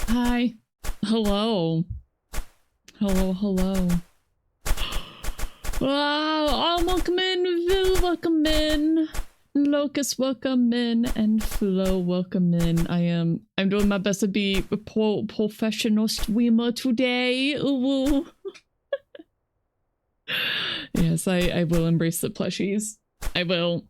Hi. Hello. Hello, hello. Wow, oh, welcome in, Vil, welcome in. Locust, welcome in, and Flo, welcome in. I'm doing my best to be a professional streamer today. Ooh. Yes, I will embrace the plushies. I will.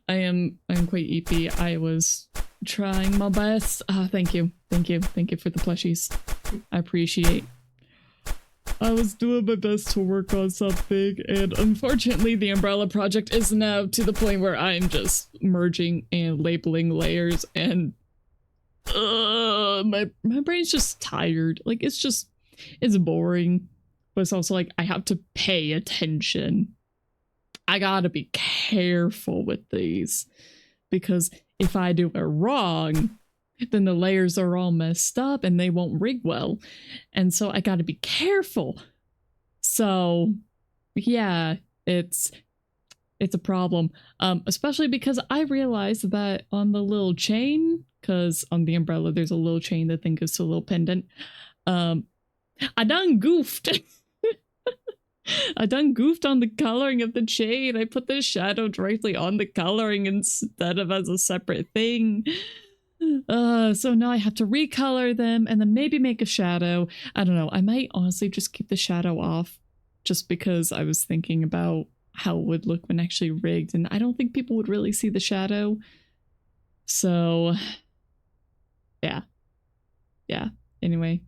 I'm quite eepy. I was trying my best. Thank you for the plushies. I appreciate. I was doing my best to work on something, and unfortunately the Umbrella project is now to the point where I'm just merging and labeling layers, and my brain's just tired. Like, it's boring, but it's also like I have to pay attention. I gotta be careful with these, because if I do it wrong, then the layers are all messed up and they won't rig well. And so I gotta be careful. So yeah, it's a problem. Especially because I realized that on the little chain, because on the umbrella there's a little chain that then goes to a little pendant. I done goofed. I done goofed on the coloring of the chain. I put the shadow directly on the coloring instead of as a separate thing. So now I have to recolor them and then maybe make a shadow. I don't know. I might honestly just keep the shadow off, just because I was thinking about how it would look when actually rigged, and I don't think people would really see the shadow. So yeah. Anyway.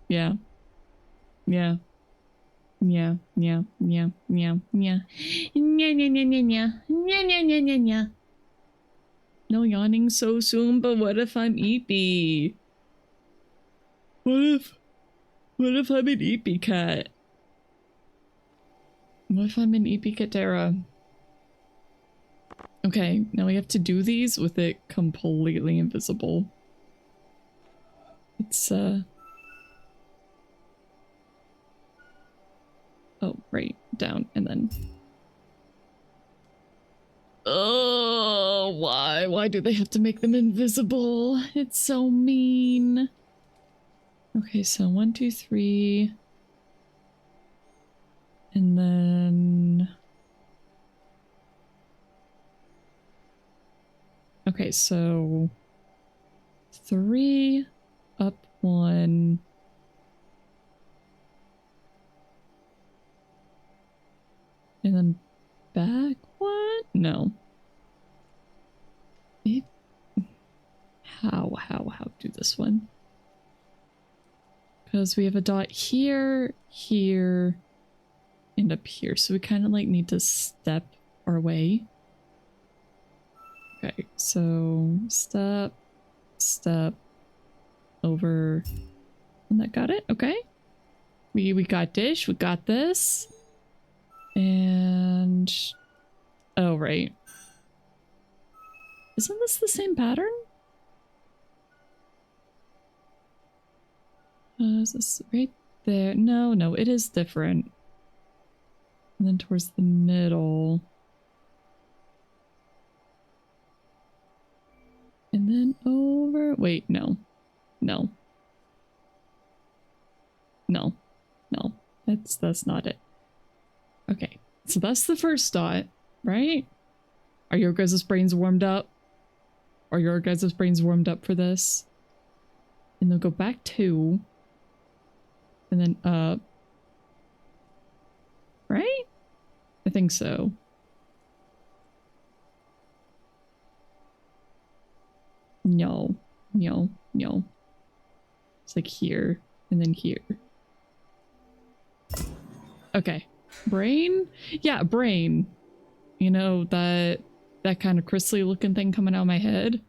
Yeah. No yawning so soon, but what if I'm eepy? What if I'm an eepy cat? What if I'm an eepy catera? Okay, now we have to do these with it completely invisible. It's oh, right, down, and then oh, why do they have to make them invisible? It's so mean. Okay, so 1, 2, 3, and then okay, so 3 up 1. And then back 1? No. How do this one? Because we have a dot here, here, and up here. So we kind of like need to step our way. Okay, so step, over, and that got it. Okay, we got dish. We got this, and oh right, isn't this the same pattern? Is this right there? No, it is different. And then towards the middle. And then over. Wait, no. That's not it. Okay, so that's the first dot, right? Are your guys' brains warmed up? Are your guys' brains warmed up for this? And they'll go back 2. And then up. Right? I think so. No. It's like here and then here. Okay. Brain? Yeah, brain. You know, that kind of crystally looking thing coming out of my head?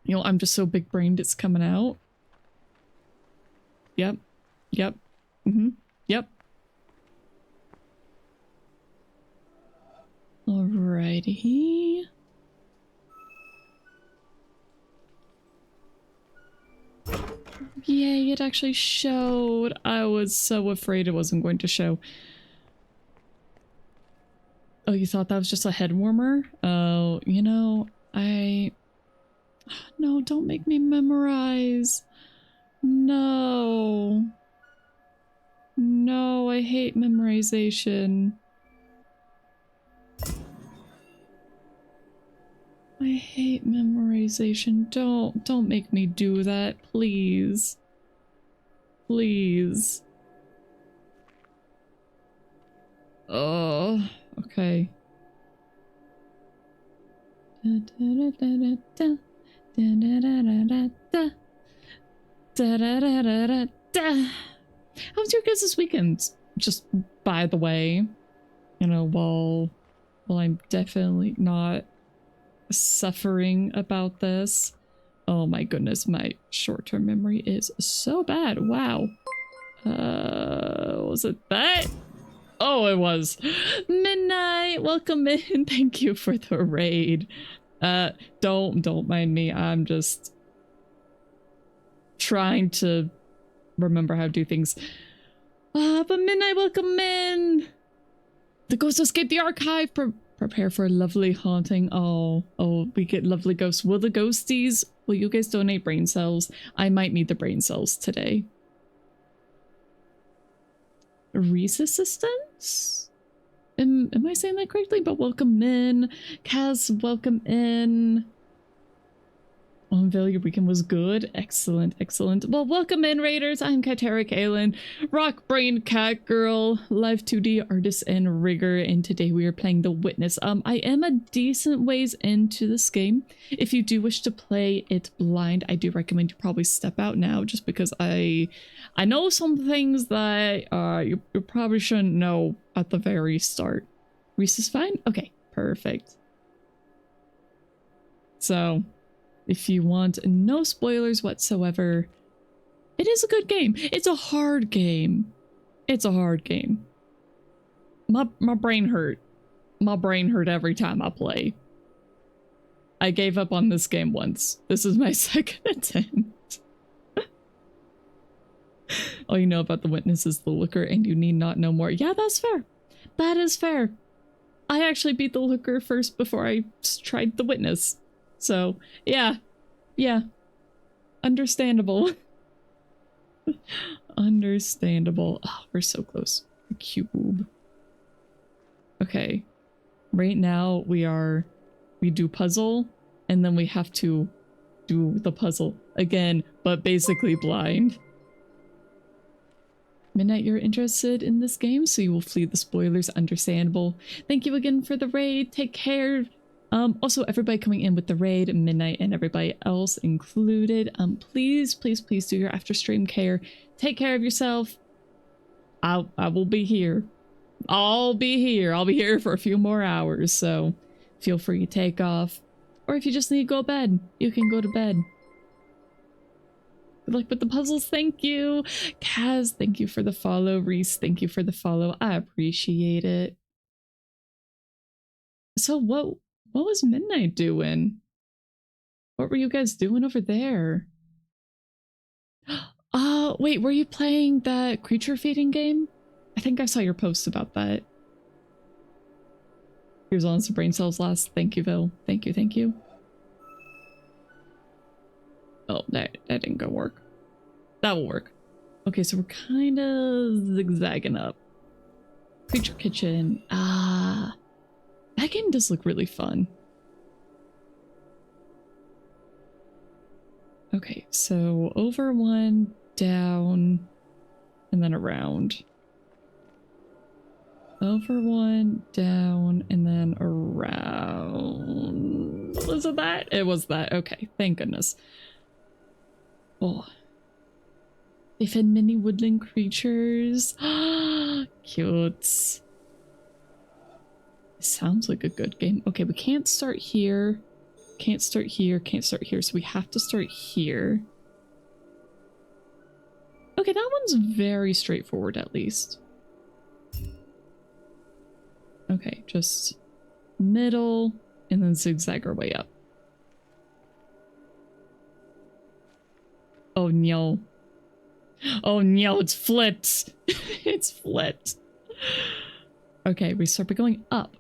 You know, I'm just so big brained it's coming out. Yep. Yep. Alrighty. Yay, it actually showed. I was so afraid it wasn't going to show. Oh, you thought that was just a head warmer? Oh, you know, no, don't make me memorize. No. No, I hate memorization. I hate memorization. Don't make me do that, please. Please. Oh, okay. How's your guys' this weekend? Just by the way, you know, while I'm definitely not suffering about this. Oh my goodness, my short-term memory is so bad. Wow. Was it that? Oh, it was. Midnight, welcome in. Thank you for the raid. Don't mind me. I'm just trying to remember how to do things. But Midnight, welcome in. The ghosts escape the archive. Prepare for a lovely haunting. Oh, we get lovely ghosts. Will the ghosties, will you guys donate brain cells? I might need the brain cells today. Reese assistance? Am I saying that correctly? But welcome in. Kaz, welcome in. Oh, Vale, your weekend was good. Excellent, excellent. Well, welcome in, Raiders. I'm Katerra Kalen, Rock Brain Cat Girl, Live 2D Artist and Rigger, and today we are playing The Witness. I am a decent ways into this game. If you do wish to play it blind, I do recommend you probably step out now, just because I know some things that you probably shouldn't know at the very start. Reese is fine? Okay, perfect. So if you want no spoilers whatsoever, it is a good game. It's a hard game. It's a hard game. My brain hurt. My brain hurt every time I play. I gave up on this game once. This is my second attempt. All you know about The Witness is the looker and you need not know more. Yeah, that's fair. That is fair. I actually beat the looker first before I tried The Witness. So, yeah. Yeah. Understandable. Understandable. Oh, we're so close. The cube. Okay. Right now we do puzzle and then we have to do the puzzle again, but basically blind. Midnight, you're interested in this game, so you will flee the spoilers. Understandable. Thank you again for the raid. Take care. Also, everybody coming in with the raid, Midnight and everybody else included, please do your after stream care. Take care of yourself. I will be here. I'll be here for a few more hours, so feel free to take off. Or if you just need to go to bed, you can go to bed. Good luck with the puzzles. Thank you. Kaz, thank you for the follow. Reese, thank you for the follow. I appreciate it. So what was Midnight doing? What were you guys doing over there? Wait, were you playing that creature feeding game? I think I saw your post about that. Here's on some brain cells last. Thank you, Vil. Thank you. Oh, that didn't go work. That will work. Okay, so we're kind of zigzagging up. Creature Kitchen. That game does look really fun. Okay, so over one, down, and then around. Over one, down, and then around. Was it that? It was that. Okay, thank goodness. Oh. They fed mini woodland creatures. Cute. Sounds like a good game. Okay, we can't start here. Can't start here. Can't start here. So we have to start here. Okay, that one's very straightforward at least. Okay, just middle and then zigzag our way up. Oh no. Oh no, it's flipped. It's flipped. Okay, we start by going up.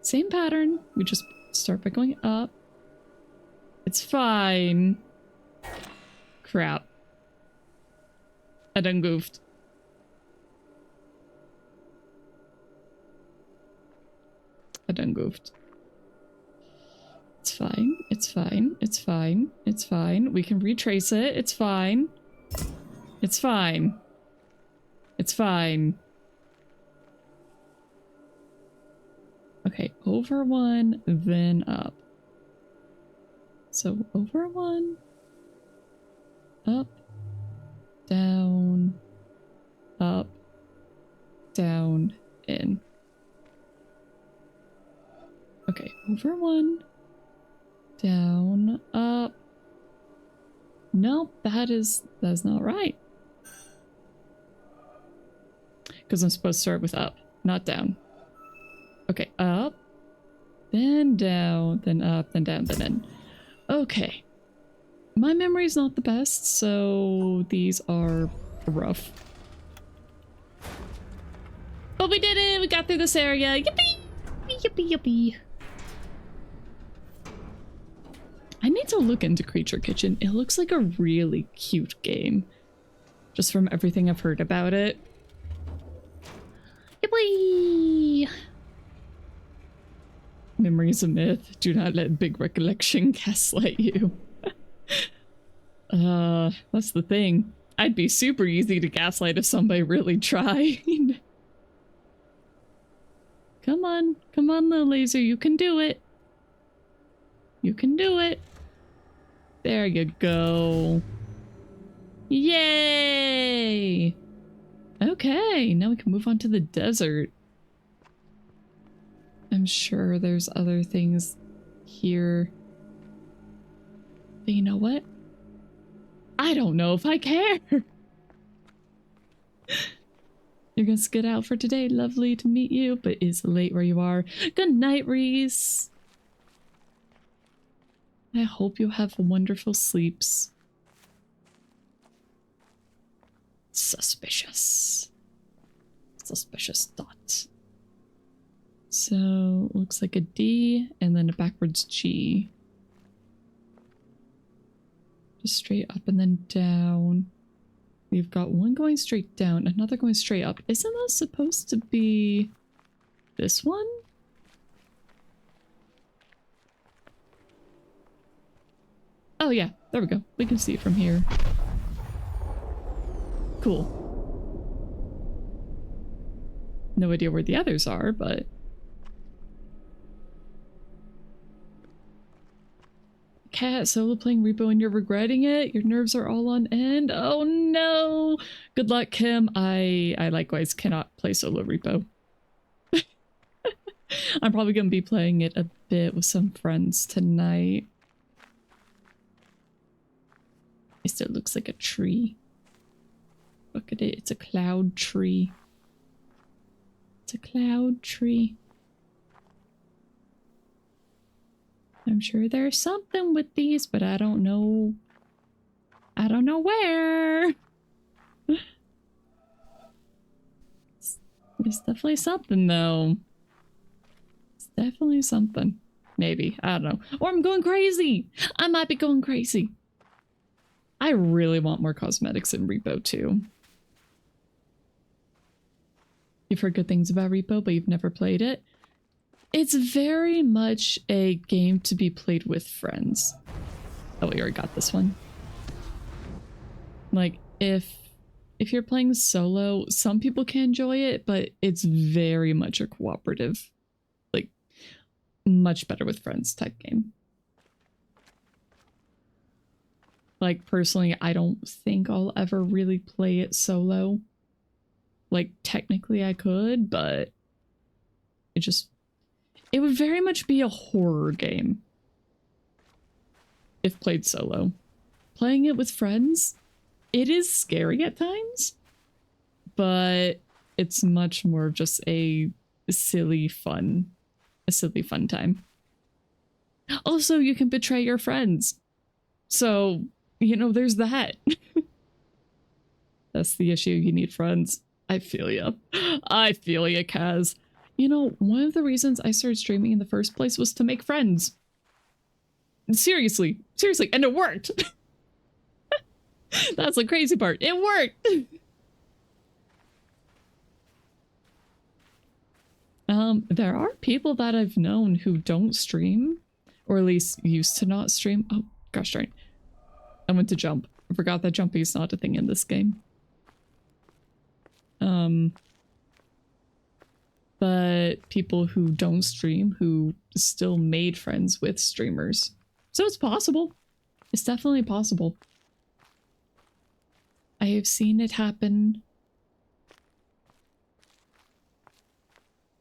Same pattern. We just start by going up. It's fine. Crap. I done goofed. I done goofed. It's fine. It's fine. It's fine. It's fine. We can retrace it. It's fine. It's fine. It's fine. Okay, over one, then up. So over one, up, down, up, down, in. Okay, over one, down, up. Nope, that's not right. Because I'm supposed to start with up, not down. Okay, up, then down, then up, then down, then in. Okay. My memory's not the best, so these are rough. But we did it! We got through this area! Yippee! Yippee, yippee. I need to look into Creature Kitchen. It looks like a really cute game. Just from everything I've heard about it. Yippee! Memory is a myth. Do not let big recollection gaslight you. That's the thing. I'd be super easy to gaslight if somebody really tried. Come on, little laser, you can do it. You can do it. There you go. Yay! Okay, now we can move on to the desert. I'm sure there's other things here. But you know what? I don't know if I care. You're gonna skid out for today. Lovely to meet you, but it's late where you are. Good night, Reese. I hope you have wonderful sleeps. Suspicious. Suspicious thoughts. So, looks like a D and then a backwards G. Just straight up and then down. We've got one going straight down, another going straight up. Isn't that supposed to be this one? Oh yeah, there we go. We can see it from here. Cool. No idea where the others are, but... Cat, solo playing Repo and you're regretting it? Your nerves are all on end? Oh no! Good luck, Kim. I likewise cannot play solo Repo. I'm probably going to be playing it a bit with some friends tonight. It still looks like a tree. Look at it. It's a cloud tree. It's a cloud tree. I'm sure there's something with these, but I don't know. I don't know where. There's definitely something, though. It's definitely something. Maybe. I don't know. Or I'm going crazy. I might be going crazy. I really want more cosmetics in Repo, too. You've heard good things about Repo, but you've never played it. It's very much a game to be played with friends. Oh, we already got this one. Like, if you're playing solo, some people can enjoy it, but it's very much a cooperative, like, much better with friends type game. Like, personally, I don't think I'll ever really play it solo. Like, technically I could, but it would very much be a horror game if played solo. Playing it with friends, it is scary at times, but it's much more of just a silly fun time. Also, you can betray your friends. So, you know, there's that. That's the issue. You need friends. I feel ya. I feel ya, Kaz. You know, one of the reasons I started streaming in the first place was to make friends. Seriously, seriously, and it worked. That's the crazy part. It worked. There are people that I've known who don't stream, or at least used to not stream. Oh, gosh darn. I went to jump. I forgot that jumping is not a thing in this game. But people who don't stream who still made friends with streamers. So it's possible. It's definitely possible. I have seen it happen.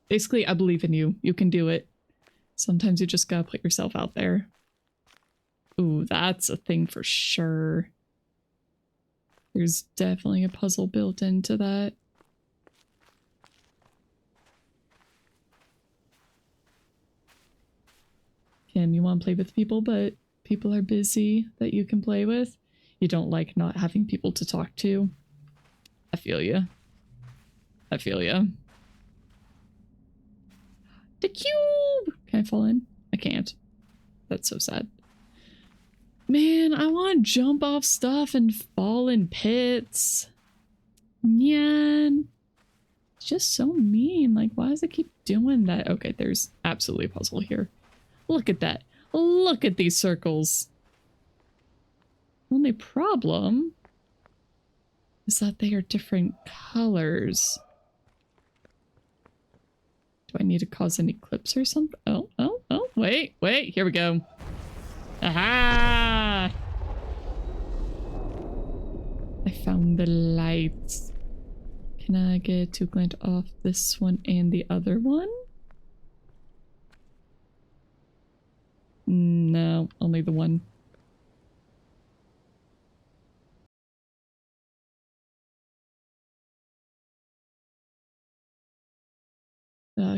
Basically, I believe in you. You can do it. Sometimes you just gotta put yourself out there. Ooh, that's a thing for sure. There's definitely a puzzle built into that. Kim, you want to play with people, but people are busy that you can play with. You don't like not having people to talk to. I feel you. I feel you. The cube! Can I fall in? I can't. That's so sad. Man, I want to jump off stuff and fall in pits. Man. It's just so mean. Like, why does it keep doing that? Okay, there's absolutely a puzzle here. Look at that. Look at these circles. Only problem is that they are different colors. Do I need to cause an eclipse or something? Oh, wait, here we go. Aha! I found the lights. Can I get to glint off this one and the other one? No, only the one.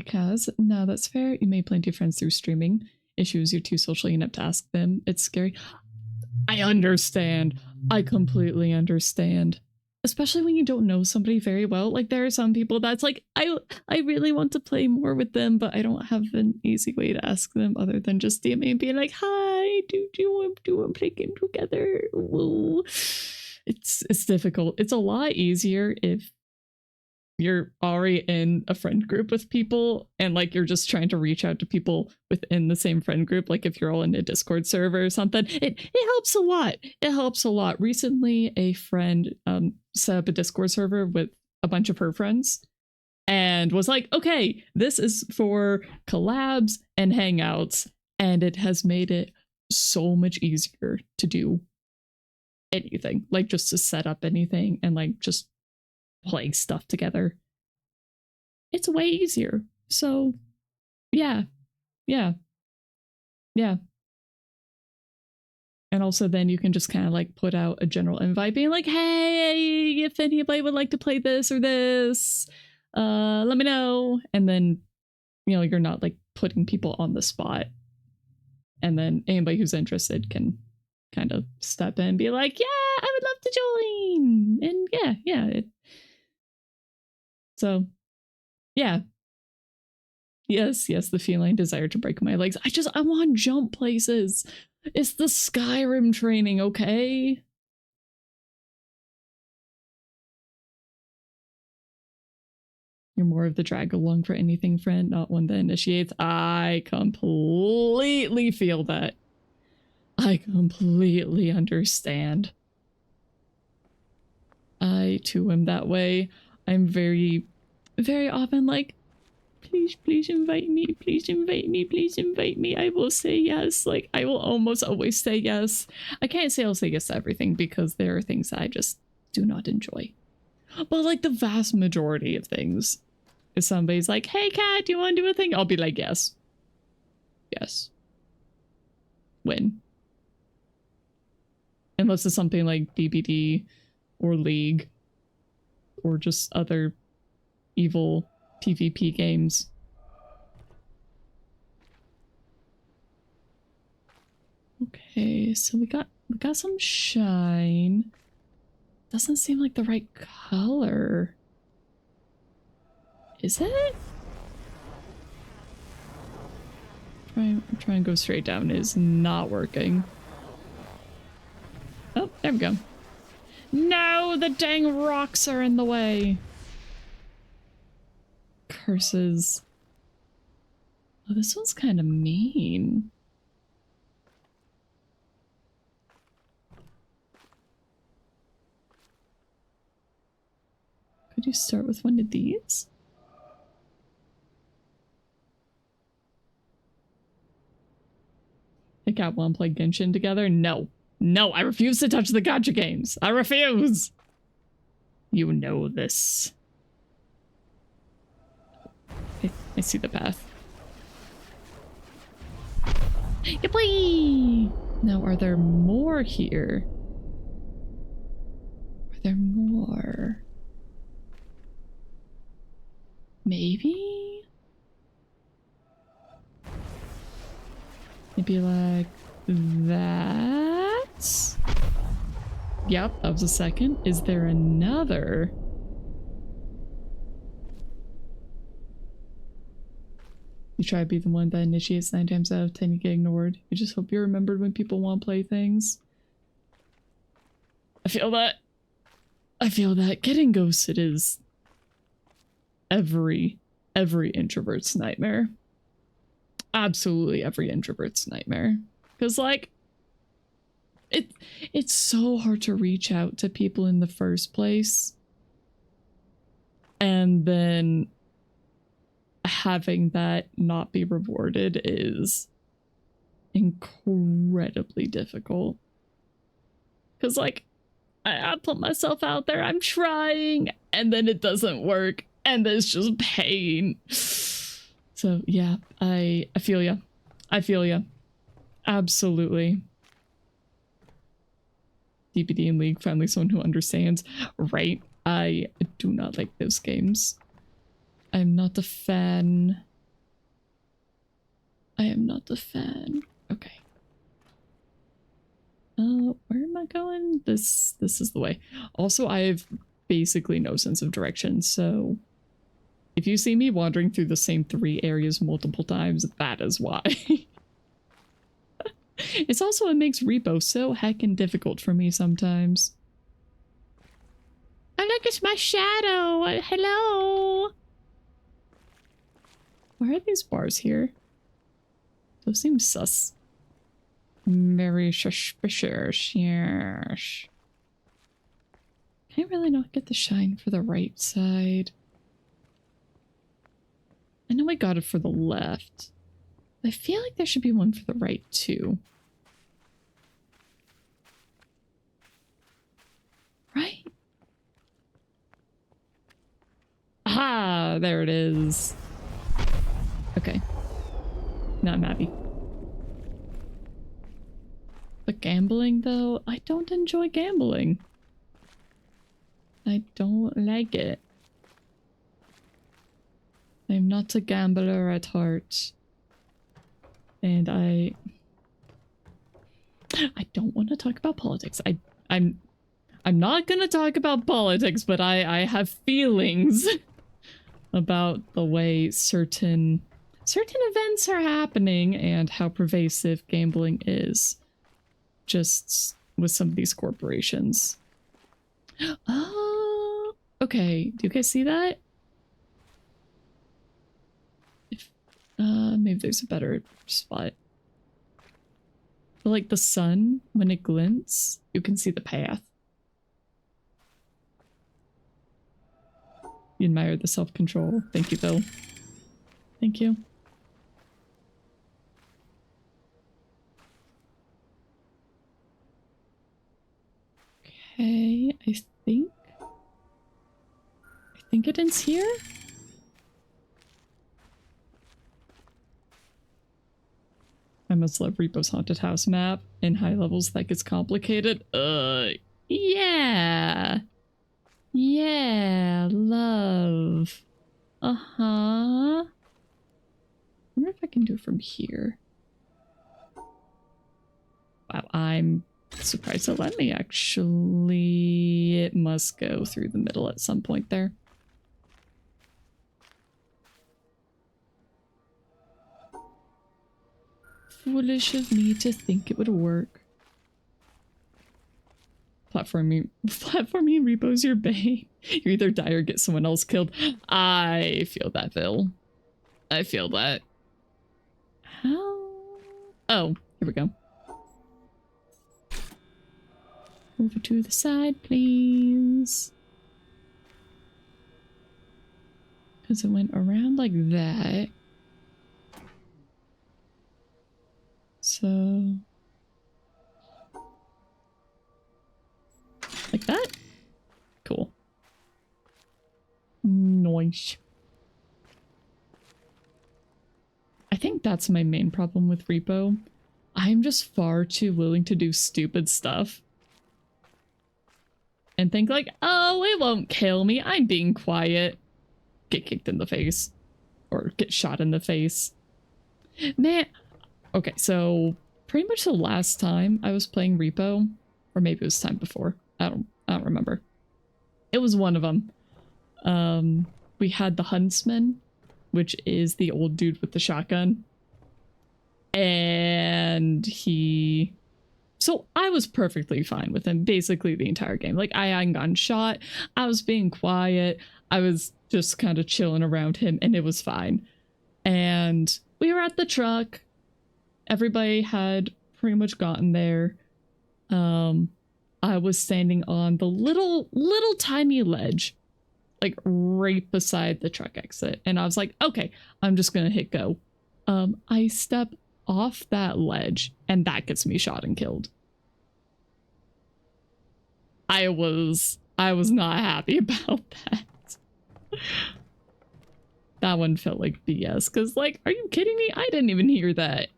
Kaz, no, that's fair. You made plenty of friends through streaming. Issues, you're too socially inept to ask them. It's scary. I understand. I completely understand. Especially when you don't know somebody very well. Like, there are some people that's like, I really want to play more with them, but I don't have an easy way to ask them other than just DMing and being like, hi, do you want to play a game together? Woo. It's difficult. It's a lot easier if you're already in a friend group with people and like you're just trying to reach out to people within the same friend group. Like if you're all in a Discord server or something, it helps a lot. It helps a lot. Recently, a friend set up a Discord server with a bunch of her friends and was like, okay, this is for collabs and hangouts. And it has made it so much easier to do anything, like just to set up anything and like just play stuff together. It's way easier. So yeah. And also then you can just kind of like put out a general invite being like, hey, if anybody would like to play this or this, let me know. And then, you know, you're not like putting people on the spot. And then anybody who's interested can kind of step in and be like, yeah, I would love to join. And yeah. So, yeah. Yes, the feline desire to break my legs. I want to jump places. It's the Skyrim training, okay? You're more of the drag along for anything friend, not one that initiates. I completely feel that. I completely understand. I too am that way. I'm very, very often like, please invite me, please invite me, please invite me. I will say yes. Like, I will almost always say yes. I can't say I'll say yes to everything because there are things that I just do not enjoy. But like the vast majority of things, if somebody's like, hey Kat, do you want to do a thing? I'll be like, yes. Yes. When? Unless it's something like DBD or League or just other evil PvP games. Okay, so we got some shine. Doesn't seem like the right color. Is it? Try and go straight down. It is not working. Oh, there we go. No, the dang rocks are in the way. Curses. Oh, this one's kind of mean. Could you start with one of these? I got one play Genshin together? No. No, I refuse to touch the gacha games. I refuse. You know this. I see the path. Yippee! Now, are there more here? Are there more? Maybe? Maybe like that? Yep, that was a second. Is there another? You try to be the one that initiates 9 times out of 10 you get ignored. You just hope you're remembered when people want to play things. I feel that. I feel that. Getting ghosted is every introvert's nightmare. Absolutely every introvert's nightmare. Because, like, it's so hard to reach out to people in the first place. And then having that not be rewarded is incredibly difficult. Because, like, I put myself out there, I'm trying, and then it doesn't work, and there's just pain. So, yeah, I feel ya. I feel ya. Absolutely. DPD and League, finally someone who understands. Right? I do not like those games. I'm not a fan. I am not a fan. Okay. Where am I going? This is the way. Also, I have basically no sense of direction, so if you see me wandering through the same 3 areas multiple times, that is why. It's also, it makes repo so heckin' difficult for me sometimes. Oh look, it's my shadow! Hello! Why are these bars here? Those seem sus. Very suspicious, yes. Can I really not get the shine for the right side? I know I got it for the left. I feel like there should be one for the right too. Right? Aha! There it is. Okay. Now I'm happy. But gambling, though, I don't enjoy gambling. I don't like it. I'm not a gambler at heart. And I don't want to talk about politics. I'm not gonna talk about politics, but I have feelings about the way certain events are happening and how pervasive gambling is. Just with some of these corporations. Oh, okay. Do you guys see that? If, maybe there's a better spot. But like the sun, when it glints, you can see the path. You admire the self-control. Thank you, Bill. Thank you. Okay, I think it ends here? I must love Repo's haunted house map. In high levels that gets complicated. Yeah. Yeah, love. Uh-huh. I wonder if I can do it from here. Wow, I'm surprised it let me, actually. It must go through the middle at some point there. foolish of me to think it would work. Platforming Repo's your bane. You either die or get someone else killed. I feel that, Vil. I feel that. How? Oh, here we go. Over to the side, please. Because it went around like that. So... like that? Cool. Nice. I think that's my main problem with Repo. I'm just far too willing to do stupid stuff. And think like, oh, it won't kill me. I'm being quiet. Get kicked in the face. Or get shot in the face. Man. Okay, so pretty much the last time I was playing Repo, or maybe it was time before. I don't remember. It was one of them. We had the Huntsman, which is the old dude with the shotgun. And he... so I was perfectly fine with him basically the entire game. Like, I hadn't gotten shot. I was being quiet. I was just kind of chilling around him, and it was fine. And we were at the truck. Everybody had pretty much gotten there. I was standing on the little tiny ledge, like right beside the truck exit. And I was like, okay, I'm just gonna hit go. I step off that ledge and that gets me shot and killed. I was not happy about that. That one felt like BS, because like, are you kidding me? I didn't even hear that.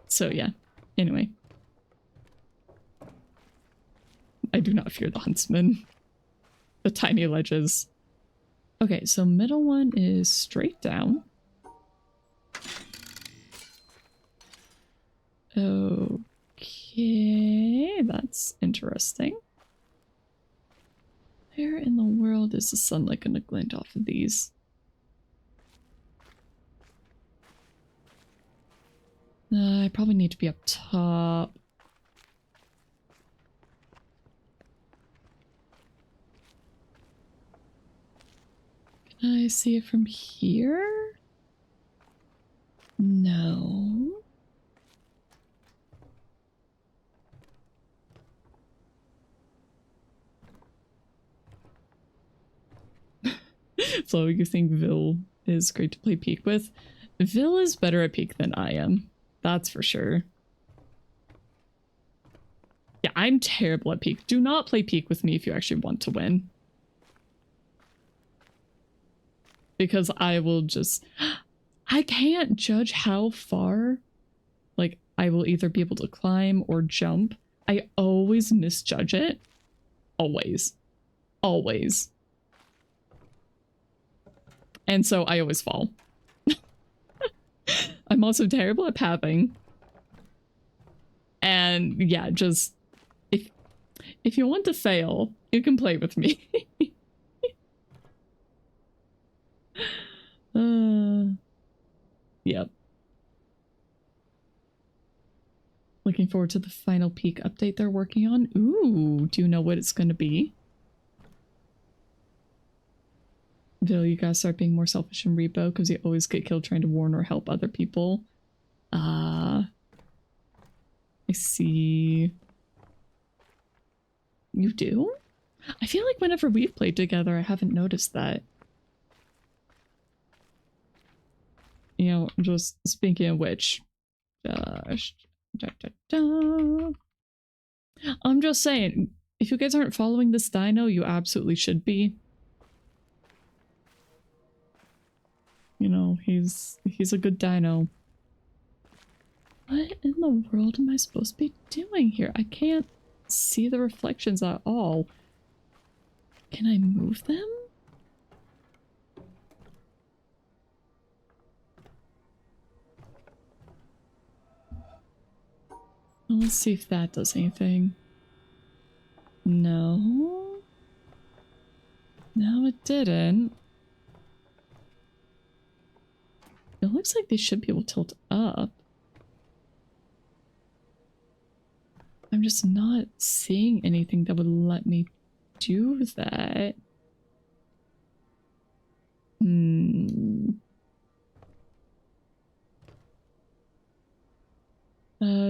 So yeah, anyway. I do not fear the Huntsman. The tiny ledges. Okay, so middle one is straight down. Okay, that's interesting. Where in the world is the sunlight gonna glint off of these? I probably need to be up top. Can I see it from here? No. Flo, you think Vil is great to play Peek with? Vil is better at Peek than I am. That's for sure. Yeah, I'm terrible at Peek. Do not play Peek with me if you actually want to win. Because I will just... I can't judge how far, like, I will either be able to climb or jump. I always misjudge it. Always. Always. And so I always fall. I'm also terrible at pathing. And yeah, just... If you want to fail, you can play with me. Yep. Looking forward to the final Peek update they're working on. Ooh, do you know what it's going to be? Vil, you guys start being more selfish in Repo because you always get killed trying to warn or help other people. I see. You do? I feel like whenever we've played together, I haven't noticed that. You know, just speaking of which, I'm just saying, if you guys aren't following this dino, you absolutely should be. You know, he's a good dino. What in the world am I supposed to be doing here? I can't see the reflections at all. Can I move them? Well, let's see if that does anything. No. No, it didn't. looks like they should be able to tilt up. I'm just not seeing anything that would let me do that.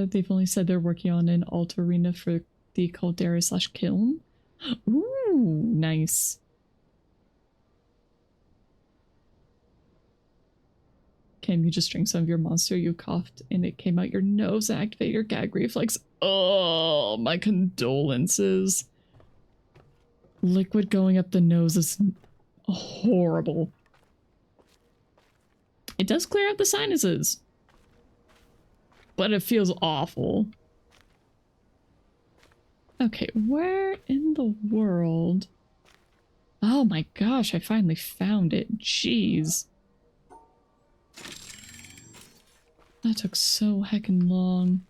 They've only said they're working on an alt arena for the caldera / kiln. Ooh, nice. Can you just drink some of your monster? You coughed and it came out your nose and activate your gag reflex. Oh, my condolences. Liquid going up the nose is horrible. It does clear out the sinuses, but it feels awful. Okay, where in the world? Oh my gosh, I finally found it. Jeez. That took so heckin' long.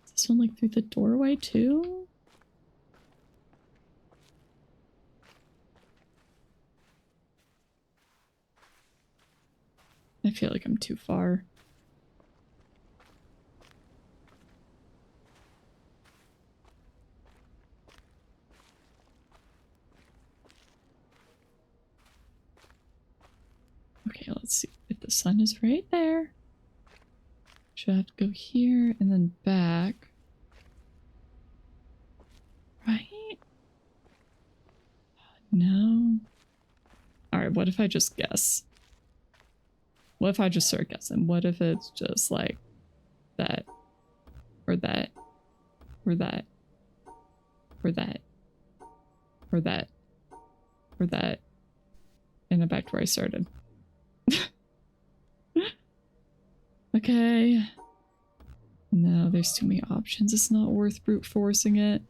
Is this one like through the doorway too? I feel like I'm too far. Okay, let's see if the sun is right there. Should I have to go here and then back? Right? No. Alright, what if I just guess? What if I just start guessing? What if it's just like that? Or that? Or that? Or that? Or that? Or that? And then back to where I started. Okay. No, there's too many options. It's not worth brute forcing it.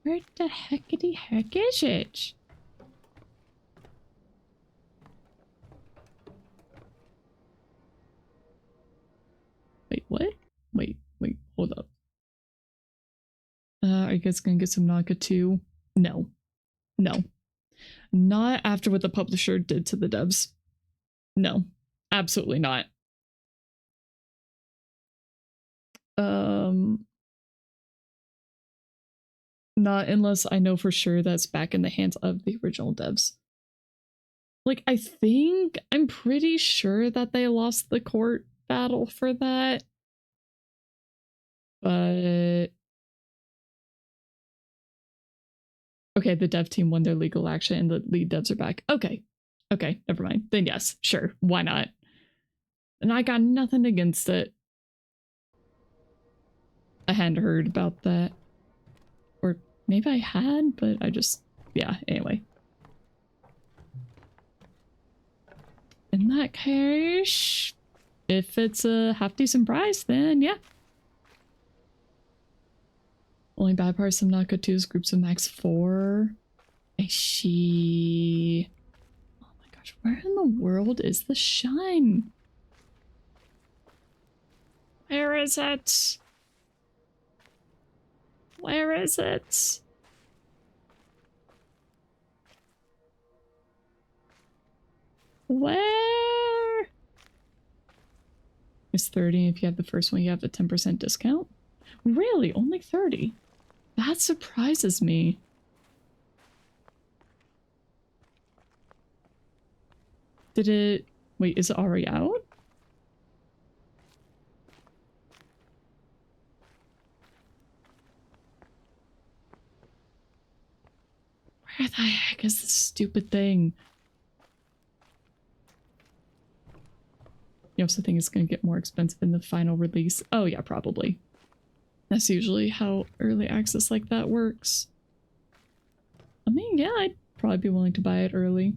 Where the heckity heck is it? Wait, what? Wait, hold up. Are you guys gonna get some Naga too? No. No. Not after what the publisher did to the devs. No. Absolutely not. Not unless I know for sure that's back in the hands of the original devs. Like, I'm pretty sure that they lost the court battle for that. But... okay, the dev team won their legal action and the lead devs are back. Okay. Okay, never mind. Then yes, sure. Why not? And I got nothing against it. I hadn't heard about that. Or maybe I had, but I just... yeah, anyway. In that case, if it's a half-decent price, then yeah. Only bad part of some not good twos, groups of max 4. I see. Oh my gosh, where in the world is the shine? Where is it? Where is it? Where? It's 30. If you have the first one, you have a 10% discount. Really? Only 30? That surprises me. Did it... wait, is it already out? Where the heck is this stupid thing? You also think it's going to get more expensive in the final release? Oh yeah, probably. That's usually how early access like that works. I mean, yeah, I'd probably be willing to buy it early.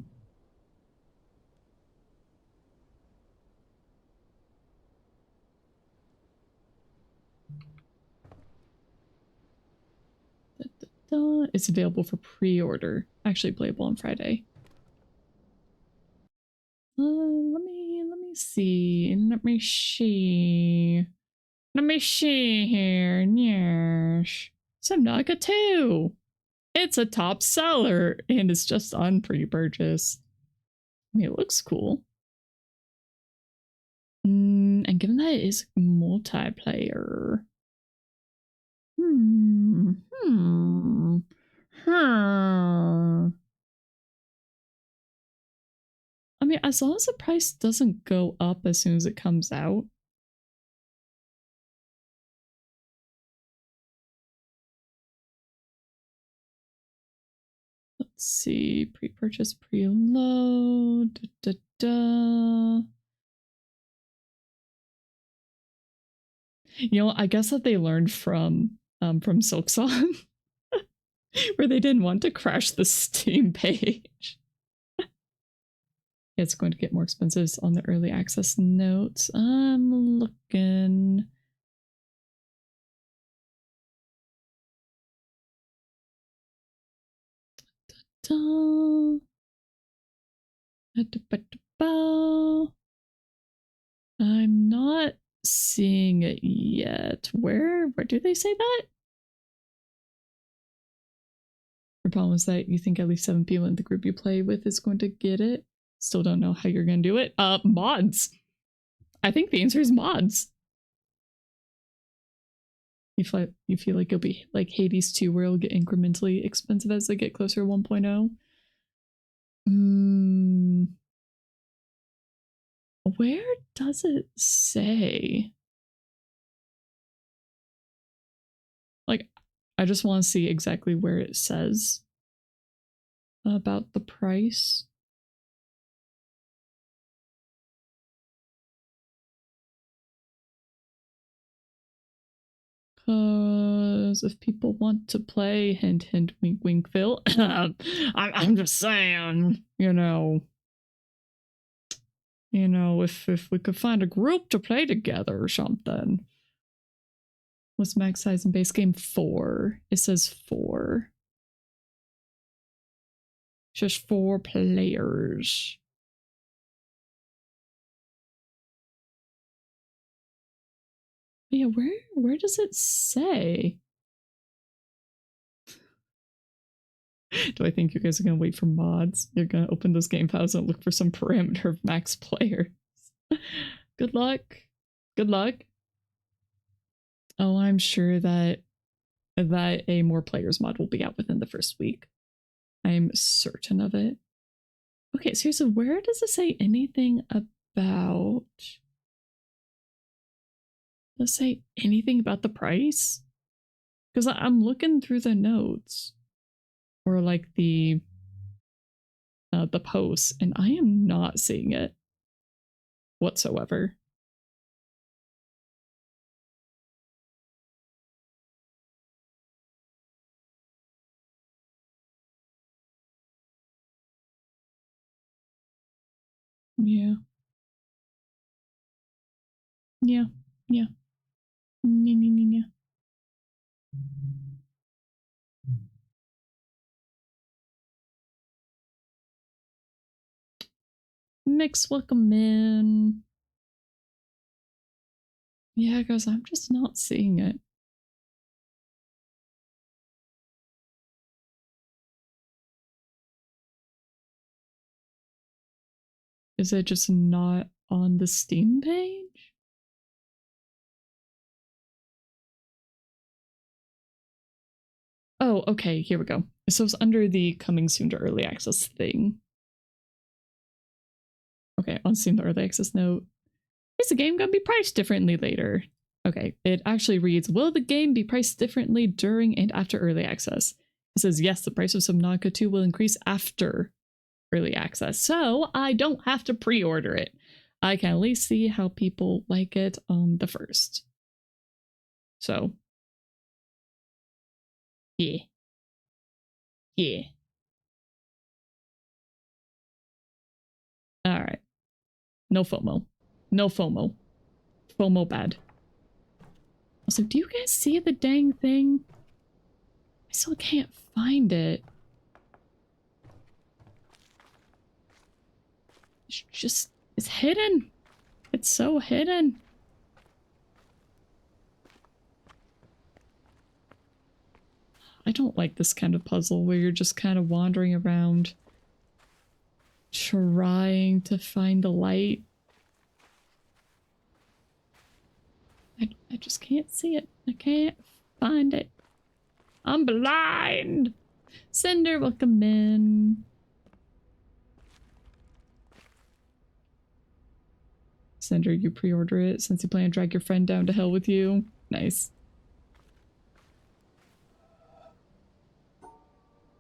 It's available for pre-order. Actually playable on Friday. Let me see. Let me see. Let me see here. Yes. Subnautica 2. It's a top seller and it's just on pre-purchase. I mean, it looks cool. And given that it is multiplayer. I mean, as long as the price doesn't go up as soon as it comes out. Let's see, pre-purchase, preload, da, da, da. You know, I guess that they learned from Silksong, where they didn't want to crash the Steam page. It's going to get more expensive on the early access notes. I'm looking. Da, da, da, da, I'm not seeing it yet. Where do they say that? Your problem is that you think at least 7 people in the group you play with is going to get it. Still don't know how you're going to do it. Mods. I think the answer is mods. You feel like it'll be like Hades 2 where it'll get incrementally expensive as they get closer to 1.0. Where does it say? Like, I just want to see exactly where it says about the price. Because if people want to play, hint, hint, wink, wink, Phil. I'm just saying, you know, if we could find a group to play together or something. What's max size in base game? 4. It says 4. Just 4 players. But yeah, where does it say? Do I think you guys are gonna wait for mods? You're gonna open those game files and look for some parameter of max players. Good luck. Good luck. Oh, I'm sure that a more players mod will be out within the first week. I'm certain of it. Okay, seriously, where does it say anything about? Does it say anything about the price? Because I'm looking through the notes or like the posts, and I am not seeing it whatsoever. Yeah. Yeah. Yeah. Yeah. Mix, welcome in. Yeah, guys, I'm just not seeing it. Is it just not on the Steam page? Oh, okay, here we go. So it's under the coming soon to early access thing. Okay, on Steam, the early access note. Is the game gonna be priced differently later? Okay, it actually reads, will the game be priced differently during and after early access? It says, yes, the price of Subnautica 2 will increase after early access, so I don't have to pre-order it. I can at least see how people like it on the first. So, yeah. Yeah. All right. No FOMO. No FOMO. FOMO bad. Also, do you guys see the dang thing? I still can't find it. It's just, it's hidden. It's so hidden. I don't like this kind of puzzle where you're just kind of wandering around trying to find a light. I just can't see it. I can't find it. I'm blind. Cinder, welcome in. Cinder, you pre-order it since you plan to drag your friend down to hell with you. Nice.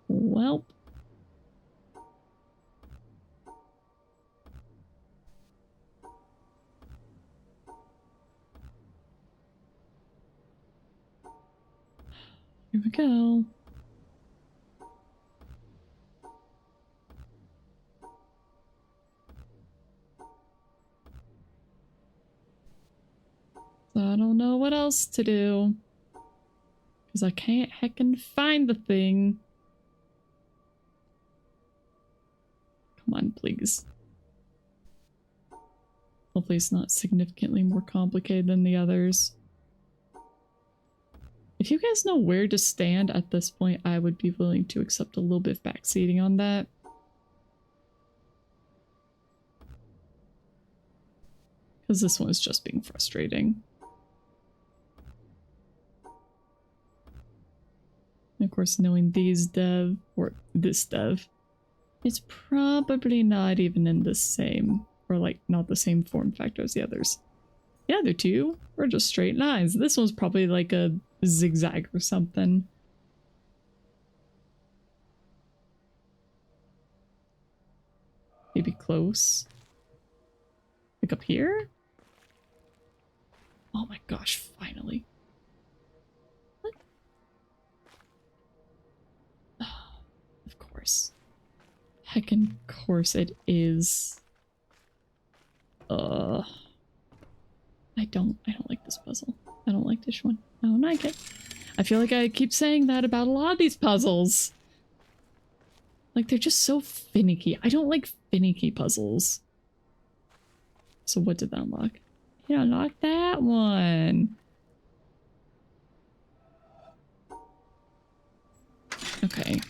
Well. Here we go. So I don't know what else to do. Because I can't heckin' find the thing. Come on, please. Hopefully it's not significantly more complicated than the others. If you guys know where to stand at this point, I would be willing to accept a little bit of backseating on that. Because this one is just being frustrating. And of course, knowing these dev, or this dev, it's probably not even in the same, or like not the same form factor as the others. The other two were just straight lines. This one's probably like a zigzag or something. Maybe close. Like up here? Oh my gosh, finally. What? Oh, of course. Heckin' course it is. I don't like this puzzle. I don't like this one. I don't like it. I feel like I keep saying that about a lot of these puzzles. Like, they're just so finicky. I don't like finicky puzzles. So what did that unlock? It unlocked that one. Okay.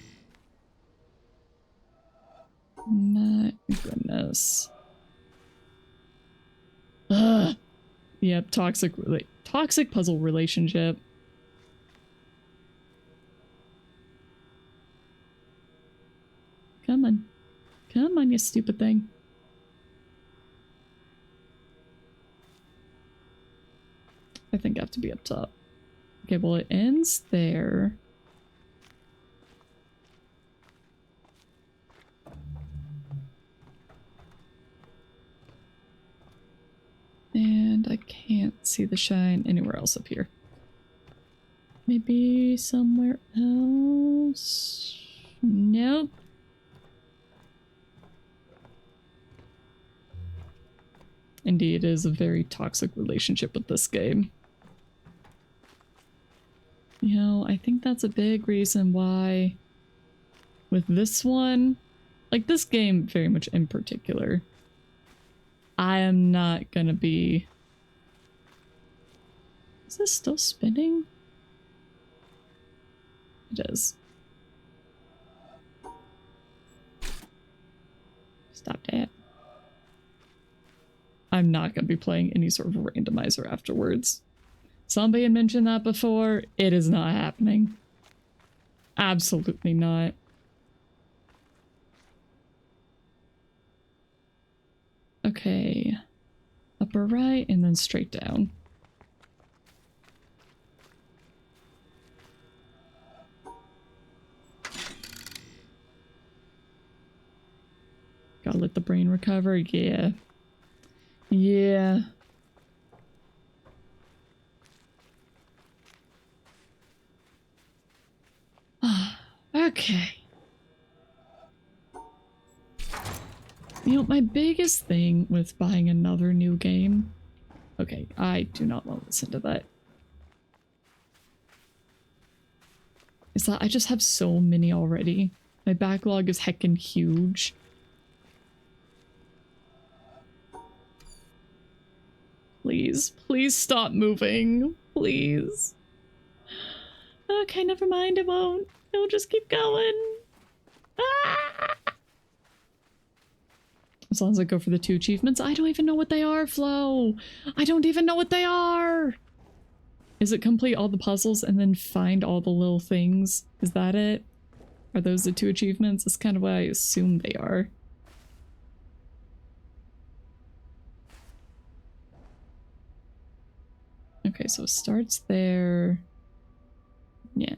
My goodness. Ugh. Yep, toxic puzzle relationship. Come on. Come on, you stupid thing. I think I have to be up top. Okay, well, it ends there. And I can't see the shine anywhere else up here. Maybe somewhere else? Nope. Indeed, it is a very toxic relationship with this game. You know, I think that's a big reason why with this one, like this game very much in particular, I am not gonna be... Is this still spinning? It is. Stop that. I'm not gonna be playing any sort of randomizer afterwards. Somebody had mentioned that before. It is not happening. Absolutely not. Okay. Upper right and then straight down. Gotta let the brain recover. Yeah. Yeah. Okay. You know, my biggest thing with buying another new game... Okay, I do not want to listen to that. Is that I just have so many already. My backlog is heckin' huge. Please, please stop moving. Please. Okay, never mind, it won't. It'll just keep going. Ah! As long as I go for the 2 achievements. I don't even know what they are, Flo! I don't even know what they are! Is it complete all the puzzles and then find all the little things? Is that it? Are those the 2 achievements? That's kind of what I assume they are. Okay, so it starts there. Yeah.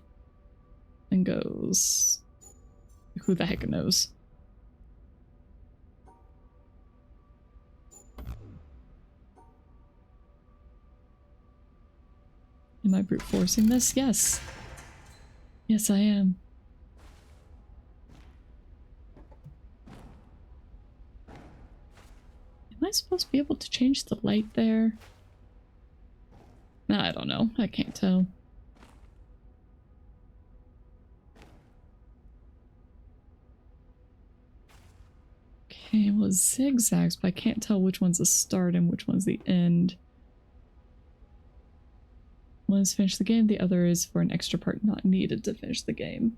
And goes... Who the heck knows? Am I brute forcing this? Yes. Yes, I am. Am I supposed to be able to change the light there? I don't know. I can't tell. Okay, well, it zigzags, but I can't tell which one's the start and which one's the end. One is finish the game, the other is for an extra part not needed to finish the game.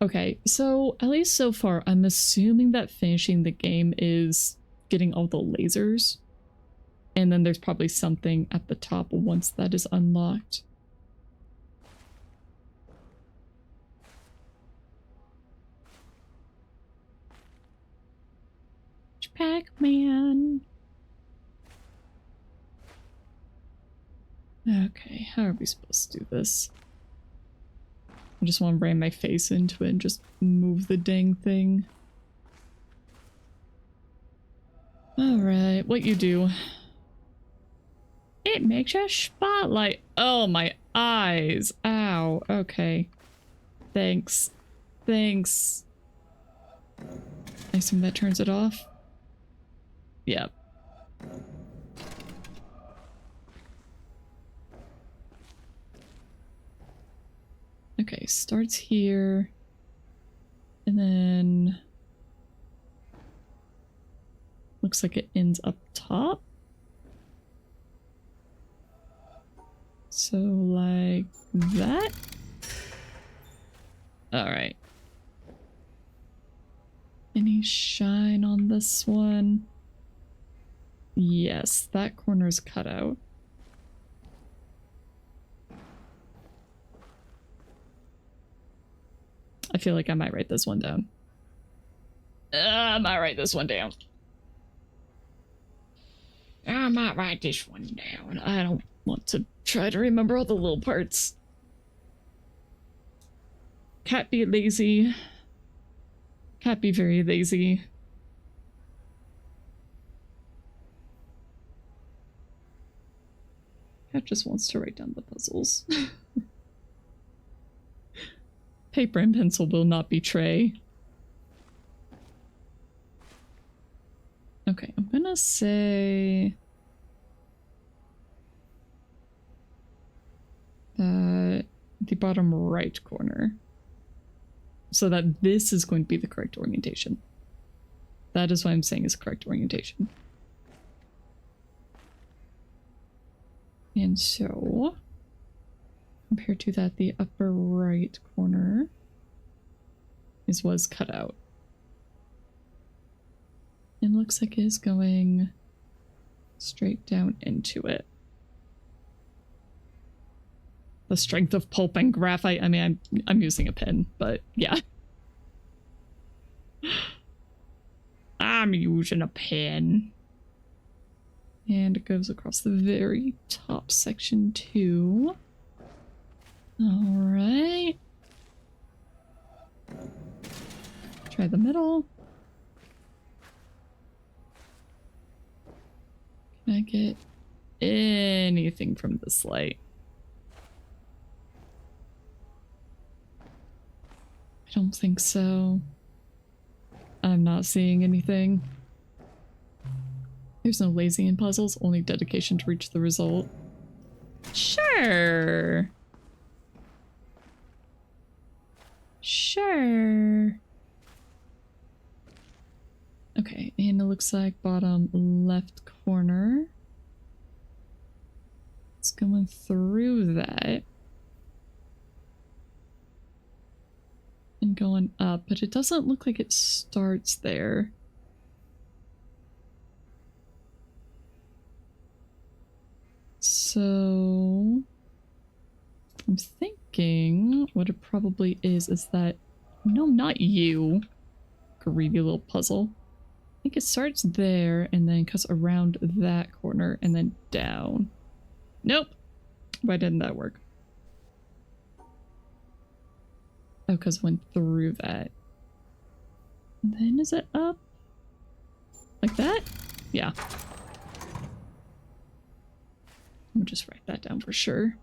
Okay, so at least so far, I'm assuming that finishing the game is getting all the lasers. And then there's probably something at the top once that is unlocked. Pac-Man. Okay, how are we supposed to do this? I just want to ram my face into it and just move the dang thing. Alright, what you do? It makes a spotlight. Oh, my eyes. Ow. Okay. Thanks. Thanks. I assume that turns it off? Yep. Okay, starts here. And then... looks like it ends up top. So, like that? Alright. Any shine on this one? Yes, that corner's cut out. I feel like I might write this one down. I might write this one down. I might write this one down. I don't want to try to remember all the little parts. Cat be lazy. Cat be very lazy. Cat just wants to write down the puzzles. Paper and pencil will not betray. Okay, I'm gonna say that the bottom right corner. So that this is going to be the correct orientation. That is what I'm saying is correct orientation. And so, compared to that, the upper right corner was cut out. It looks like it is going straight down into it. The strength of pulp and graphite. I mean, I'm using a pen, but yeah. I'm using a pen. And it goes across the very top section too. Alright. Try the middle. Can I get anything from this light? I don't think so. I'm not seeing anything. There's no lazy in puzzles, only dedication to reach the result. Sure. Sure. Okay, and it looks like bottom left corner. It's going through that. And going up, but it doesn't look like it starts there. So I'm thinking what it probably is that, no, not you, greedy little puzzle. I think it starts there and then cuts around that corner and then down. Nope. Why didn't that work? Oh, because it went through that. And then is it up? Like that? Yeah. I'll just write that down for sure.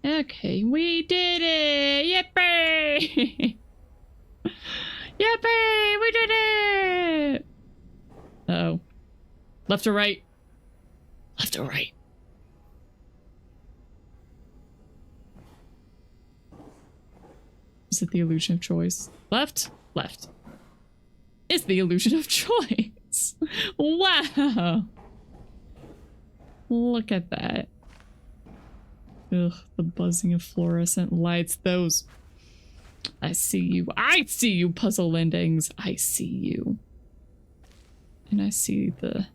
Okay, we did it! Yippee! Yippee! We did it! Uh-oh. Left or right? Left or right? Is it the illusion of choice? Left? Left. It's the illusion of choice. Wow. Look at that. Ugh, the buzzing of fluorescent lights. Those. I see you. I see you, puzzle endings. I see you. And I see the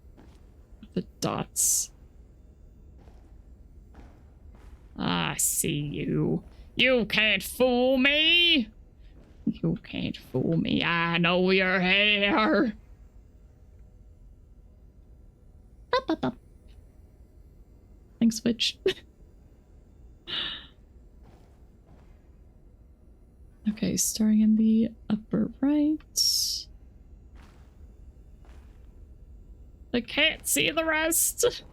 dots. I see you. You can't fool me. You can't fool me. I know your hair. Up, up, up. Thanks, Switch. Okay, starting in the upper right. I can't see the rest.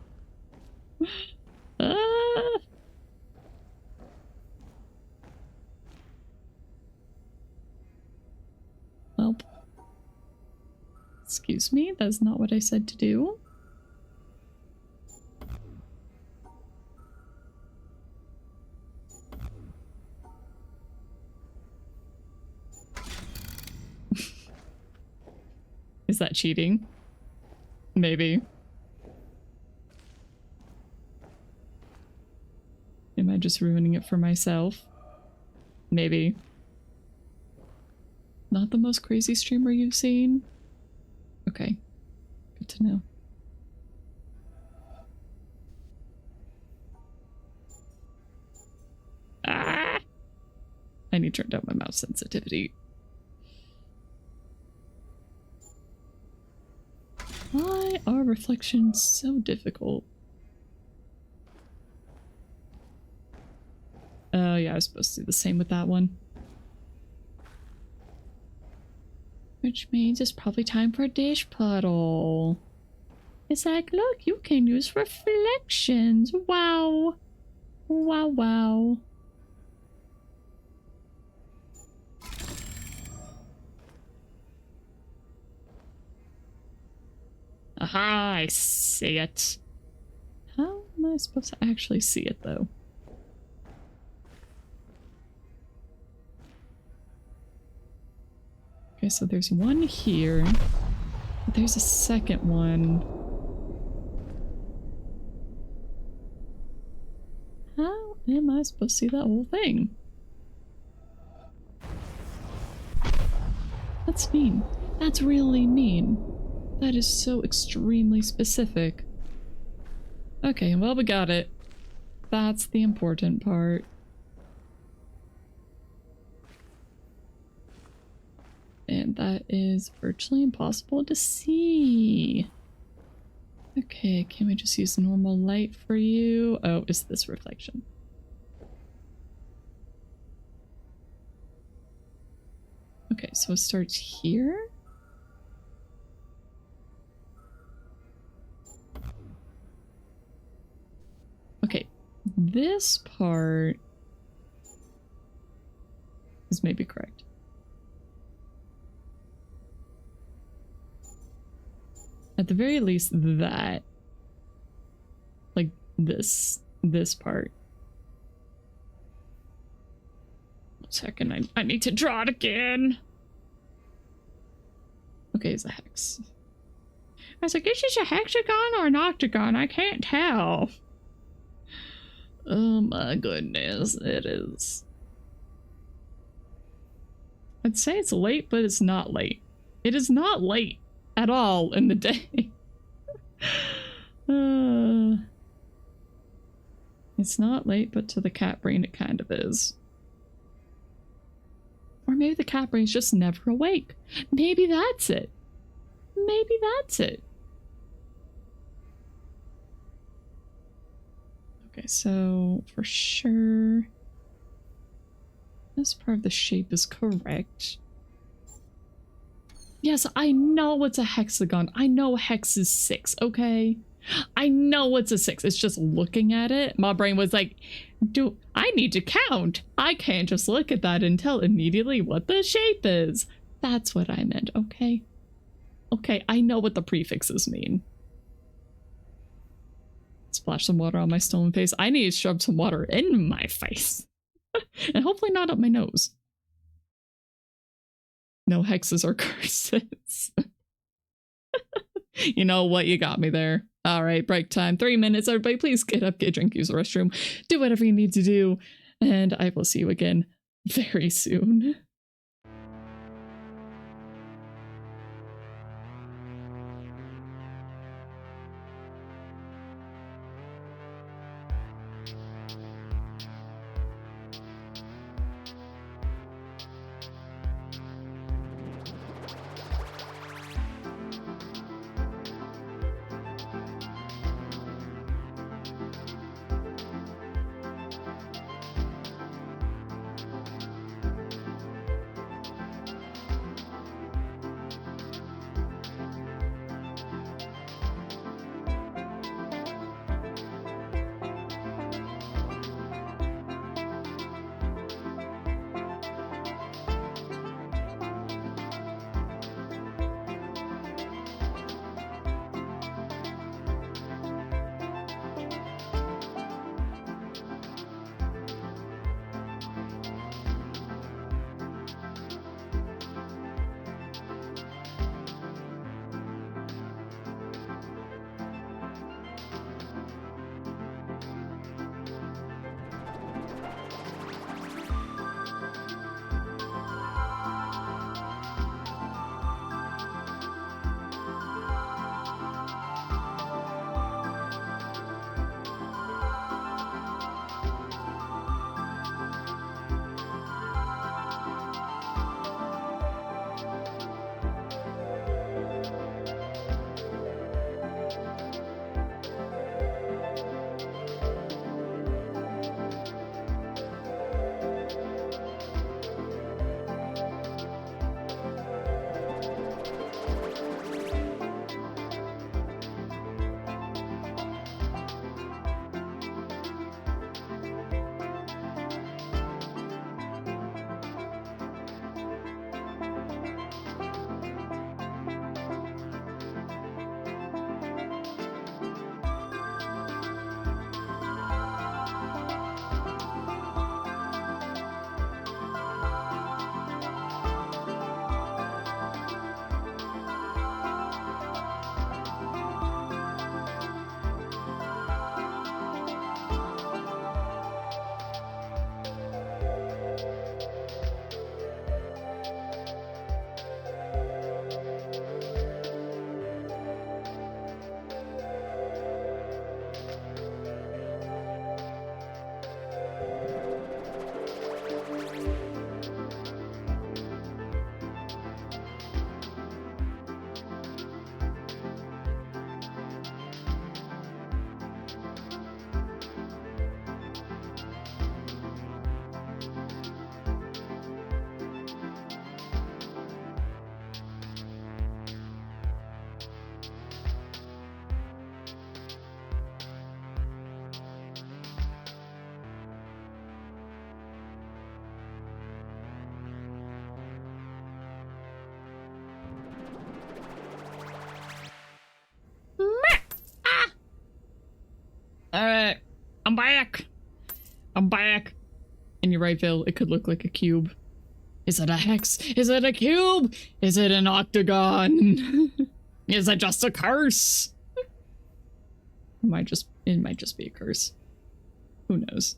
Well, excuse me, that's not what I said to do. Is that cheating? Maybe. Am I just ruining it for myself? Maybe. Not the most crazy streamer you've seen? Okay. Good to know. Ah! I need to turn down my mouse sensitivity. Why are reflections so difficult? Oh yeah, I was supposed to do the same with that one. Which means it's probably time for a dish puddle. It's like, look, you can use reflections. Wow. Wow, wow. Aha, I see it. How am I supposed to actually see it, though? Okay, so there's one here. But there's a second one. How am I supposed to see that whole thing? That's mean. That's really mean. That is so extremely specific. Okay, well, we got it. That's the important part. And that is virtually impossible to see. Okay, can we just use normal light for you? Oh, it's this reflection. Okay, so it starts here. Okay, this part is maybe correct. At the very least, that. Like this part. 1 second, I need to draw it again. Okay, it's a hex. I was like, is this a hexagon or an octagon? I can't tell. Oh my goodness, it is. I'd say it's late, but it's not late. It is not late at all in the day. It's not late, but to the cat brain it kind of is. Or maybe the cat brain's just never awake. Maybe that's it. Maybe that's it. Okay, so for sure this part of the shape is correct. Yes, I know it's a hexagon. I know hex is 6, okay? I know it's a 6. It's just looking at it. My brain was like, I need to count. I can't just look at that and tell immediately what the shape is. That's what I meant, okay? Okay, I know what the prefixes mean. Splash some water on my stone face. I need to shove some water in my face. And hopefully not up my nose. No hexes or curses. You know what? You got me there. All right, break time. 3 minutes. Everybody, please get up, get a drink, use the restroom, do whatever you need to do. And I will see you again very soon. Alright, I'm back. I'm back. And you're right, Phil, it could look like a cube. Is it a hex? Is it a cube? Is it an octagon? Is it just a curse? It might just be a curse. Who knows?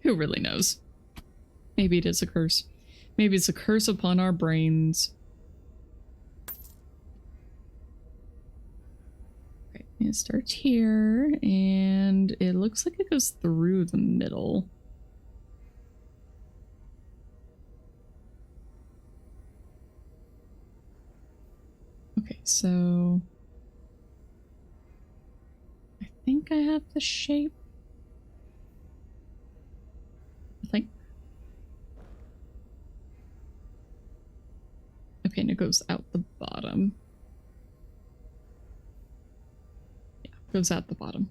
Who really knows? Maybe it is a curse. Maybe it's a curse upon our brains. It starts here, and it looks like it goes through the middle. Okay, so I think I have the shape. I think. Okay, and it goes out the bottom. Yeah, goes out the bottom.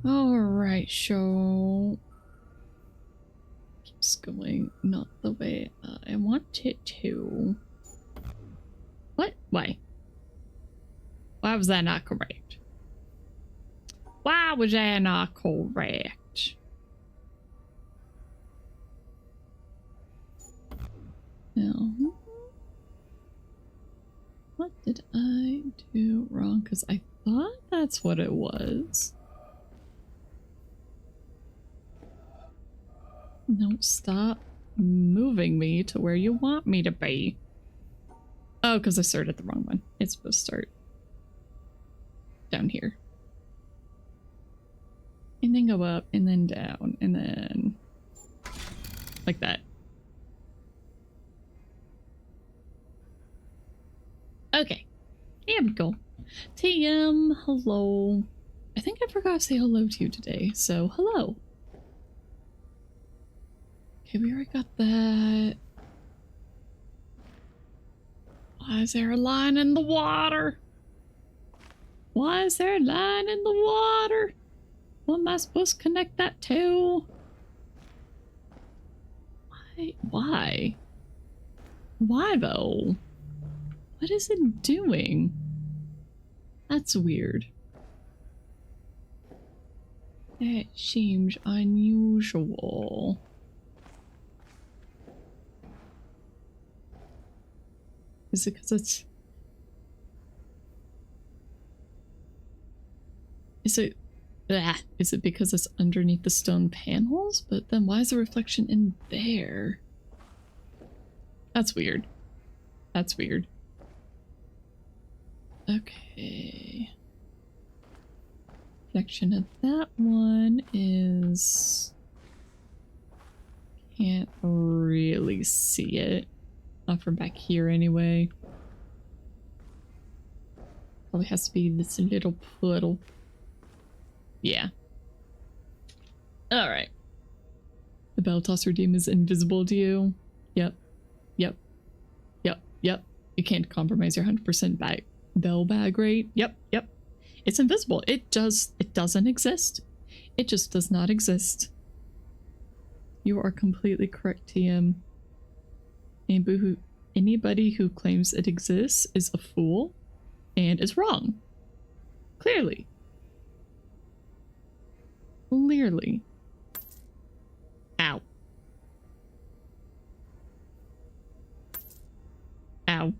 Alright, so keeps going not the way I want it to. What? Why? Why was that not correct? Why was that not correct? No. What did I do wrong? Because I thought that's what it was. No, stop moving me to where you want me to be. Oh, because I started the wrong one. It's supposed to start down here. And then go up, and then down, and then like that. Okay, here we go. TM, hello. I think I forgot to say hello to you today, so hello. Okay, we already got that. Why is there a line in the water? Why is there a line in the water? What am I supposed to connect that to? Why? Why? Why though? What is it doing? That's weird. That seems unusual. Is it because it's... Is it... Ah, is it because it's underneath the stone panels? But then why is the reflection in there? That's weird. That's weird. Okay. Reflection of that one is... Can't really see it. Not from back here anyway. Probably has to be this little puddle. Yeah. Alright. The bell tosser demon is invisible to you. Yep. Yep. Yep. Yep. You can't compromise your 100% bell bag rate. Yep. Yep. It's invisible. It doesn't exist. It just does not exist. You are completely correct, TM. Anybody who claims it exists is a fool and is wrong. Clearly. Clearly. Ow. Ow.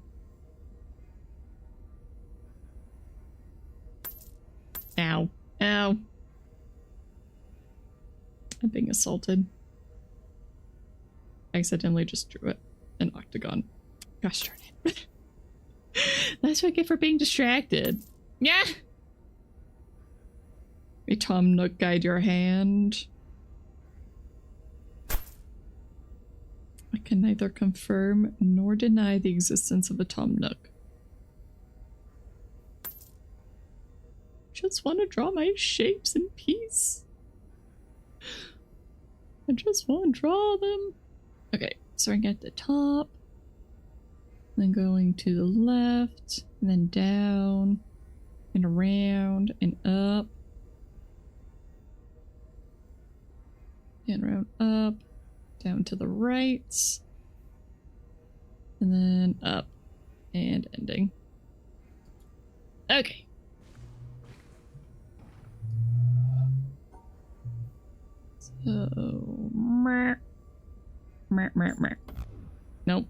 Ow. Ow. I'm being assaulted. I accidentally just drew an octagon. Gosh darn it. That's what I get for being distracted. Yeah. May Tom Nook guide your hand. I can neither confirm nor deny the existence of a Tom Nook. Just want to draw my shapes in peace. I just want to draw them. Okay, starting at the top, then going to the left, and then down, and around, and up, and around up, down to the right, and then up, and ending. Okay. So, nope.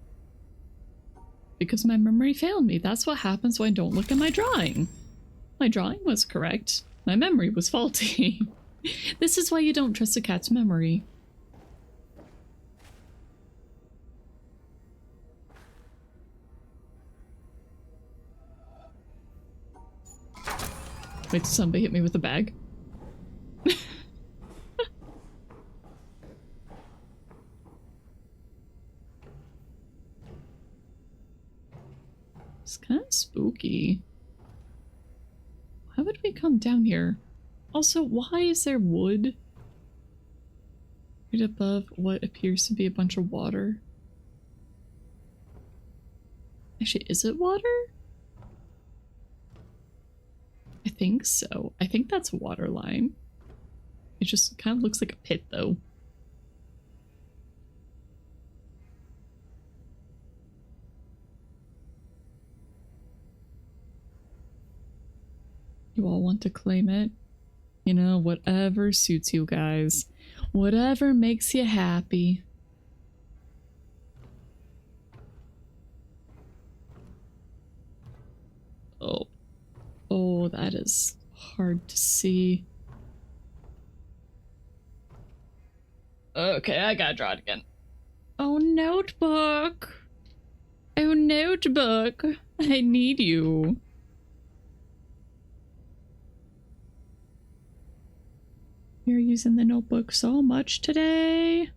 Because my memory failed me. That's what happens when I don't look at my drawing. My drawing was correct. My memory was faulty. This is why you don't trust a cat's memory. Wait, did somebody hit me with a bag? It's kind of spooky. Why would we come down here? Also, why is there wood right above what appears to be a bunch of water? Actually, is it water? I think so. I think that's a water line. It just kind of looks like a pit, though. You all want to claim it? You know, whatever suits you guys. Whatever makes you happy. Oh. Oh, that is hard to see. Okay, I gotta draw it again. Oh, notebook. Oh, notebook. I need you. You're using the notebook so much today.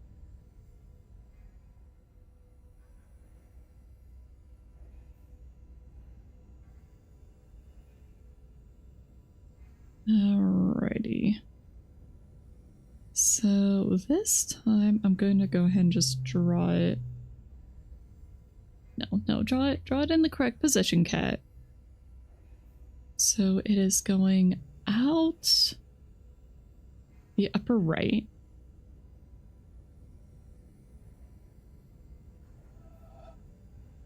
Alrighty. So this time I'm going to go ahead and just draw it. No, draw it in the correct position, Cat. So it is going out the upper right.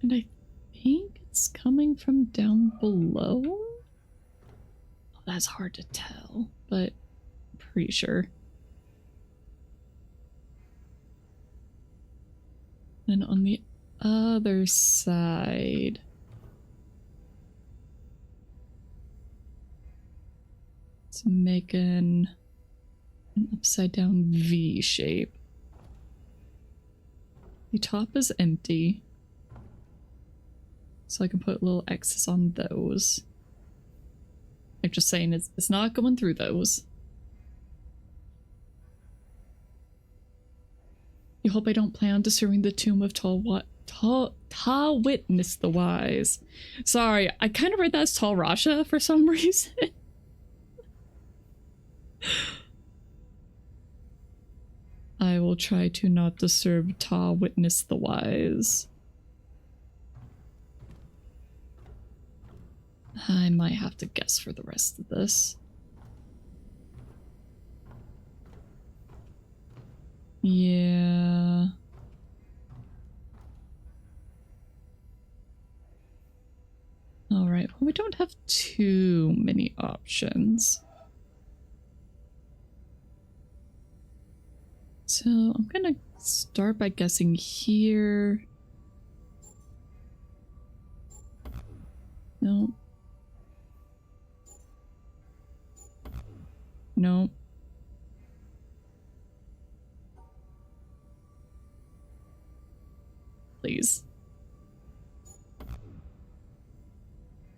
And I think it's coming from down below. Oh, that's hard to tell, but I'm pretty sure. And on the other side, it's making an upside down V shape. The top is empty, so I can put little X's on those. I'm just saying it's not going through those. You hope I don't plan on disturbing the tomb of Tall Witness the Wise. Sorry, I kind of read that as Tall Rasha for some reason. I will try to not disturb Tall Witness the Wise. I might have to guess for the rest of this. Yeah. Alright, well, we don't have too many options. So I'm gonna start by guessing here. No. No. Please.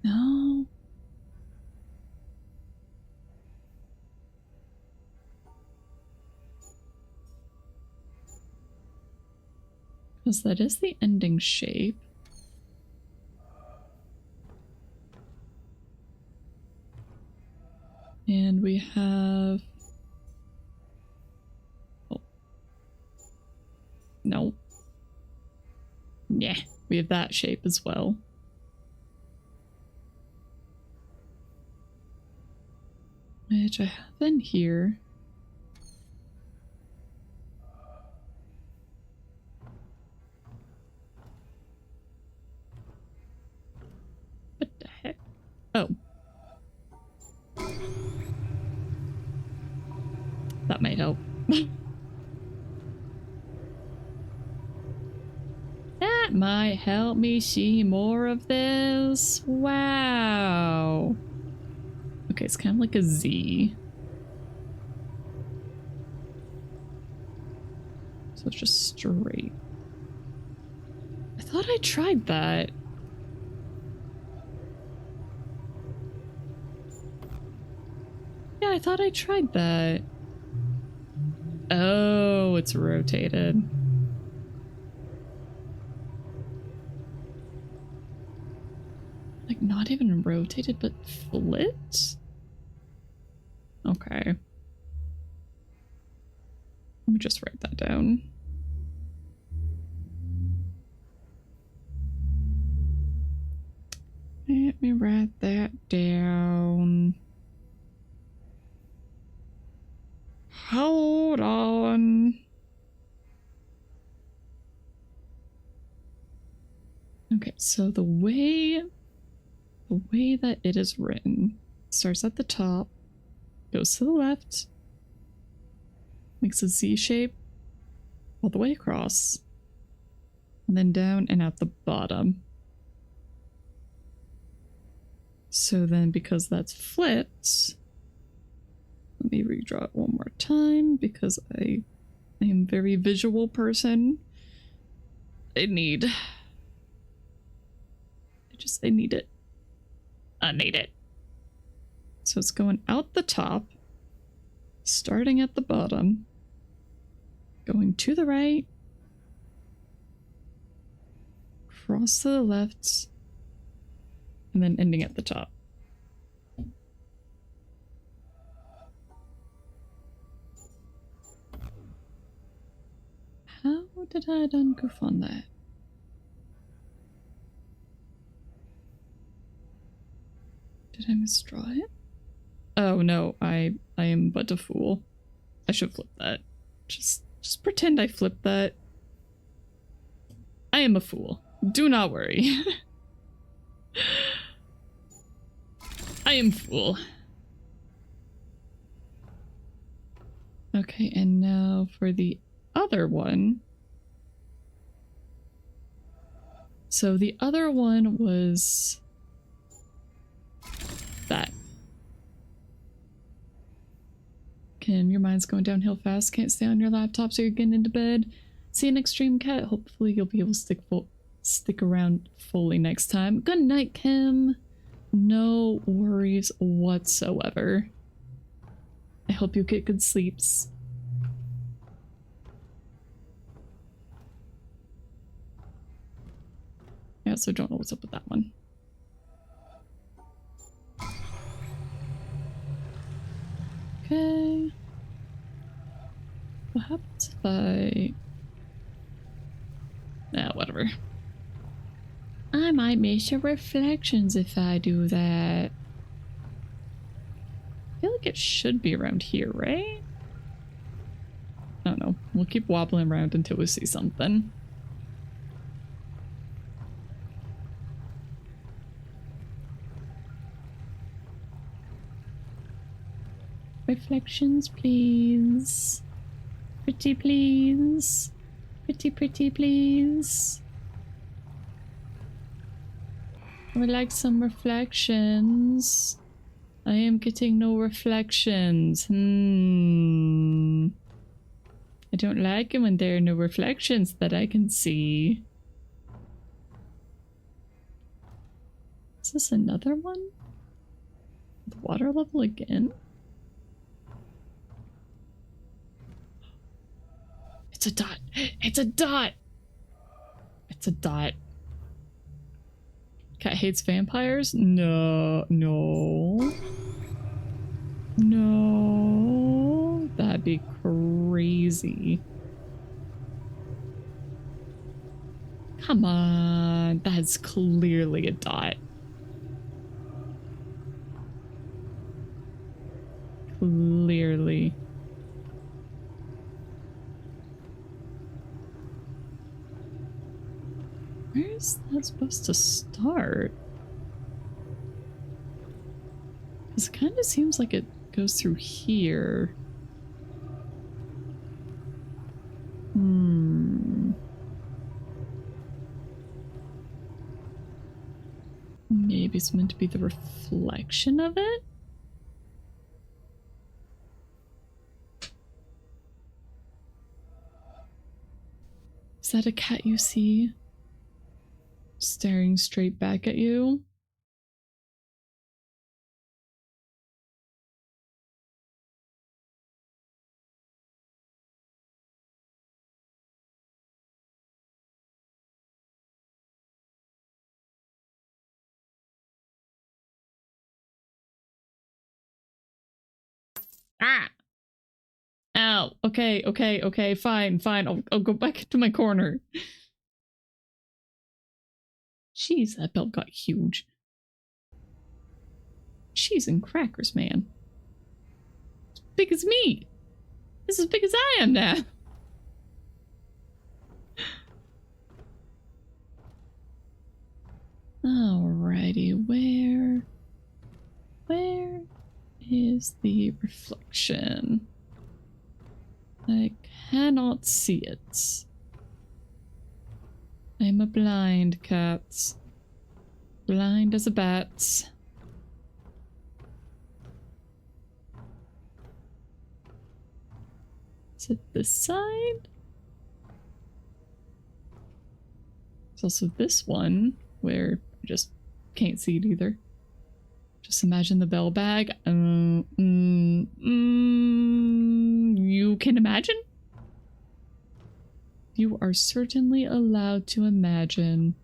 No. Because that is the ending shape. And we have... Oh. No. Yeah, we have that shape as well. Which I have in here. What the heck? Oh. That might help. That might help me see more of this. Wow. Okay, it's kind of like a Z. So it's just straight. I thought I tried that. I thought I tried that. Oh, it's rotated. Like, not even rotated, but flipped? Okay. Let me just write that down. Let me write that down. Hold on. Okay, so the way that it is written starts at the top, goes to the left, makes a Z shape all the way across, and then down and at the bottom. So then because that's flipped, let me redraw it one more time because I am a very visual person. I need it. I need it. So it's going out the top, starting at the bottom, going to the right, cross to the left, and then ending at the top. How did I done goof on that? Did I misdraw it? Oh no, I am but a fool. I should flip that. Just pretend I flipped that. I am a fool. Do not worry. I am fool. Okay, and now for the other one. So the other one was that. Your mind's going downhill fast. Can't stay on your laptop, so you're getting into bed. See an extreme cat. Hopefully you'll be able to stick around fully next time. Good night, Kim. No worries whatsoever. I hope you get good sleeps. I also don't know what's up with that one. Okay. What happens if I... Nah, whatever. I might miss your reflections if I do that. I feel like it should be around here, right? I don't know. We'll keep wobbling around until we see something. Reflections, please. Pretty, please. Pretty, pretty, please. I would like some reflections. I am getting no reflections. I don't like it when there are no reflections that I can see. Is this another one? The water level again? It's a dot. It's a dot. It's a dot. Cat hates vampires? No, no. No. That'd be crazy. Come on. That's clearly a dot. Clearly. Where is that supposed to start? Because it kind of seems like it goes through here. Maybe it's meant to be the reflection of it? Is that a cat you see? Staring straight back at you? Ah! Ow. Okay, okay, okay. Fine, fine. I'll go back to my corner. Jeez, that belt got huge. Cheese and crackers, man. As big as me. This is as big as I am now. Alrighty, where is the reflection? I cannot see it. I'm a blind cat. Blind as a bat. Is it this side? There's also this one where I just can't see it either. Just imagine the bell bag. You can imagine? You are certainly allowed to imagine.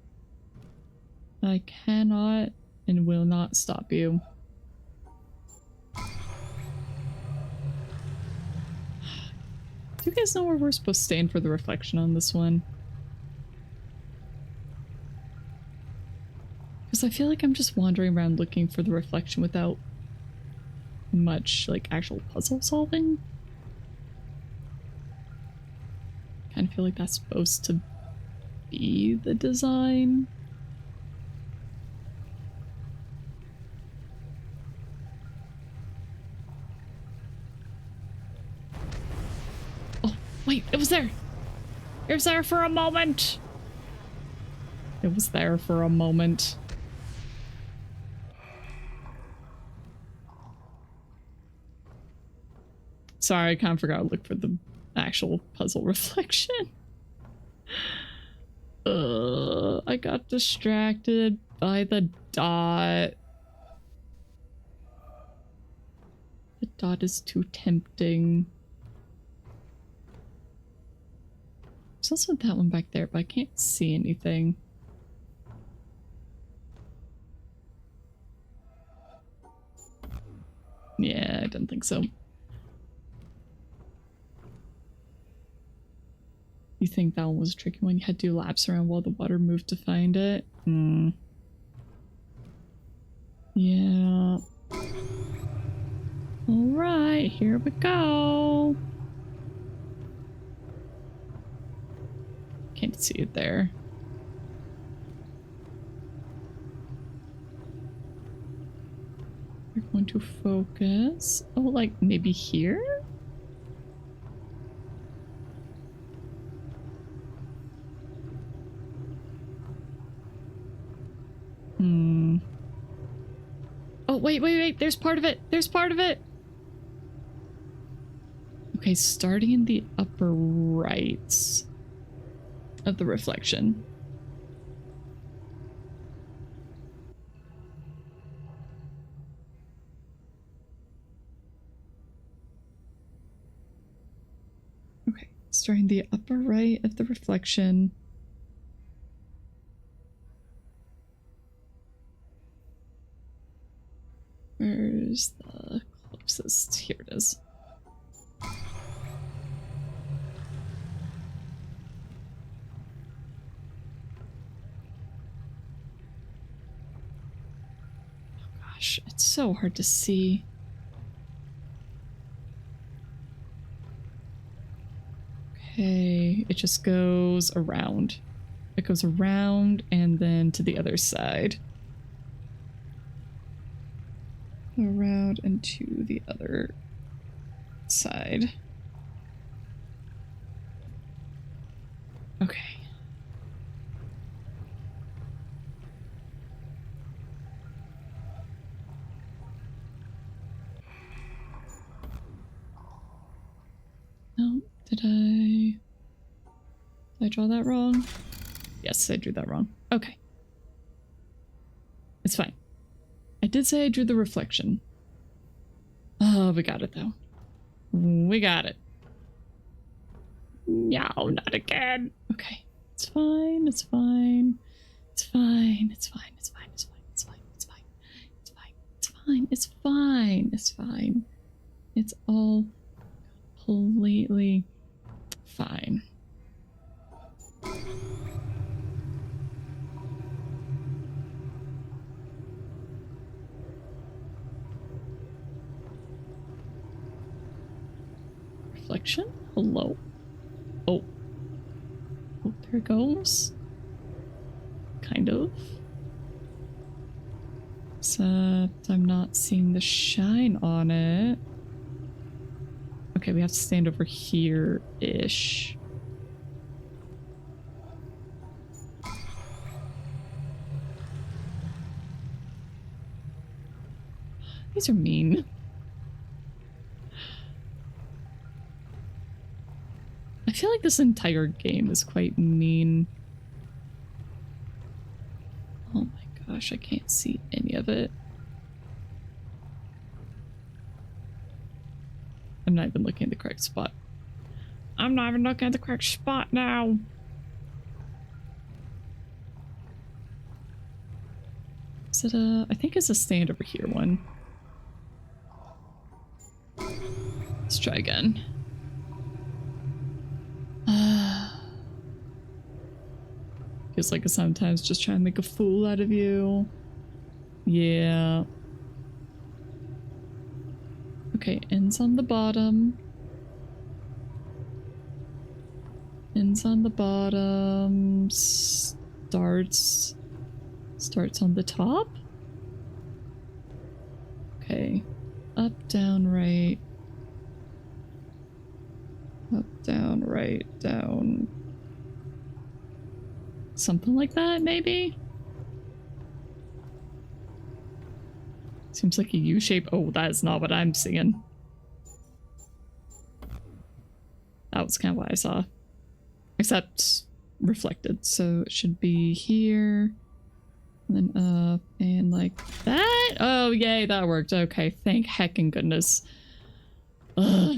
I cannot and will not stop you. Do you guys know where we're supposed to stand for the reflection on this one? Because I feel like I'm just wandering around looking for the reflection without much, like, actual puzzle solving. Kind of feel like that's supposed to be the design. Oh, wait, it was there! It was there for a moment! It was there for a moment. Sorry, I kind of forgot to look for the actual puzzle reflection. I got distracted by the dot. The dot is too tempting. There's also that one back there, but I can't see anything. Yeah, I didn't think so. You think that one was a tricky one? You had to do laps around while the water moved to find it? Yeah. Alright, here we go. Can't see it there. We're going to focus. Oh, like maybe here? Oh, wait. There's part of it. There's part of it. Okay, starting in the upper right of the reflection. Okay, starting the upper right of the reflection. Where's the closest? Here it is. Oh gosh, it's so hard to see. Okay, it just goes around. It goes around and then to the other side. Around and to the other side. Okay. No, did I draw that wrong? Yes, I drew that wrong. Okay. It's fine. I did say I drew the reflection. Oh, we got it though. We got it. No, not again. Okay. It's fine. It's fine. It's fine. It's fine. It's fine. It's fine. It's fine. It's fine. It's fine. It's fine. It's fine. It's fine. It's all completely fine. Reflection? Hello? Oh. Oh, there it goes. Kind of. Except I'm not seeing the shine on it. Okay, we have to stand over here-ish. These are mean. I feel like this entire game is quite mean. Oh my gosh, I can't see any of it. I'm not even looking at the correct spot. I'm not even looking at the correct spot now. Is it a... I think it's a stand over here one. Let's try again. Feels like I sometimes just try and make a fool out of you. Yeah. Okay, ends on the bottom. Ends on the bottom. Starts on the top? Okay. Up, down, right. Up, down, right, down. Something like that, maybe? Seems like a U shape. Oh, that is not what I'm seeing. That was kind of what I saw. Except reflected. So it should be here. And then up and like that. Oh, yay, that worked. Okay, thank heckin' goodness. Ugh.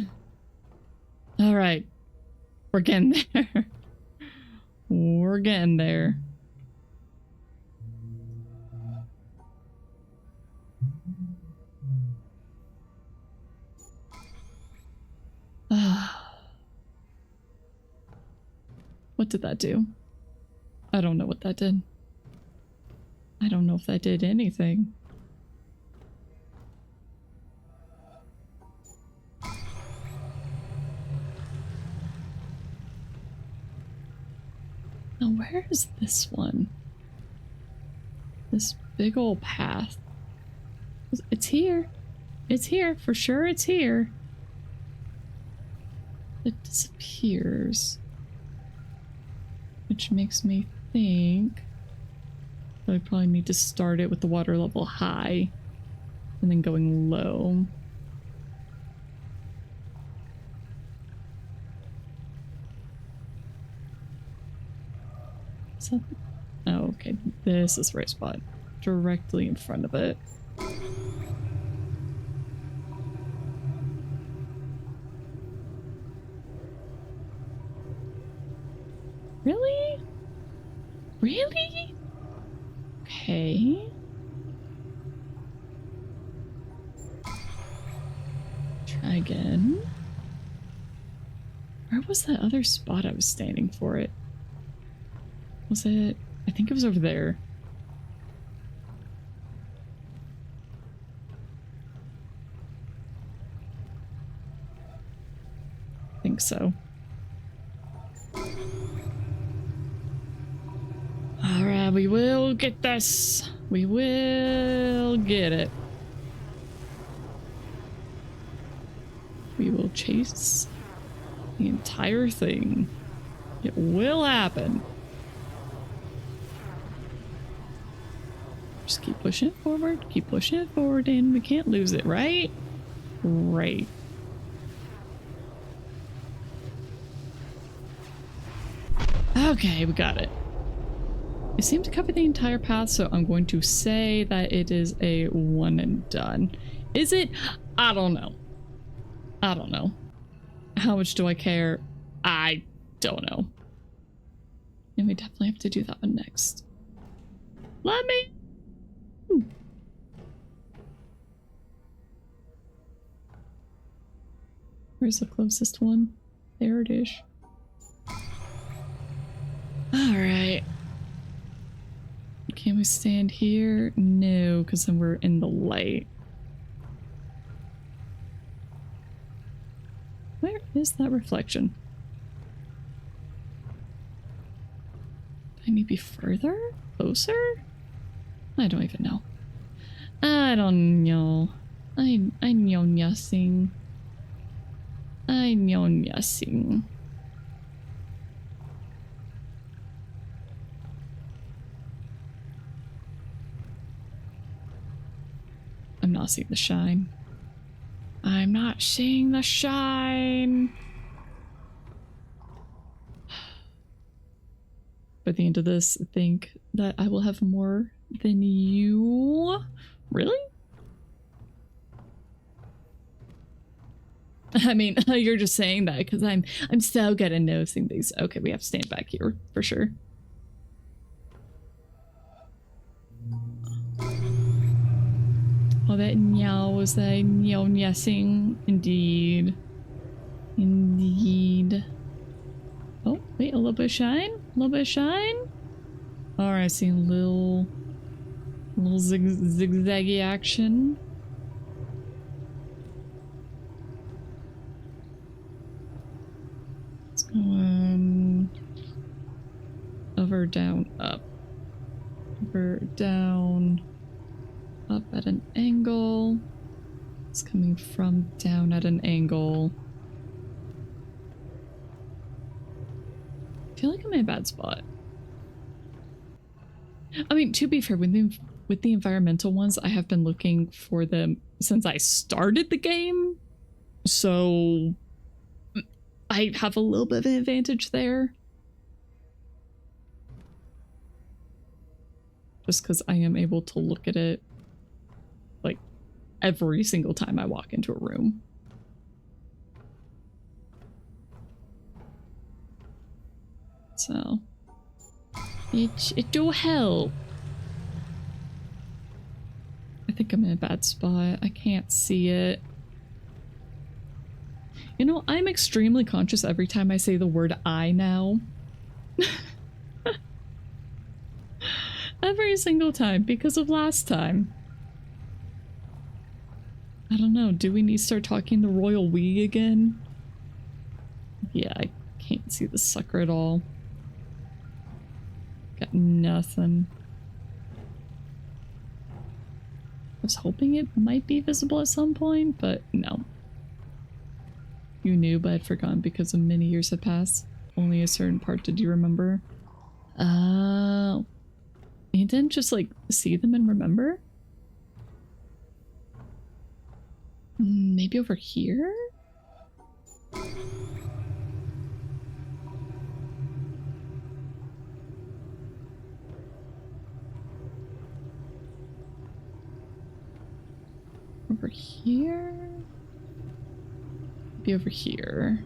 All right. We're getting there. We're getting there. What did that do? I don't know what that did. I don't know if that did anything. Now, where is this one? This big old path. It's here. It's here. For sure it's here. It disappears. Which makes me think that I probably need to start it with the water level high and then going low. So, oh, okay. This is the right spot. Directly in front of it. Really? Really? Okay. Try again. Where was that other spot I was standing for it? Was it? I think it was over there. I think so. Alright, we will get this. We will get it. We will chase the entire thing. It will happen. Just keep pushing it forward, and we can't lose it, right? Right. Okay, we got it. It seemed to cover the entire path, so I'm going to say that it is a one and done. Is it? I don't know. I don't know. How much do I care? I don't know. And we definitely have to do that one next. Let me... Where's the closest one? There it is. Alright. Can we stand here? No, because then we're in the light. Where is that reflection? Do I need to be further? Closer? I don't even know. I don't know. I know nothing. I know nothing. I'm not seeing the shine. I'm not seeing the shine. By the end of this, I think that I will have more than you. Really? I mean, you're just saying that because I'm so good at noticing these. Okay, we have to stand back here for sure. Oh, that meow was a meow-yessing. Indeed. Indeed. Oh, wait, a little bit of shine? A little bit of shine? Alright, I see a little zigzaggy action. Let's go over, down, up. Over, down, up at an angle. It's coming from down at an angle. I feel like I'm in a bad spot. I mean, to be fair, with the environmental ones, I have been looking for them since I started the game. So I have a little bit of an advantage there. Just because I am able to look at it like every single time I walk into a room. So it do help. I think I'm in a bad spot. I can't see it. You know, I'm extremely conscious every time I say the word I now. Every single time because of last time. I don't know, do we need to start talking the royal we again? Yeah, I can't see the sucker at all. Got nothing. I was hoping it might be visible at some point, but no. You knew, but I'd forgotten because of many years had passed. Only a certain part did you remember. Oh. You didn't just, like, see them and remember? Maybe over here? Over here? Maybe over here.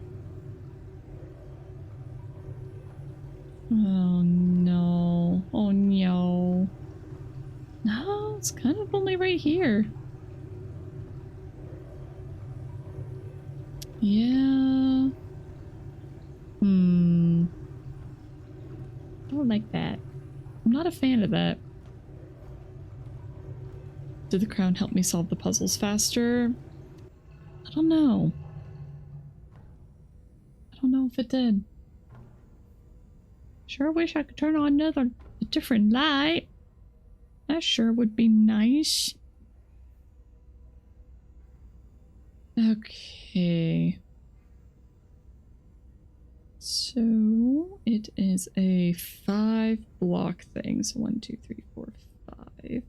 Oh no. Oh no. No, it's kind of only right here. Yeah. I don't like that. I'm not a fan of that. Did the crown help me solve the puzzles faster? I don't know. I don't know if it did. Sure wish I could turn on a different light. That sure would be nice. Okay. So it is a 5-block thing. So 1, 2, 3, 4, 5.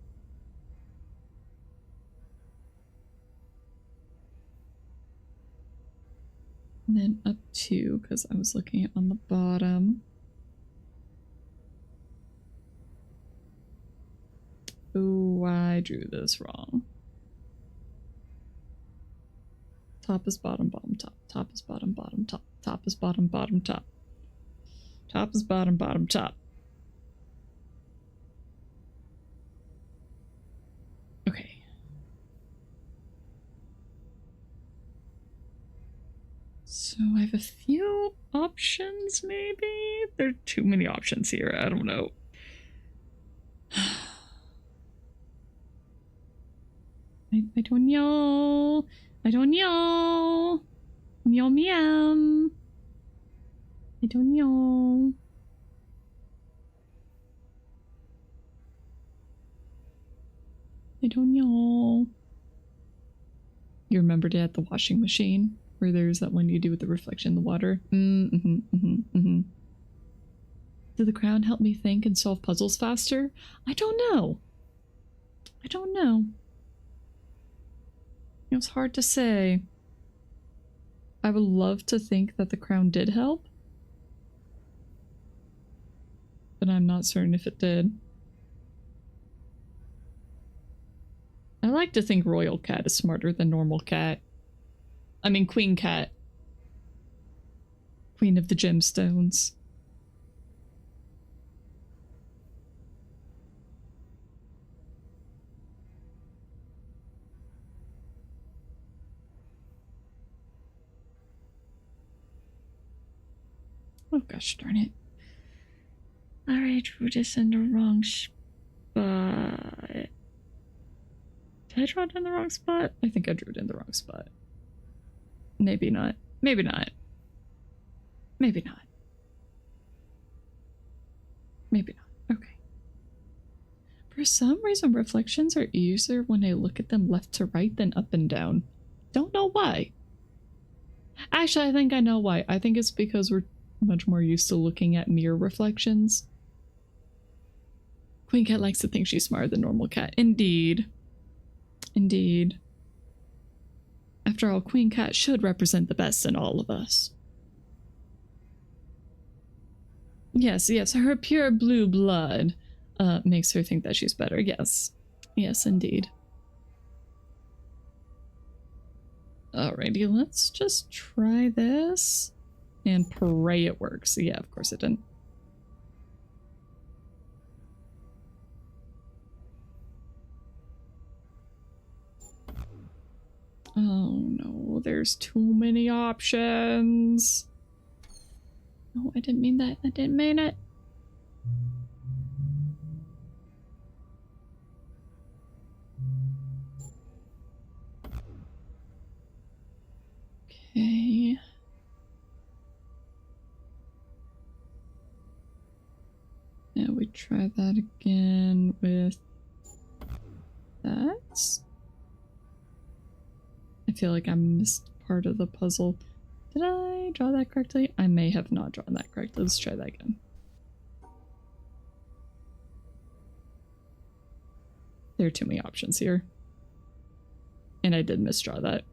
And then up 2, because I was looking at on the bottom. Oh, I drew this wrong. Top is bottom, bottom, top. Top is bottom, bottom, top. Top is bottom, bottom, top. Top is bottom, bottom, top. Okay. So I have a few options, maybe? There are too many options here. I don't know. I don't know. I don't know. Meow meow. I don't know. I don't know. You remembered it at the washing machine? Where there's that one you do with the reflection in the water? Did the crown help me think and solve puzzles faster? I don't know. I don't know. It was hard to say. I would love to think that the crown did help. But I'm not certain if it did. I like to think Royal Cat is smarter than Normal Cat. I mean Queen Cat. Queen of the Gemstones. Oh gosh darn it. Alright, drew this in the wrong spot. Did I draw it in the wrong spot? I think I drew it in the wrong spot. Maybe not. Maybe not. Maybe not. Maybe not. Okay. For some reason, reflections are easier when I look at them left to right than up and down. Don't know why. Actually, I think I know why. I think it's because we're much more used to looking at mirror reflections. Queen Cat likes to think she's smarter than Normal Cat. Indeed. Indeed. After all, Queen Cat should represent the best in all of us. Yes, yes, her pure blue blood makes her think that she's better. Yes. Yes, indeed. Alrighty, let's just try this and pray it works. Yeah, of course it didn't. Oh no, there's too many options. No, I didn't mean that. I didn't mean it. Okay. Now we try that again with that. I feel like I missed part of the puzzle. Did I draw that correctly? I may have not drawn that correctly. Let's try that again. There are too many options here. And I did misdraw that.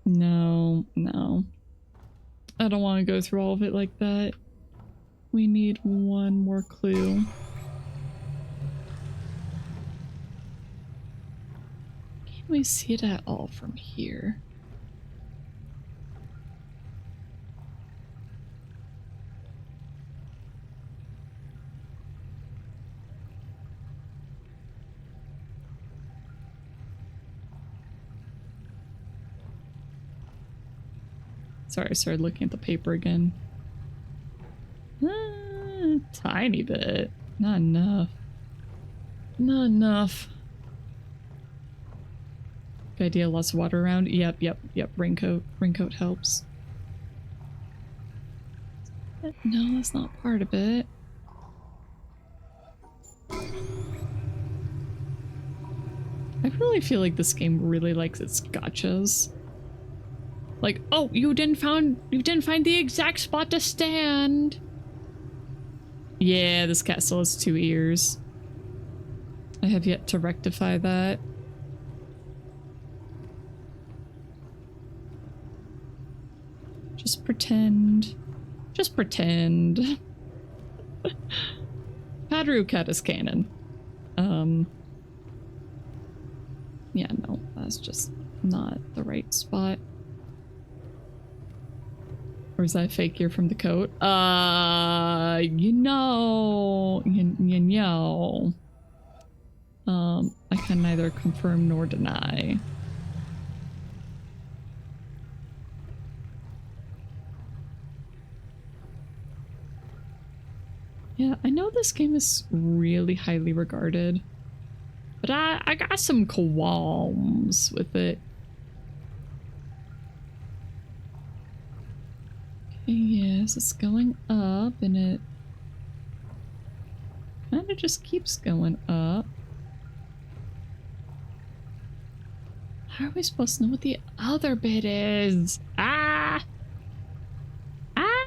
No, no. I don't want to go through all of it like that. We need one more clue. Can we see it at all from here? Sorry, I started looking at the paper again. Tiny bit. Not enough. Not enough. Good idea, lots of water around. Yep. Raincoat. Raincoat helps. No, that's not part of it. I really feel like this game really likes its gotchas. Like, oh, you didn't find the exact spot to stand. Yeah, this cat still has 2 ears. I have yet to rectify that. Just pretend. Just pretend. Padru Cat is canon. Yeah, no, that's just not the right spot. Or is that a fake ear from the coat? You know. I can neither confirm nor deny. Yeah, I know this game is really highly regarded, but I got some qualms with it. Okay, yes, it's going up, and it kind of just keeps going up. How are we supposed to know what the other bit is? Ah! Ah!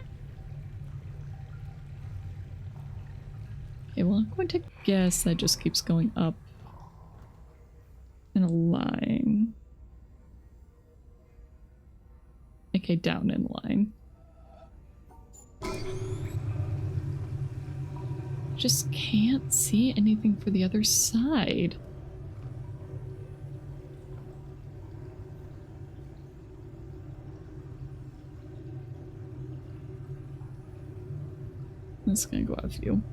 Okay, well, I'm going to guess that just keeps going up in a line. Okay, down in line. Just can't see anything for the other side. This is gonna go out of view.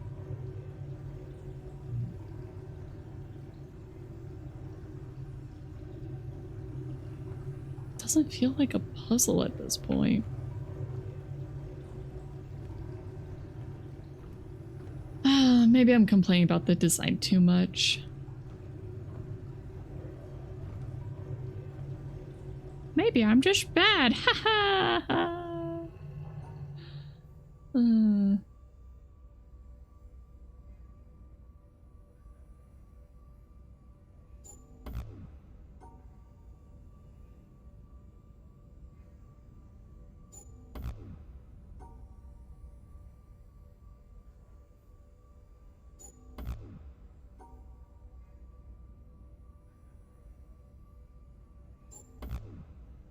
Doesn't feel like a puzzle at this point. Maybe I'm complaining about the design too much. Maybe I'm just bad. Ha ha ha.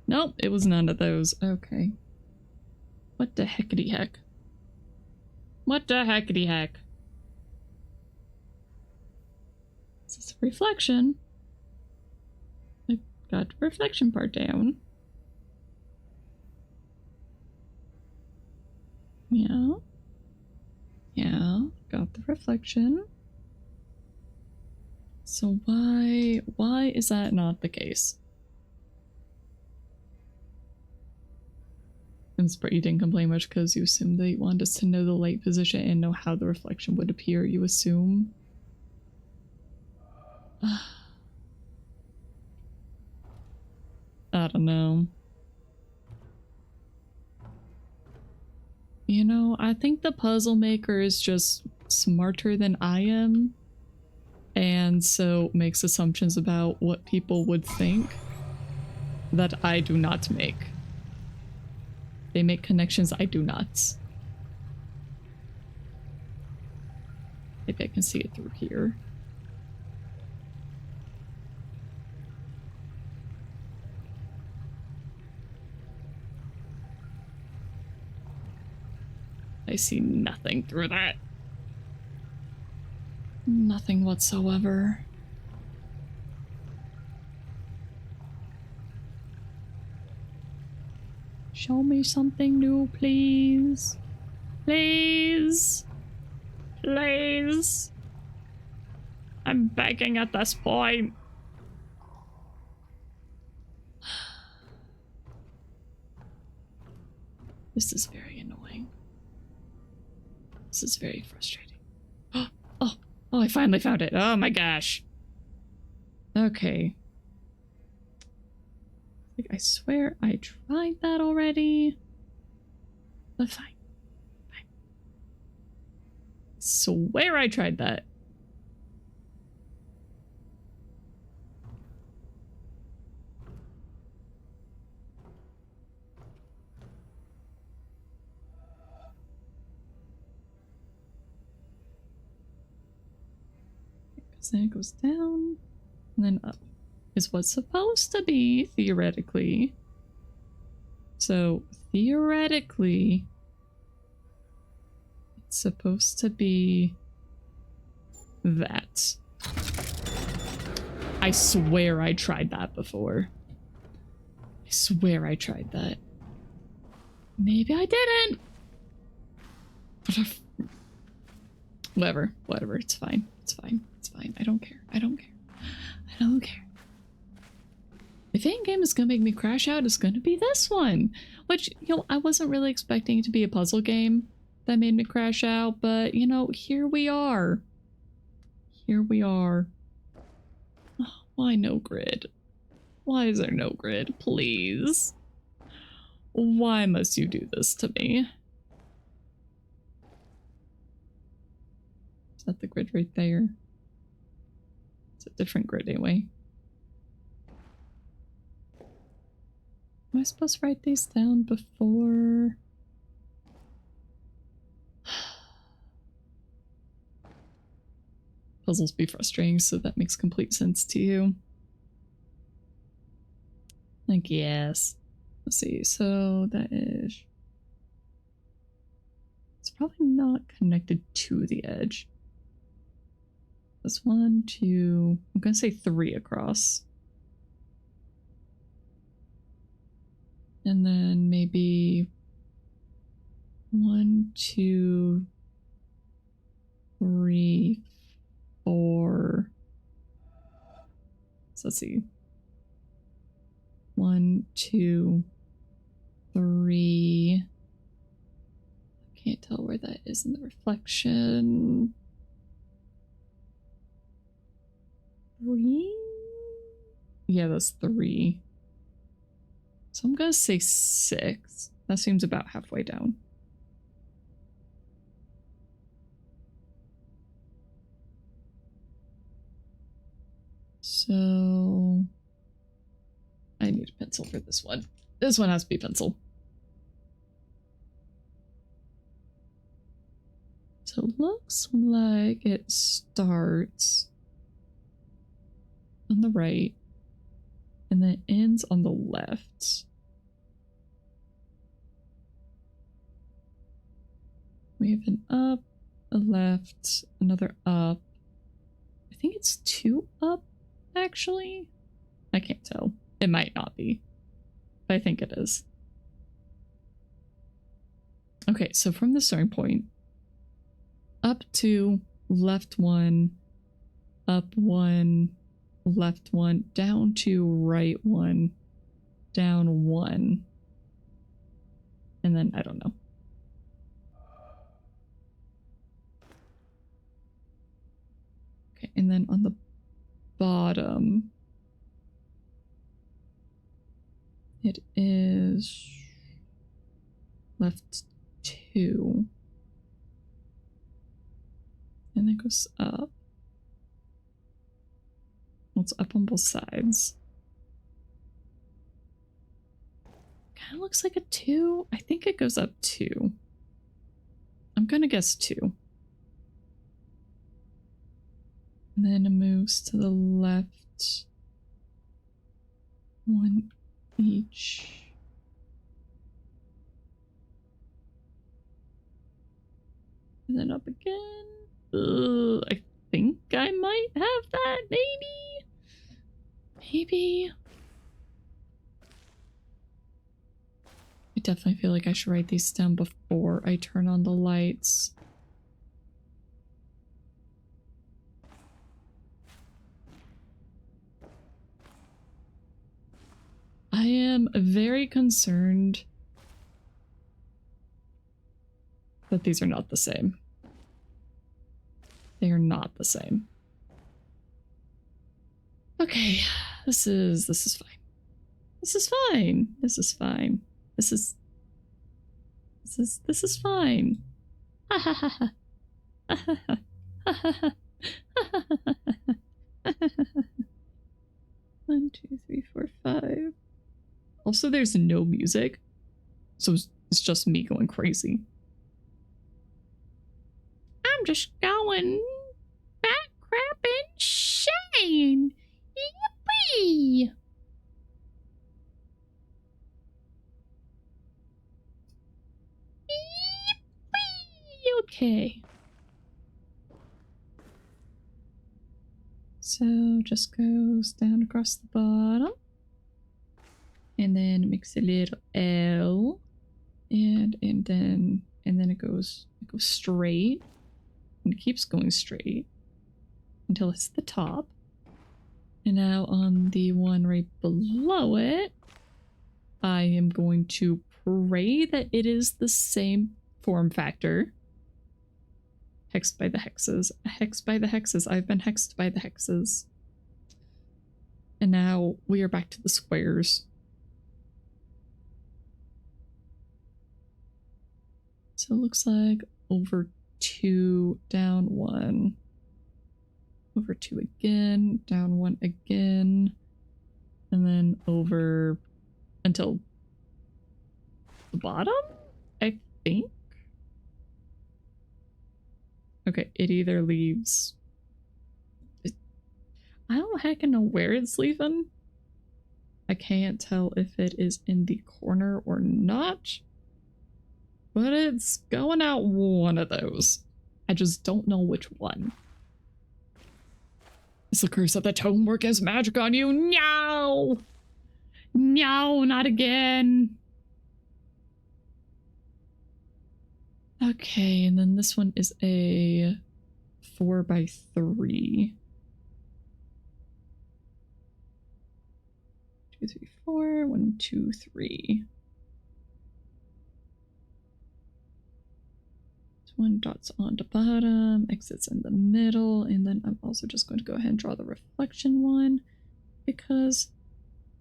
Nope, it was none of those. Okay. What the heckity heck? What the heckity heck? Is this a reflection? I got the reflection part down. Yeah. Yeah, got the reflection. So why is that not the case? And Sprite, you didn't complain much because you assumed they wanted us to know the light position and know how the reflection would appear, you assume? I don't know. You know, I think the puzzle maker is just smarter than I am, and so makes assumptions about what people would think that I do not make. They make connections I do not. Maybe I can see it through here. I see nothing through that. Nothing whatsoever. Show me something new, please. Please. Please. I'm begging at this point. This is very annoying. This is very frustrating. Oh, I finally found it. Oh my gosh. Okay. Like, I swear I tried that already. But fine. Fine. Swear I tried that. Because then it goes down and then up. Is what's supposed to be, theoretically. So, theoretically, it's supposed to be that. I swear I tried that before. I swear I tried that. Maybe I didn't. Whatever, it's fine. It's fine. It's fine. I don't care. I don't care. I don't care. If any game is gonna make me crash out, it's gonna be this one. Which, you know, I wasn't really expecting it to be a puzzle game that made me crash out, but, you know, here we are. Here we are. Oh, why no grid? Why is there no grid? Please. Why must you do this to me? Is that the grid right there? It's a different grid anyway. Am I supposed to write these down before? Puzzles be frustrating, so that makes complete sense to you. Like, yes. Let's see, so that is... It's probably not connected to the edge. That's 1, 2... I'm gonna say 3 across. And then maybe 1, 2, 3, 4. So let's see. 1, 2, 3. I can't tell where that is in the reflection. 3? Yeah, that's 3. So I'm gonna say 6. That seems about halfway down. So I need a pencil for this one. This one has to be pencil. So it looks like it starts on the right and then ends on the left. We have an up, a left, another up. I think it's 2 up, actually. I can't tell. It might not be, but I think it is. Okay, so from the starting point, up 2, left 1, up 1, left 1, down 2, right 1, down 1, and then I don't know. Okay, and then on the bottom, it is left 2, and then goes up. Well, it's up on both sides. Kind of looks like a 2. I think it goes up 2. I'm gonna guess 2. And then it moves to the left. 1 each. And then up again. I think I might have that, maybe? Maybe? I definitely feel like I should write these down before I turn on the lights. I am very concerned that these are not the same. They are not the same. Okay, this is fine. This is fine. This is fine. This is fine. Ha ha ha ha. Ha ha ha. Ha ha ha. Ha ha ha. 1, 2, 3, 4, 5. Also, there's no music, so it's just me going crazy. I'm just going back crap insane. Yippee! Yippee! Okay. So just goes down across the bottom. And then it makes a little L. And then it goes straight. And it keeps going straight. until it's the top. And now on the one right below it, I am going to pray that it is the same form factor. Hexed by the hexes. Hexed by the hexes. I've been hexed by the hexes. And now we are back to the squares. So it looks like over 2, down 1. Over 2 again, down 1 again. And then over until the bottom, I think. Okay, it either leaves... I don't heckin' know where it's leaving. I can't tell if it is in the corner or not. But it's going out one of those. I just don't know which one. It's the curse of the tome work as magic on you. No! No, not again. Okay, and then this one is a 4x3. 2, 3, 4. 1, 2, 3. This one dots on the bottom, exits in the middle, and then I'm also just going to go ahead and draw the reflection one because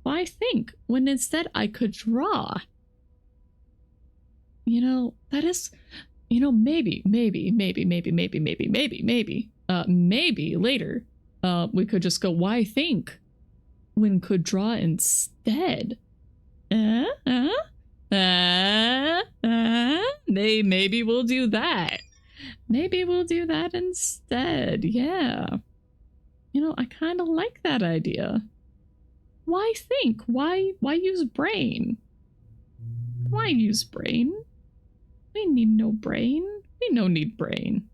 why think when instead I could draw? You know, that is, you know, maybe later, we could just go, why think when could draw instead? Maybe we'll do that. Maybe we'll do that instead. Yeah. You know, I kind of like that idea. Why think? Why use brain? Why use brain? We need no brain. We no need brain.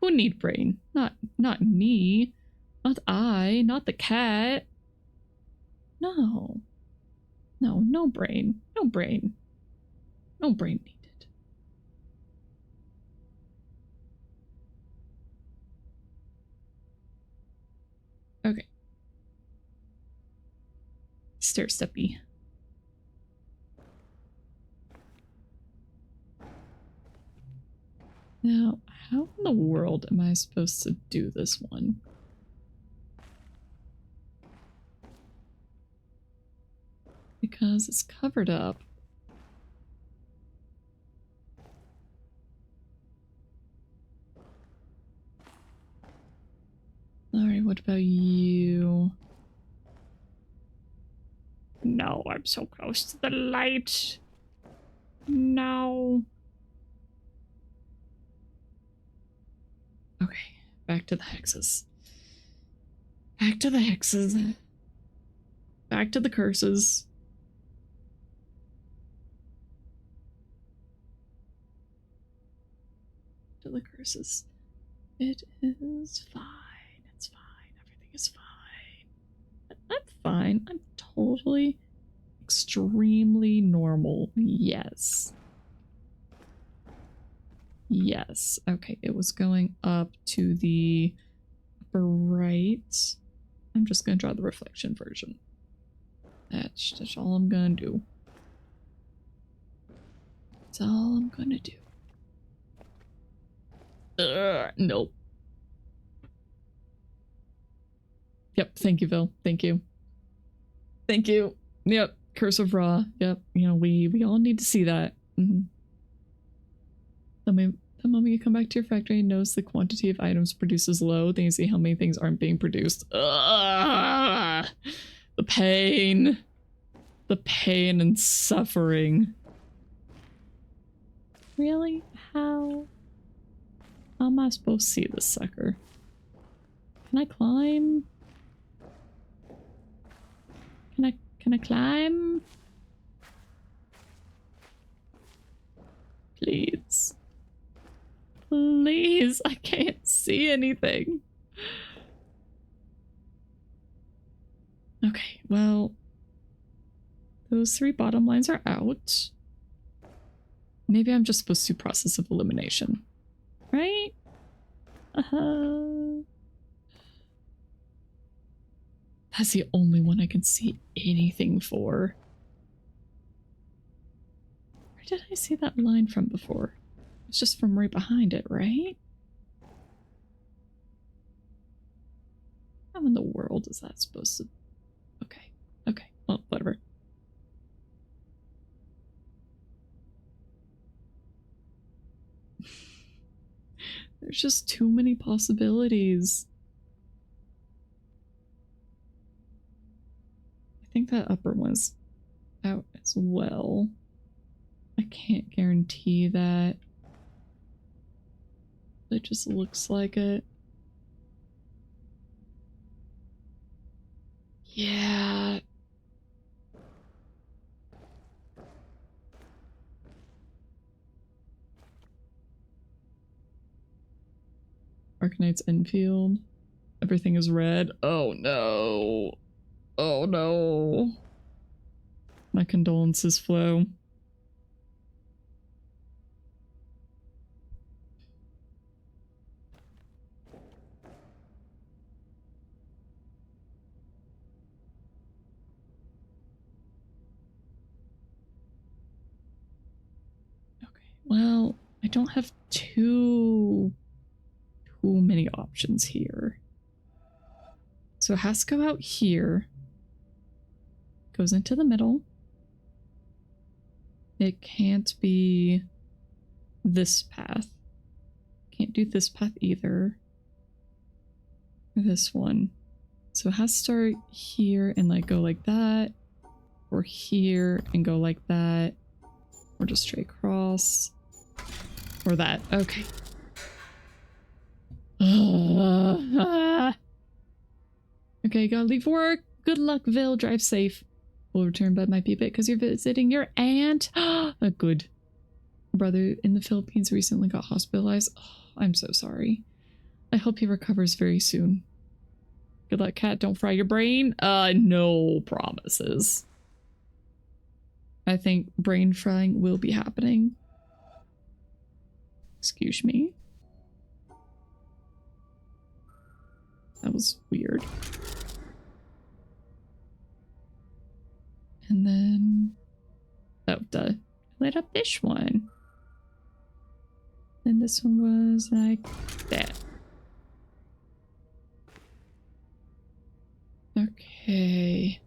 Who need brain? Not me. Not I. Not the cat. No. No brain. No brain. No brain needed. Okay. Stair steppy. Now, how in the world am I supposed to do this one? Because it's covered up. Alright, what about you? No, I'm so close to the light. No. Okay, back to the hexes. Back to the hexes. Back to the curses. To the curses. It is fine. It's fine. Everything is fine. I'm fine. I'm totally, extremely normal. Yes. Yes. Okay, it was going up to the upper right. I'm just going to draw the reflection version. That's all I'm going to do. That's all I'm going to do. Nope. Yep, thank you, Phil. Thank you. Thank you. Yep, Curse of Ra. Yep, you know, we all need to see that. Mm-hmm. The moment you come back to your factory and notice the quantity of items produced is low, then you see how many things aren't being produced. Ugh! The pain. The pain and suffering. Really? How? How am I supposed to see this sucker? Can I climb? Can I climb? Please. Please, I can't see anything. Okay, well, those 3 bottom lines are out. Maybe I'm just supposed to do process of elimination, right? That's the only one I can see anything for. Where did I see that line from before? It's just from right behind it, right? How in the world is that supposed to... Okay. Okay. Well, whatever. There's just too many possibilities. I think that upper one's out as well. I can't guarantee that. It just looks like it. Yeah. Arcanite's infield. Everything is red. Oh no. Oh no. My condolences, Flo. Okay, well, I don't have too many options here. So it has to go out here. Goes into the middle. It can't be this path. Can't do this path either. Or this one. So it has to start here and like go like that. Or here and go like that. Or just straight across. Or that. Okay. Okay, gotta leave work. Good luck, Vil. Drive safe. We'll return, but might be a bit because you're visiting your aunt. Good. Brother in the Philippines recently got hospitalized. Oh, I'm so sorry. I hope he recovers very soon. Good luck, Cat. Don't fry your brain. No promises. I think brain frying will be happening. Excuse me. That was weird. And then... oh, duh. Lit up this one. And this one was like that. Okay.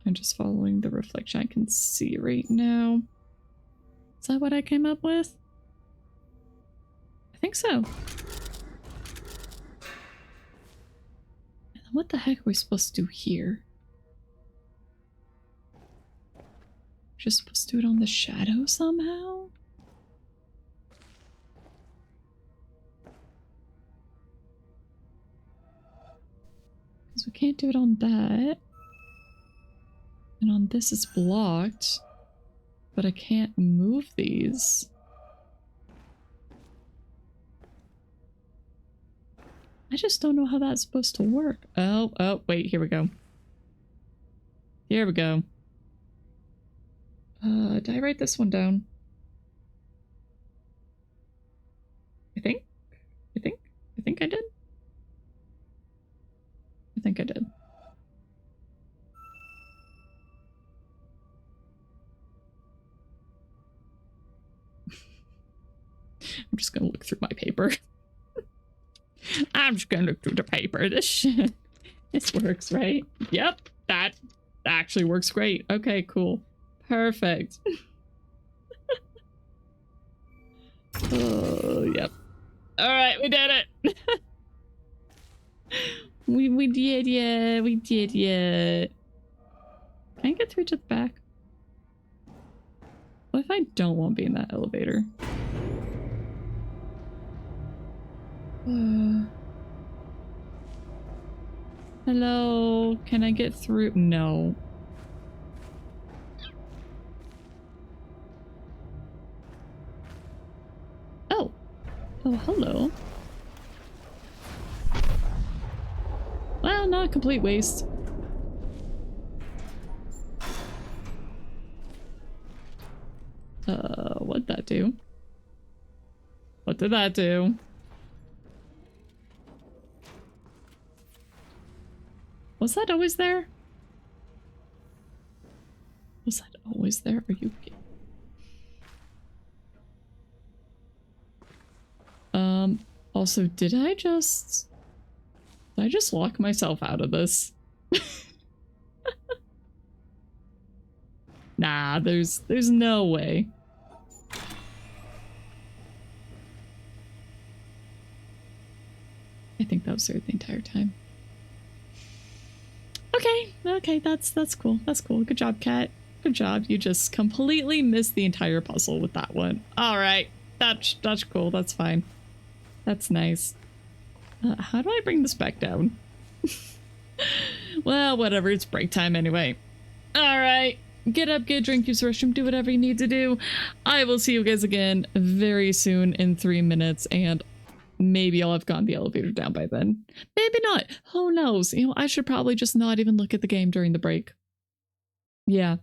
I'm just following the reflection I can see right now. Is that what I came up with? I think so. And what the heck are we supposed to do here? Just supposed to do it on the shadow somehow? Because we can't do it on that. And on this it's blocked. But I can't move these. I just don't know how that's supposed to work. Oh, wait, here we go. Here we go. Did I write this one down? I think I did. I think I did. I'm just gonna look through my paper. I'm just gonna look through the paper. This works, right? Yep, that actually works great. Okay, cool. Perfect. Oh, yep. Alright, we did it. we did it. We did it. Can I get through to the back? What if I don't want to be in that elevator? Hello, can I get through? No. Oh. Oh, hello. Well, not a complete waste. What'd that do? What did that do? Was that always there? Was that always there? Are you kidding? Also, did I just lock myself out of this? Nah, there's no way. I think that was there the entire time. Okay, that's cool. That's cool. Good job, Cat. Good job. You just completely missed the entire puzzle with that one. All right, that's cool. That's fine. That's nice. How do I bring this back down? Well, whatever. It's break time anyway. All right. Get up, get a drink, use the restroom, do whatever you need to do. I will see you guys again very soon in 3 minutes, and maybe I'll have gotten the elevator down by then. Maybe not. Who knows? You know, I should probably just not even look at the game during the break. Yeah.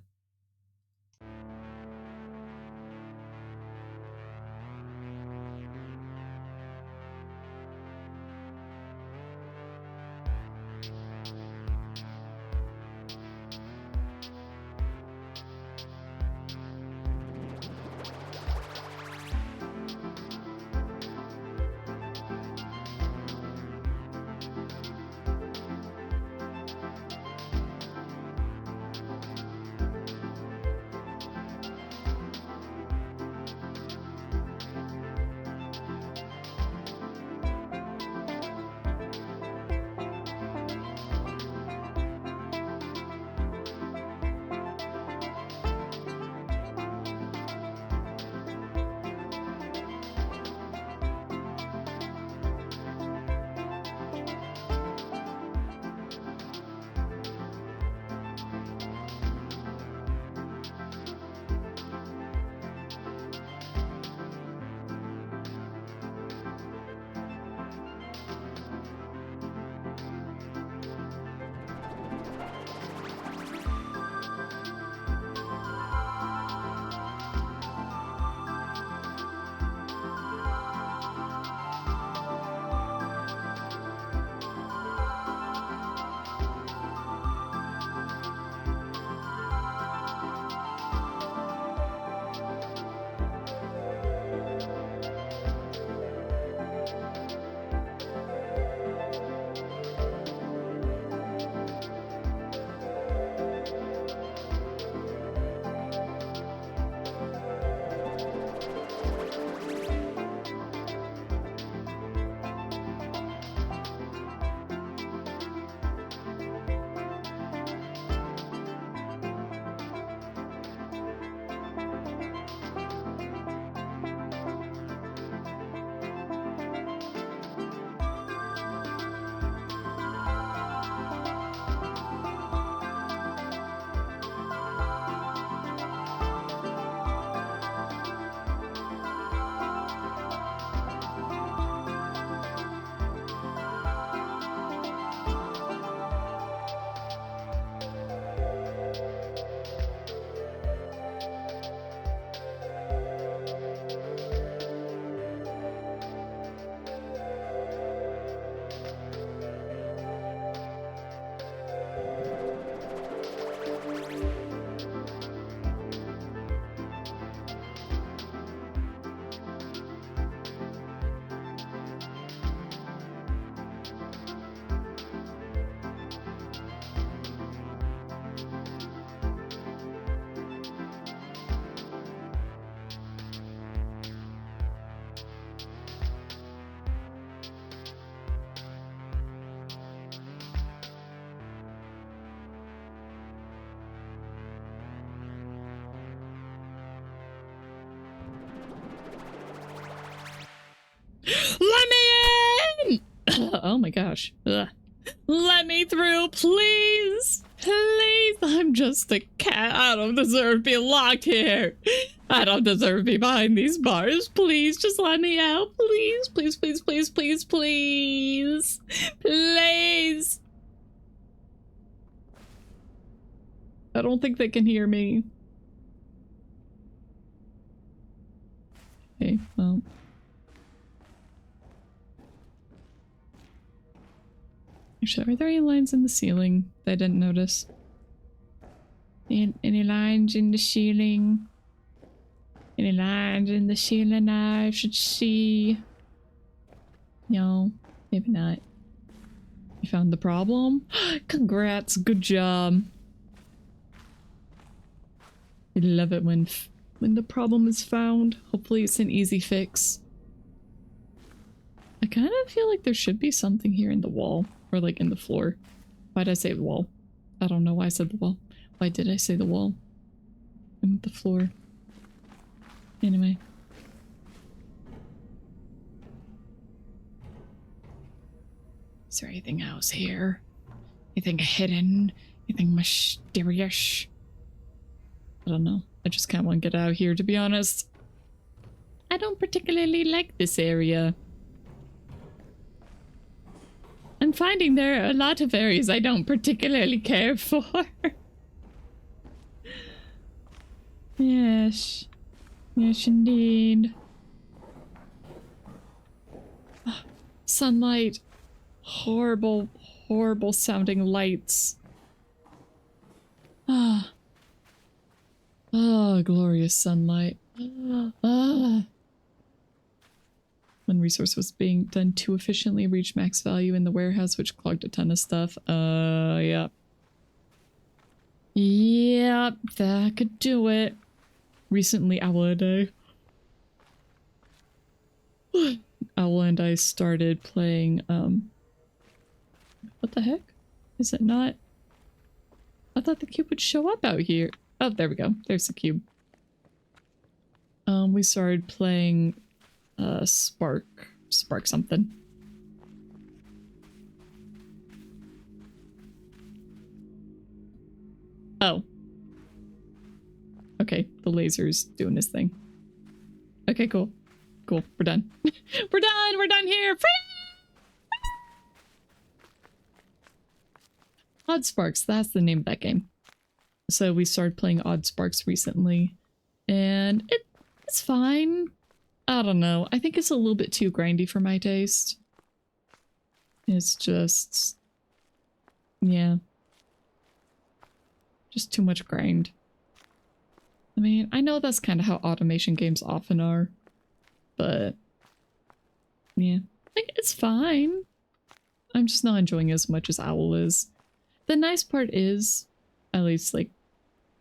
Let me in! Oh my gosh. Ugh. Let me through, please! Please! I'm just a cat. I don't deserve to be locked here. I don't deserve to be behind these bars. Please, just let me out. Please, please, please, please, please, please. Please! I don't think they can hear me. Okay, well. Actually, are there any lines in the ceiling that I didn't notice? Any lines in the ceiling? Any lines in the ceiling I should see? No, maybe not. You found the problem? Congrats, good job. I love it when the problem is found. Hopefully it's an easy fix. I kind of feel like there should be something here in the wall, or like in the floor. Why did I say the wall? I don't know why I said the wall. Why did I say the wall? And the floor. Anyway. Is there anything else here? Anything hidden? Anything mysterious? I don't know. I just kind of want to get out of here, to be honest. I don't particularly like this area. I'm finding there are a lot of areas I don't particularly care for. Yes. Yes, indeed. Sunlight. Horrible, horrible sounding lights. Ah. Ah, glorious sunlight. Ah. When resource was being done too efficiently, reached max value in the warehouse, which clogged a ton of stuff. Yeah. Yep, that could do it. Recently, Owl and I started playing, what the heck? Is it not? I thought the cube would show up out here. Oh, there we go. There's the cube. We started playing, Spark something. Oh. Okay, the laser's doing his thing. Okay, cool. Cool, we're done. We're done! We're done here! Odd Sparks, that's the name of that game. So we started playing Odd Sparks recently, and it's fine. I don't know. I think it's a little bit too grindy for my taste. It's just... yeah. Just too much grind. I mean, I know that's kind of how automation games often are, but yeah, like, it's fine. I'm just not enjoying it as much as Owl is. The nice part is, at least like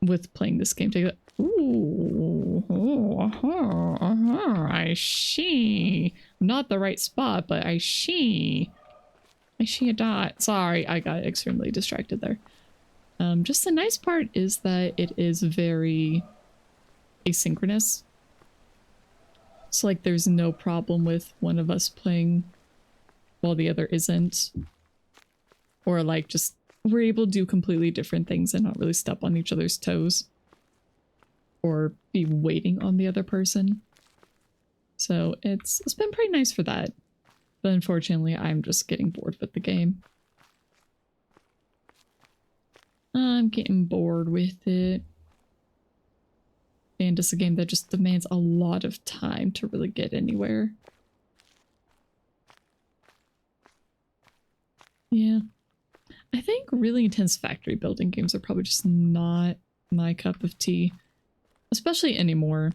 with playing this game together. Ooh, I see. Not the right spot, but I see. I see a dot. Sorry, I got extremely distracted there. Just the nice part is that it is very asynchronous. So like there's no problem with one of us playing while the other isn't. Or like just we're able to do completely different things and not really step on each other's toes. Or be waiting on the other person. So it's been pretty nice for that. But unfortunately I'm just getting bored with the game. I'm getting bored with it. And it's a game that just demands a lot of time to really get anywhere. Yeah. I think really intense factory building games are probably just not my cup of tea. Especially anymore.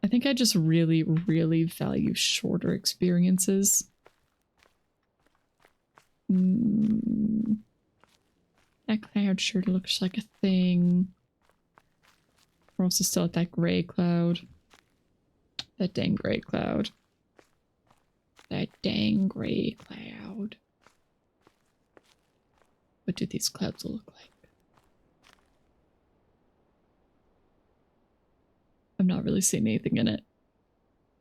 I think I just really, really value shorter experiences. That cloud sure looks like a thing. We're also still at that gray cloud. That dang gray cloud. That dang gray cloud. What do these clouds look like? I'm not really seeing anything in it.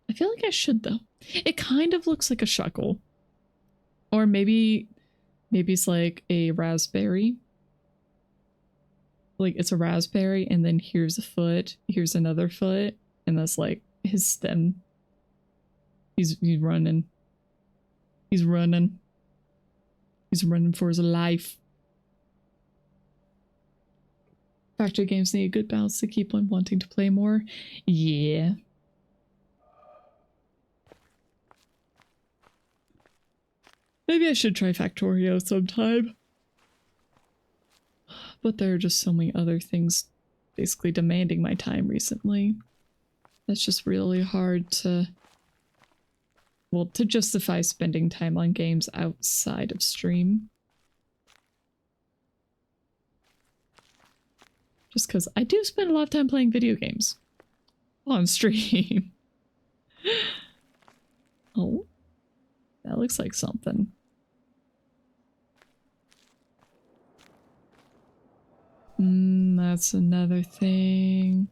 I feel like I should though. It kind of looks like a shuckle. Or maybe it's like a raspberry. Like it's a raspberry and then here's a foot, here's another foot, and that's like his stem. He's running. He's running. He's running for his life. Factory games need a good balance to keep one wanting to play more. Yeah. Maybe I should try Factorio sometime. But there are just so many other things basically demanding my time recently. That's just really hard to... Well, to justify spending time on games outside of stream. Just because I do spend a lot of time playing video games on stream. Oh, that looks like something. That's another thing.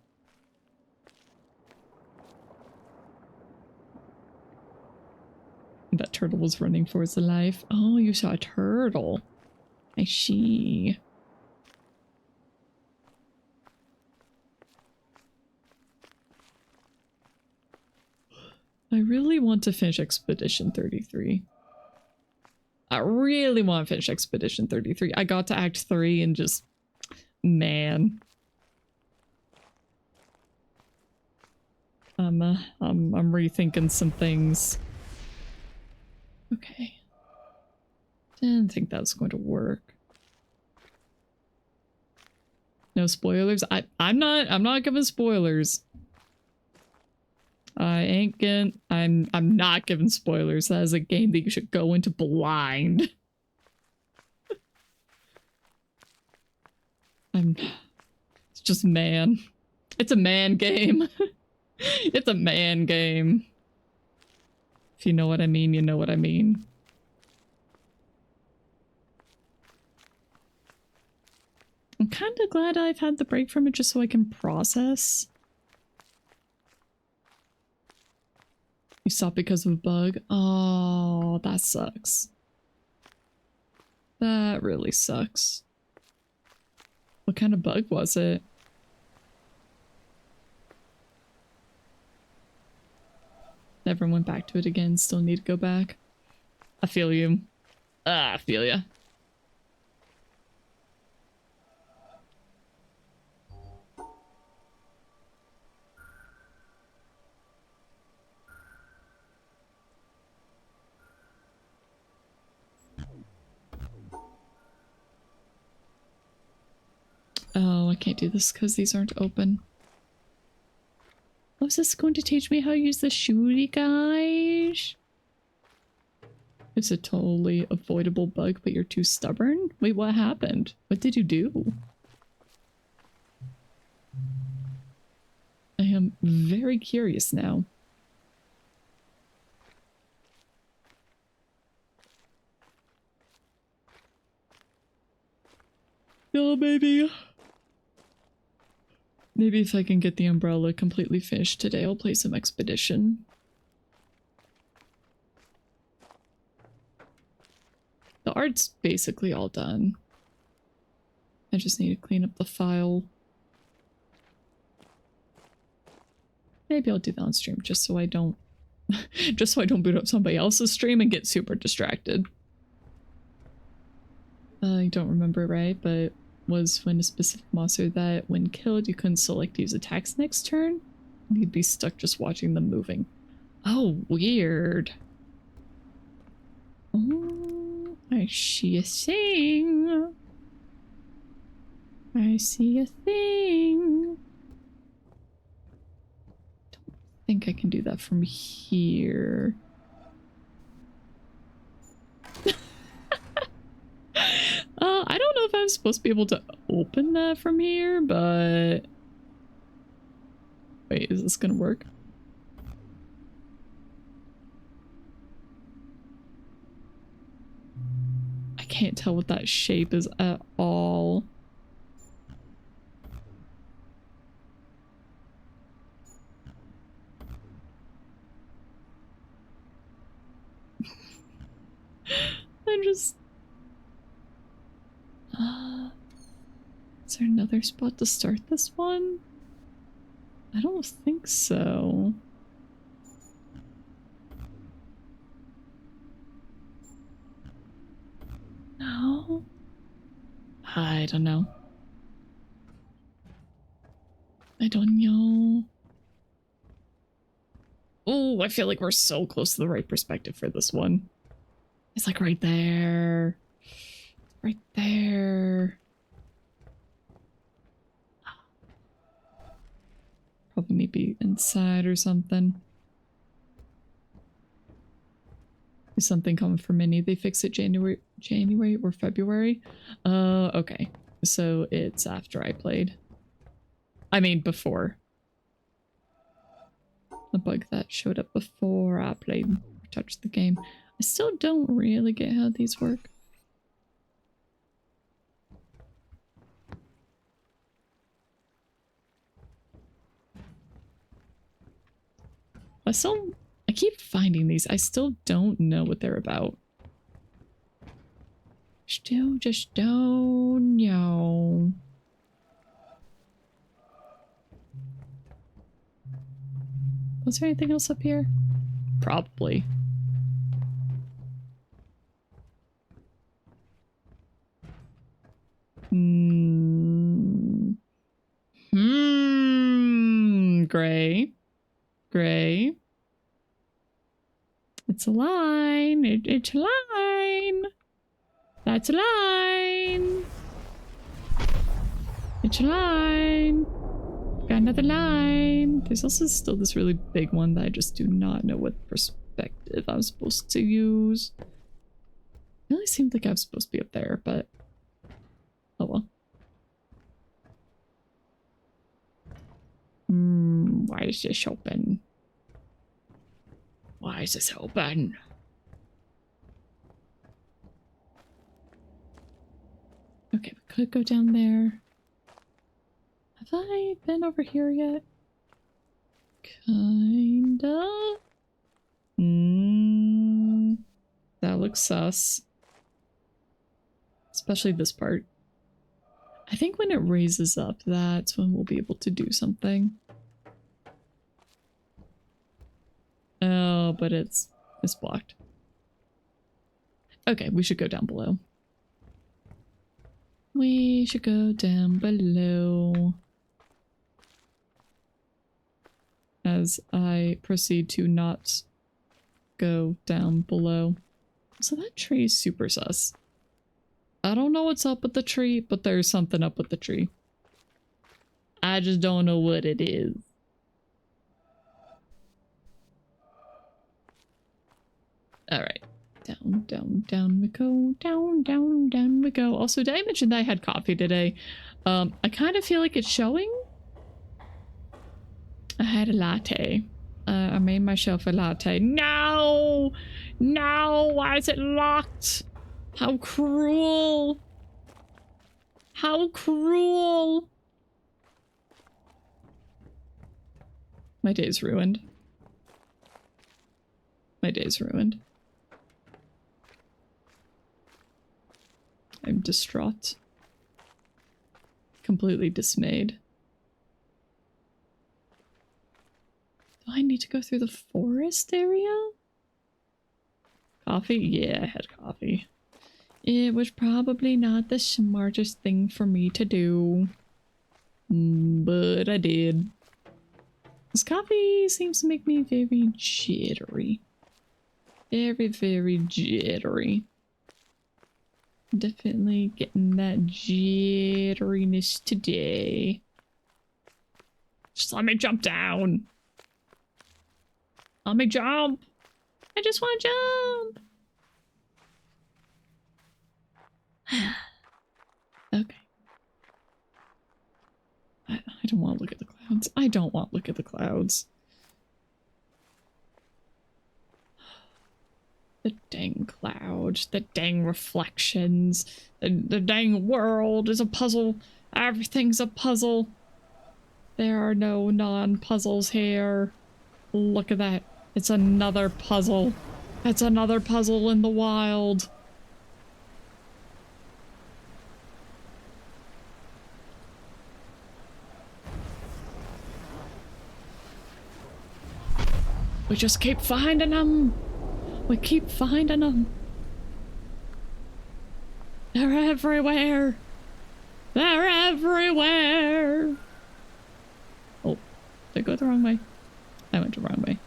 That turtle was running for its life. Oh, you saw a turtle. I see. I really want to finish Expedition 33. I really want to finish Expedition 33. I got to Act 3 and just... Man. I'm rethinking some things. Okay. Didn't think that was going to work. No spoilers? I'm not giving spoilers. I'm not giving spoilers. That is a game that you should go into blind. It's just man. It's a man game. It's a man game. If you know what I mean, you know what I mean. I'm kind of glad I've had the break from it just so I can process. You stopped because of a bug? Oh, that sucks. That really sucks. What kind of bug was it? Never went back to it again. Still need to go back. I feel you. I feel ya. Oh, I can't do this because these aren't open. Oh, is this going to teach me how to use the shooty, guys? It's a totally avoidable bug, but you're too stubborn? Wait, what happened? What did you do? I am very curious now. Oh, baby. Maybe if I can get the umbrella completely finished today, I'll play some Expedition. The art's basically all done. I just need to clean up the file. Maybe I'll do that on stream just so I don't boot up somebody else's stream and get super distracted. I don't remember right, but was when a specific monster that when killed you couldn't select to use attacks next turn. You'd be stuck just watching them moving. Oh, weird. Oh, I see a thing. I see a thing. Don't think I can do that from here. I don't know if I'm supposed to be able to open that from here, but... Wait, is this gonna work? I can't tell what that shape is at all. I'm just... is there another spot to start this one? I don't think so. No? I don't know. I don't know. Oh, I feel like we're so close to the right perspective for this one. It's like right there. Right there. Probably maybe inside or something. Is something coming for Minnie? They fix it January or February? Okay. So it's after I played. I mean, before. A bug that showed up before I played or touched the game. I still don't really get how these work. I keep finding these. I still don't know what they're about. Still just don't know. Was there anything else up here? Probably. Gray. Gray. It's a line. It's a line. That's a line. It's a line. Got another line. There's also still this really big one that I just do not know what perspective I'm supposed to use. It really seemed like I was supposed to be up there, but oh well. Why is this open? Why is this open? Okay, we could go down there. Have I been over here yet? Kinda. That looks sus. Especially this part. I think when it raises up, that's when we'll be able to do something. Oh, but it's blocked. Okay, we should go down below. We should go down below. As I proceed to not go down below. So that tree is super sus. I don't know what's up with the tree, but there's something up with the tree. I just don't know what it is. Alright. Down, down, down we go. Down, down, down we go. Also, did I mention that I had coffee today? I kind of feel like it's showing. I had a latte. I made myself a latte. No! No! Why is it locked? How cruel! How cruel! My day's ruined. My day's ruined. I'm distraught. Completely dismayed. Do I need to go through the forest area? Coffee? Yeah, I had coffee. It was probably not the smartest thing for me to do. But I did. This coffee seems to make me very jittery. Very, very jittery. Definitely getting that jitteriness today. Just let me jump down. Let me jump. I just want to jump. Okay. I don't want to look at the clouds. I don't want to look at the clouds. The dang clouds, the dang reflections, the dang world is a puzzle. Everything's a puzzle. There are no non-puzzles here. Look at that. It's another puzzle. It's another puzzle in the wild. We just keep finding them. We keep finding them. They're everywhere. They're everywhere. Oh, did I go the wrong way? I went the wrong way.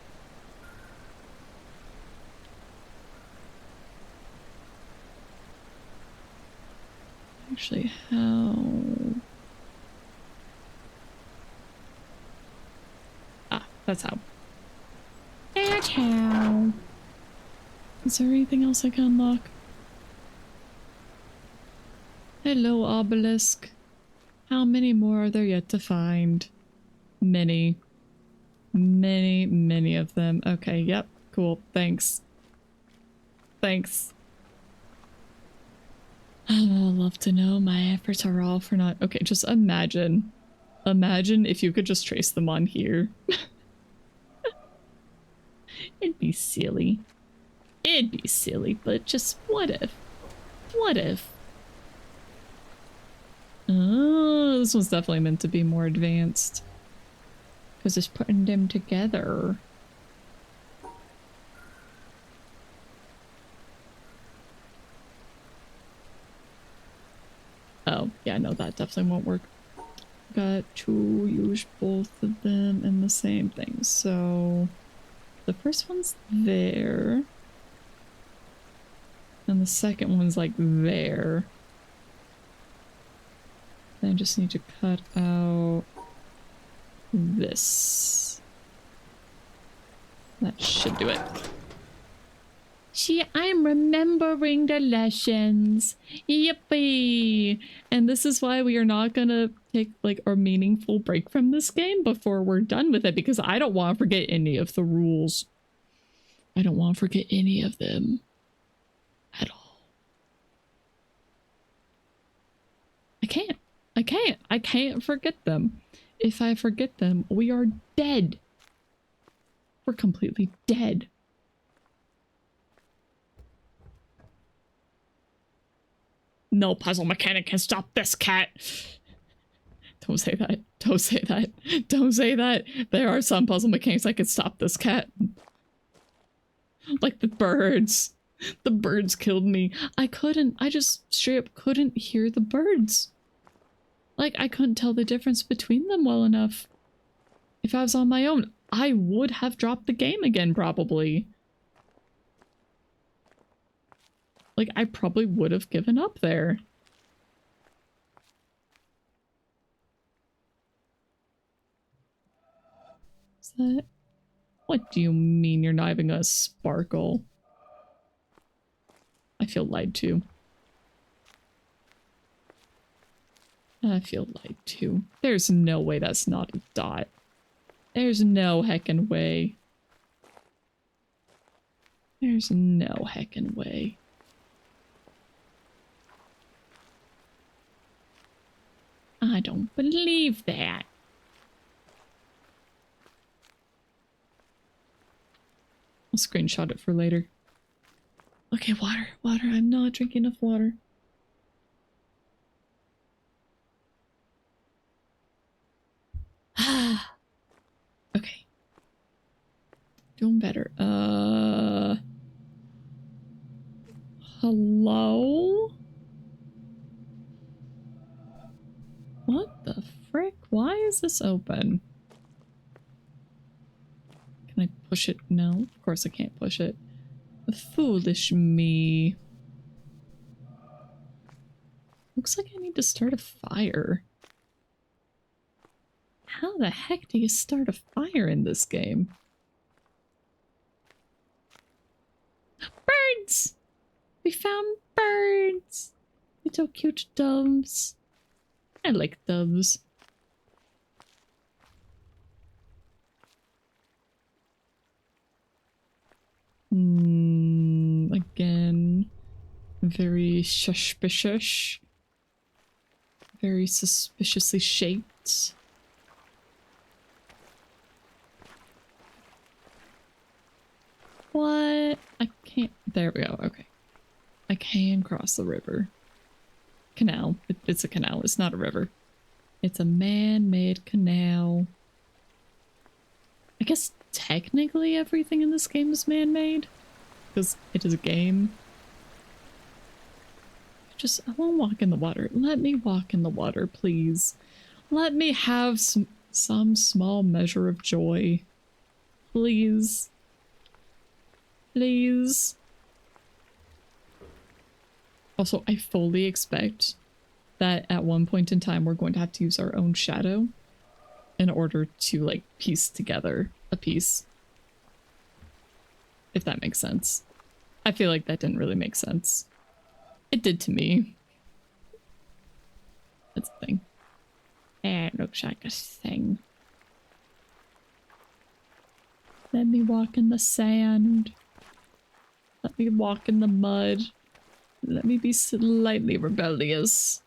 Actually, how... Ah, that's how. That's how. Is there anything else I can unlock? Hello, obelisk. How many more are there yet to find? Many. Many, many of them. Okay, yep. Cool. Thanks. Thanks. I'd love to know my efforts are all for naught. Okay, just imagine. Imagine if you could just trace them on here. It'd be silly. It'd be silly, but just what if? What if? Oh, this one's definitely meant to be more advanced. Because it's putting them together. Oh, yeah, no, that definitely won't work. Got to use both of them in the same thing. So the first one's there. And the second one's like there. Then I just need to cut out this. That should do it. Gee, I'm remembering the lessons. Yippee! And this is why we are not gonna take like a meaningful break from this game before we're done with it, because I don't want to forget any of the rules. I don't want to forget any of them at all. I can't. I can't forget them. If I forget them, we are dead. We're completely dead. No puzzle mechanic can stop this cat. Don't say that. Don't say that. Don't say that. There are some puzzle mechanics that can stop this cat. Like the birds. The birds killed me. I just straight up couldn't hear the birds. Like, I couldn't tell the difference between them well enough. If I was on my own, I would have dropped the game again, probably. Like, I probably would have given up there. Is that... What do you mean you're not even gonna sparkle? I feel lied to. I feel lied to. There's no way that's not a dot. There's no heckin' way. There's no heckin' way. I don't believe that. I'll screenshot it for later. Okay, water. Water. I'm not drinking enough water. Okay. Doing better. Hello? What the frick? Why is this open? Can I push it? No, of course I can't push it. Foolish me. Looks like I need to start a fire. How the heck do you start a fire in this game? Birds! We found birds! Little cute doves. I like doves. Again, very suspicious. Very suspiciously shaped. What? I can't. There we go. Okay. I can cross the river. Canal. It's a canal. It's not a river. It's a man-made canal. I guess technically everything in this game is man-made. Because it is a game. I won't walk in the water. Let me walk in the water, please. Let me have some small measure of joy. Please. Please. Also, I fully expect that at one point in time we're going to have to use our own shadow in order to like piece together a piece. If that makes sense. I feel like that didn't really make sense. It did to me. That's the thing. It looks like a thing. Let me walk in the sand. Let me walk in the mud. Let me be slightly rebellious.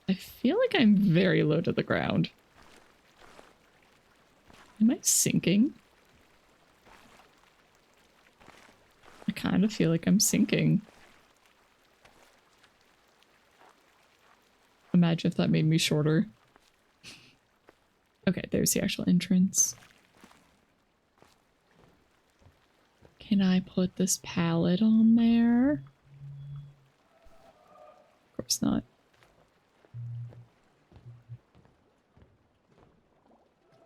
I feel like I'm very low to the ground. Am I sinking? I kind of feel like I'm sinking. Imagine if that made me shorter. Okay, there's the actual entrance. Can I put this pallet on there? Of course not.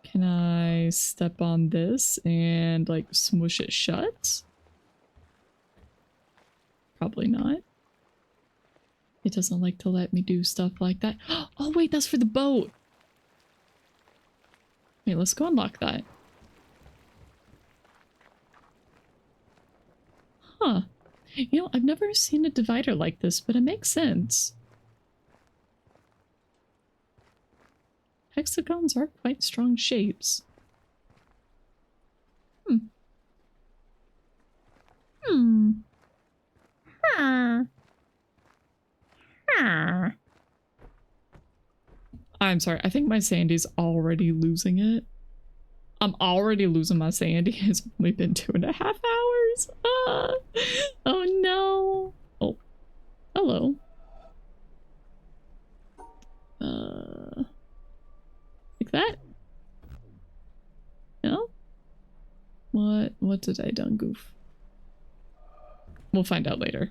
Can I step on this and like smush it shut? Probably not. It doesn't like to let me do stuff like that. Oh wait, that's for the boat. Wait, let's go unlock that. Huh. You know, I've never seen a divider like this, but it makes sense. Hexagons are quite strong shapes. Hmm. Hmm. Huh. Huh. I'm sorry, I think my Sandy's already losing it. I'm already losing my Sandy. It's only been 2.5 hours. Ah. Oh no. Oh. Hello. Like that? No? What did I done, goof? We'll find out later.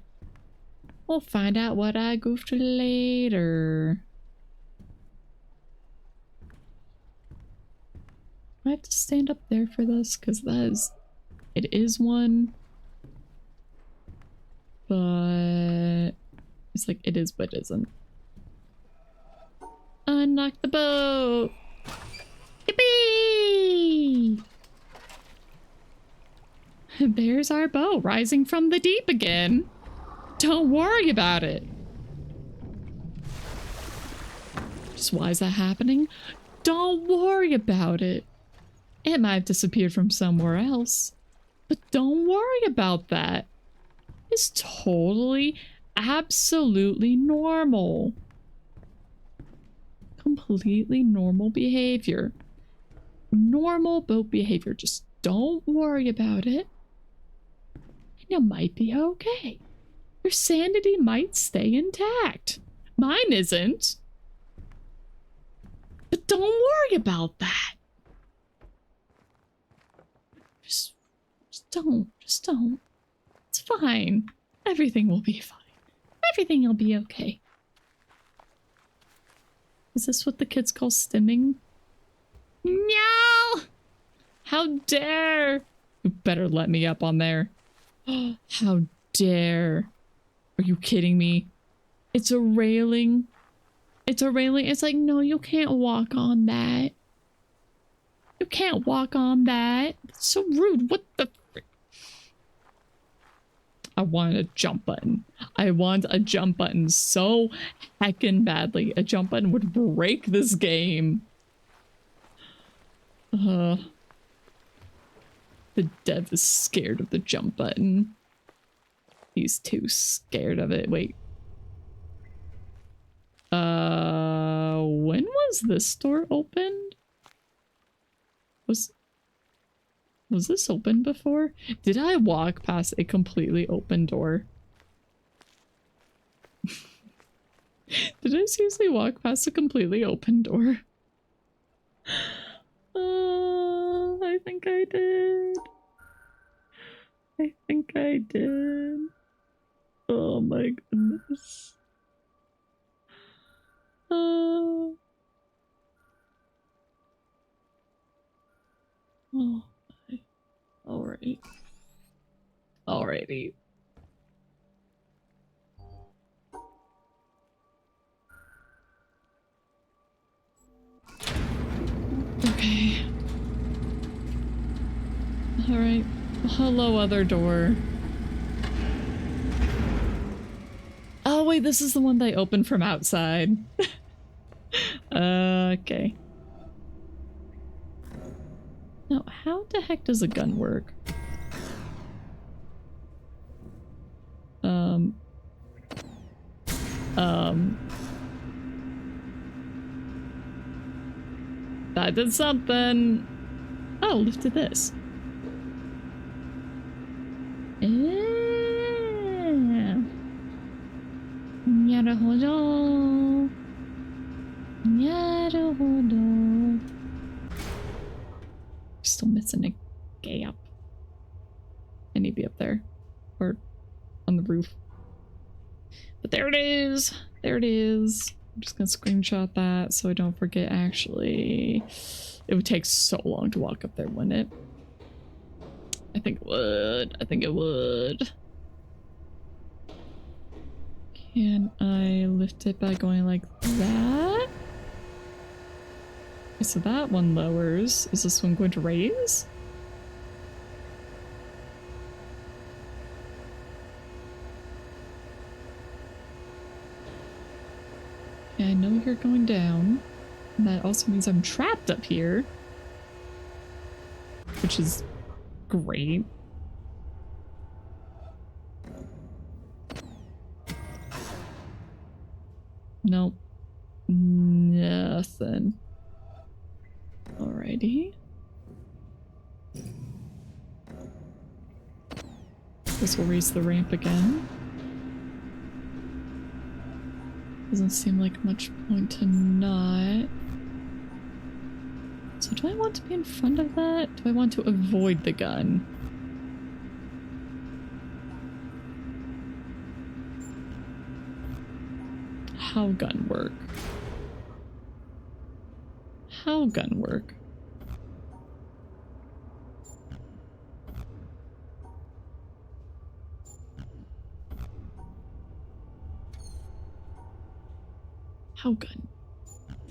We'll find out what I goofed later. I have to stand up there for this because it is one, but it's like it is but isn't. Unlock the boat. Yippee! There's our boat rising from the deep again. Don't worry about it. Just why is that happening? Don't worry about it. It might have disappeared from somewhere else, but don't worry about that. It's totally, absolutely normal. Completely normal behavior. Normal boat behavior. Just don't worry about it. And you might be okay. Your sanity might stay intact. Mine isn't. But don't worry about that. Just don't. Just don't. It's fine. Everything will be fine. Everything will be okay. Is this what the kids call stimming? No! How dare! You better let me up on there. How dare. Are you kidding me? It's a railing. It's a railing. It's like, no, you can't walk on that. You can't walk on that. It's so rude. What the frick? I want a jump button. I want a jump button so heckin' badly. A jump button would break this game. The dev is scared of the jump button. He's too scared of it. Wait. When was this door opened? Was this open before? Did I walk past a completely open door? Did I seriously walk past a completely open door? I think I did. I think I did. Oh my goodness. Oh. Alright. Alrighty. Alright. Hello, other door. Oh, wait, this is the one they opened from outside. Okay. Now, how the heck does a gun work? That did something. Oh, lifted this. Naruhodo. Naruhodo. Still missing a gap. I need to be up there. Or on the roof. But there it is. There it is. I'm just gonna screenshot that so I don't forget. Actually, it would take so long to walk up there, wouldn't it? I think it would. I think it would. Can I lift it by going like that? Okay, so that one lowers. Is this one going to raise? I know you're going down. And that also means I'm trapped up here. Which is great. Nope. Nothing. Alrighty. This will raise the ramp again. Doesn't seem like much point to not. So do I want to be in front of that? Do I want to avoid the gun? How gun work? How gun work? How gun?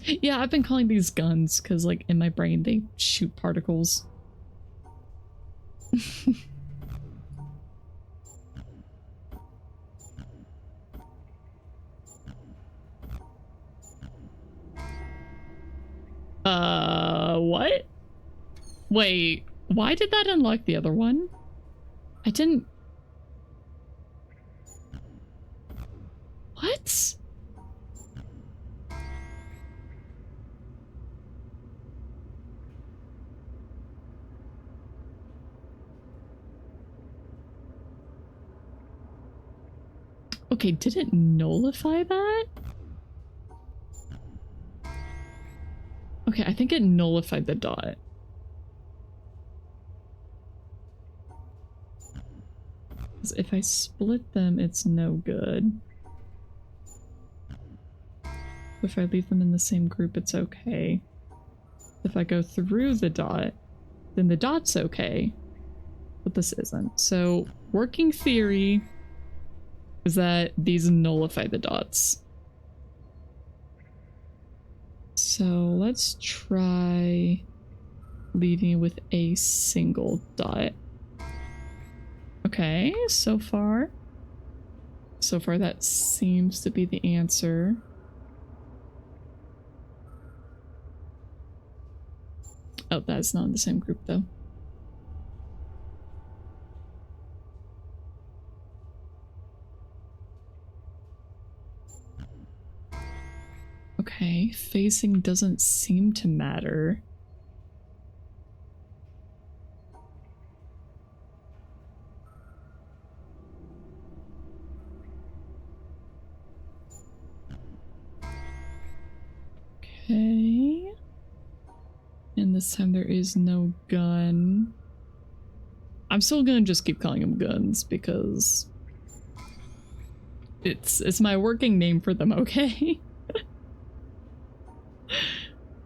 Yeah, I've been calling these guns because, like, in my brain they shoot particles. What? Wait, why did that unlock the other one? I didn't... What? Okay, did it nullify that? Okay, I think it nullified the dot. Because if I split them, it's no good. If I leave them in the same group, it's okay. If I go through the dot, then the dot's okay. But this isn't. So, working theory is that these nullify the dots. So let's try leaving with a single dot. Okay, so far that seems to be the answer. Oh, that's not in the same group though. Okay, facing doesn't seem to matter. Okay. And this time there is no gun. I'm still gonna just keep calling them guns because it's my working name for them, okay?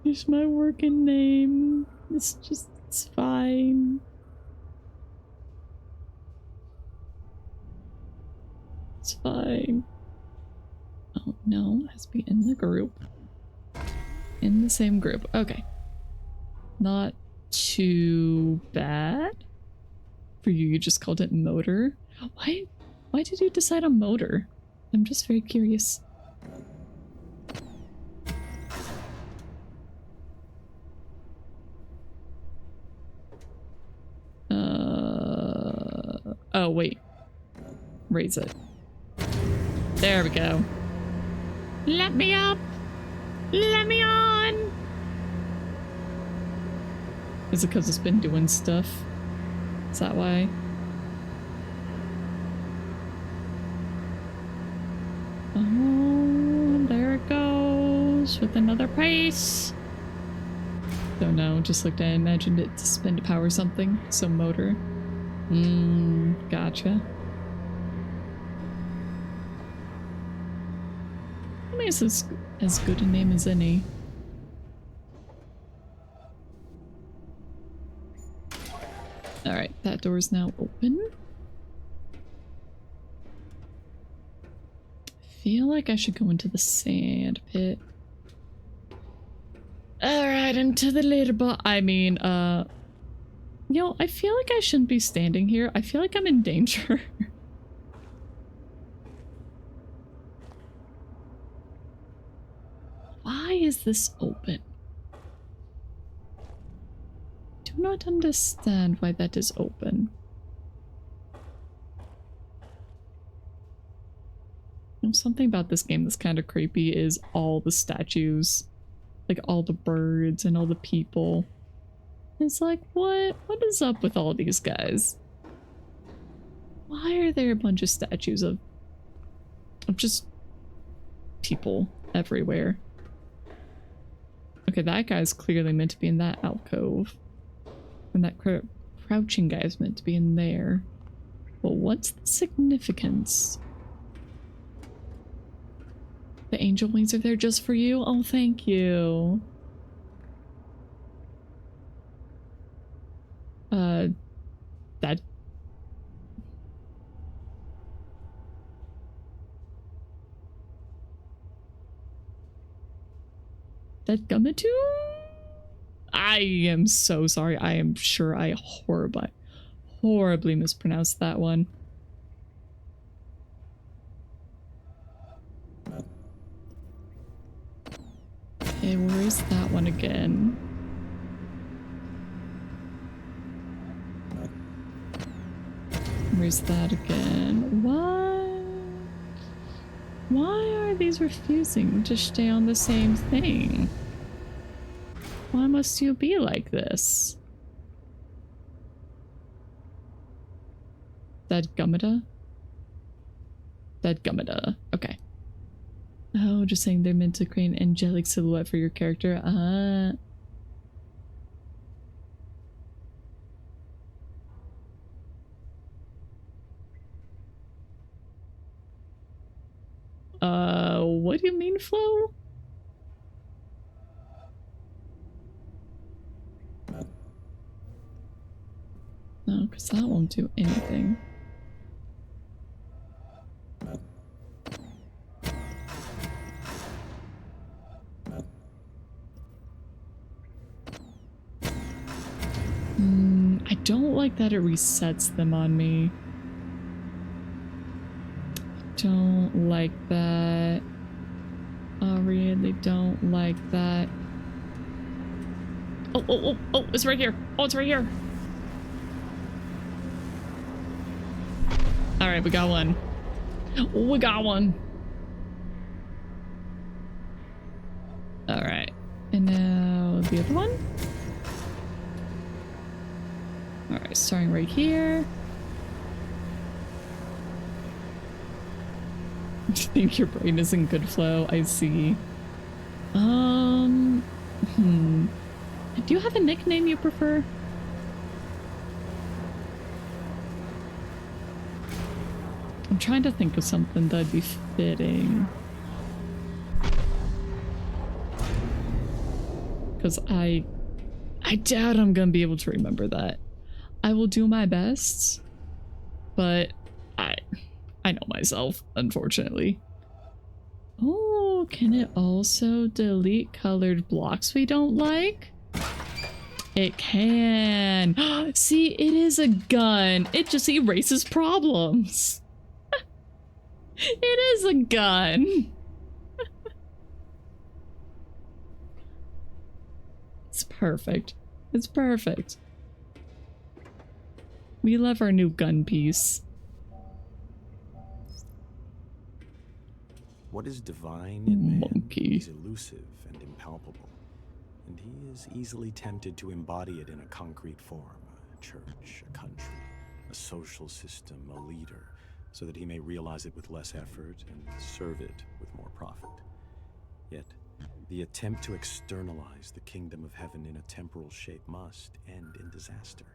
It's my working name. It's fine. It's fine. Oh no, it has to be in the group. In the same group. Okay. Not too bad. For you, you just called it motor. Why did you decide on motor? I'm just very curious. Oh, wait. Raise it. There we go. Let me up! Let me on! Is it because it's been doing stuff? Is that why? Oh, there it goes with another pace. Don't know, just like I imagined it to spin to power something. So motor. Gotcha. I mean, it's as good a name as any. Alright, that door is now open. I feel like I should go into the sand pit. Alright, into the little bit. I mean, yo, I feel like I shouldn't be standing here. I feel like I'm in danger. Why is this open? Do not understand why that is open. You know, something about this game that's kind of creepy is all the statues. Like all the birds and all the people. It's like, what is up with all these guys? Why are there a bunch of statues of just people everywhere? Okay, that guy's clearly meant to be in that alcove. And that crouching guy's meant to be in there. But what's the significance? The angel wings are there just for you? Oh, thank you. That Gummitu? I am so sorry. I am sure I horribly mispronounced that one. Okay, where is that one again? Where's that again? What? Why are these refusing to stay on the same thing? Why must you be like this? That Gummida? That Gummida. Okay. Oh, just saying they're meant to create an angelic silhouette for your character. What do you mean, Flo? No, because that won't do anything. I don't like that it resets them on me. Don't like that. I really don't like that. Oh, it's right here. Oh, it's right here. All right, we got one. We got one. All right. And now the other one. All right, starting right here. I think your brain is in good flow. I see. Do you have a nickname you prefer? I'm trying to think of something that'd be fitting. Because I doubt I'm gonna be able to remember that. I will do my best, but I know myself, unfortunately. Oh, can it also delete colored blocks we don't like? It can. See, it is a gun. It just erases problems. It is a gun. It's perfect. It's perfect. We love our new gun piece. What is divine in man Monkey. is elusive and impalpable, and he is easily tempted to embody it in a concrete form, a church, a country, a social system, a leader, so that he may realize it with less effort and serve it with more profit. Yet, the attempt to externalize the kingdom of heaven in a temporal shape must end in disaster.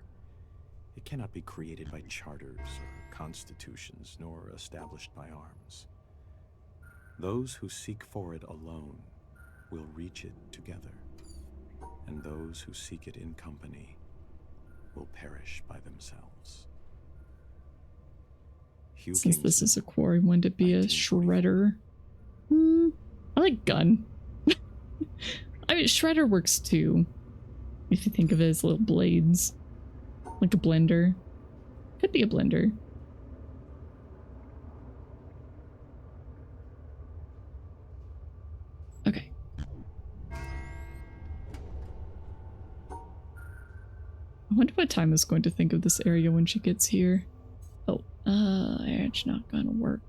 It cannot be created by charters or constitutions, nor established by arms. Those who seek for it alone will reach it together, and those who seek it in company will perish by themselves. Hugh Since this Kingston, is a quarry, wouldn't it be a 1944. shredder? I like gun. I mean, shredder works too. If you think of it as little blades. Like a blender. Could be a blender. Okay. I wonder what time is going to think of this area when she gets here. Oh, it's not gonna work.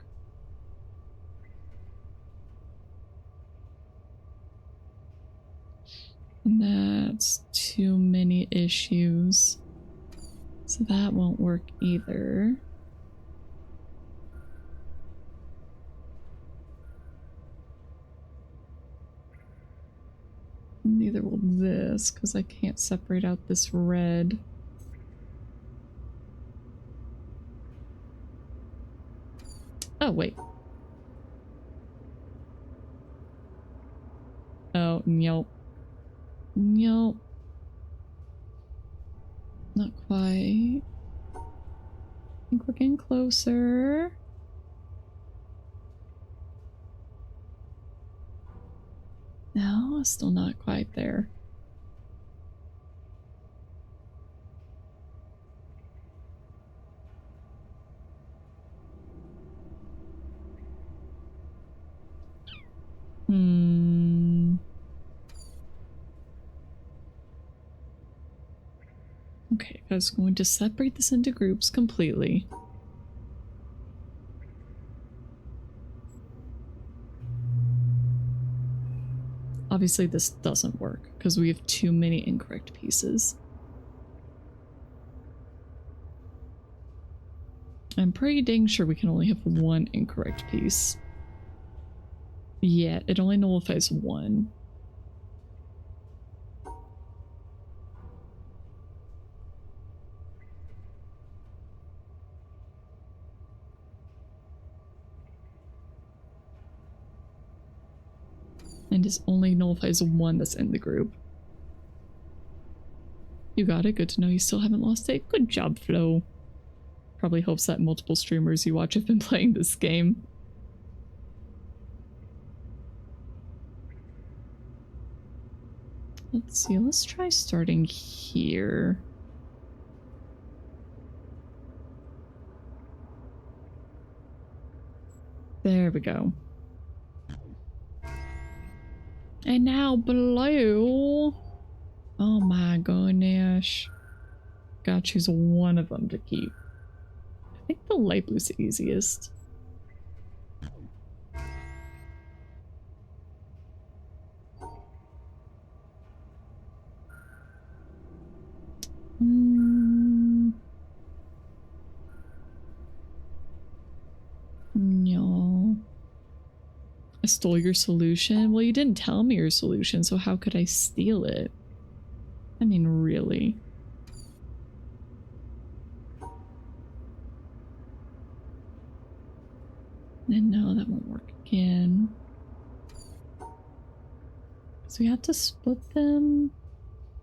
And that's too many issues. So that won't work either. Neither will this, because I can't separate out this red. Oh, wait. Oh, nope. Nope. Not quite. I think we're getting closer. No, still not quite there. Okay, I was going to separate this into groups completely. Obviously this doesn't work because we have too many incorrect pieces. I'm pretty dang sure we can only have one incorrect piece. Yeah, it only nullifies one. And it only nullifies one that's in the group. You got it. Good to know you still haven't lost it. Good job, Flo. Probably hopes that multiple streamers you watch have been playing this game. Let's see, let's try starting here. There we go. And now blue. Oh my goodness. Gotta choose one of them to keep. I think the light blue's the easiest. No. I stole your solution? Well, you didn't tell me your solution, so how could I steal it? I mean, really? And no, that won't work again. So we have to split them.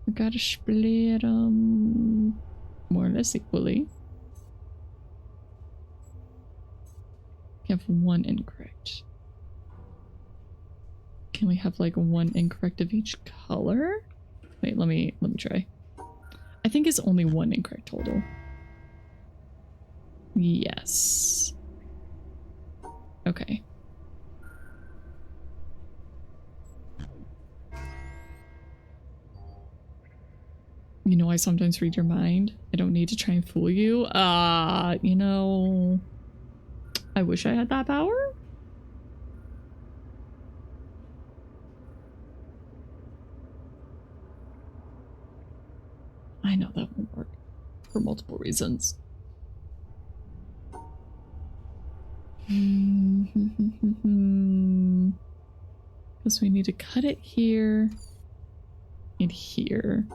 We gotta split them more or less equally. We have one incorrect. Can we have like one incorrect of each color? Wait, let me try. I think it's only one incorrect total. Yes. Okay. You know, I sometimes read your mind. I don't need to try and fool you. You know, I wish I had that power. I know that won't work for multiple reasons. Because we need to cut it here and here.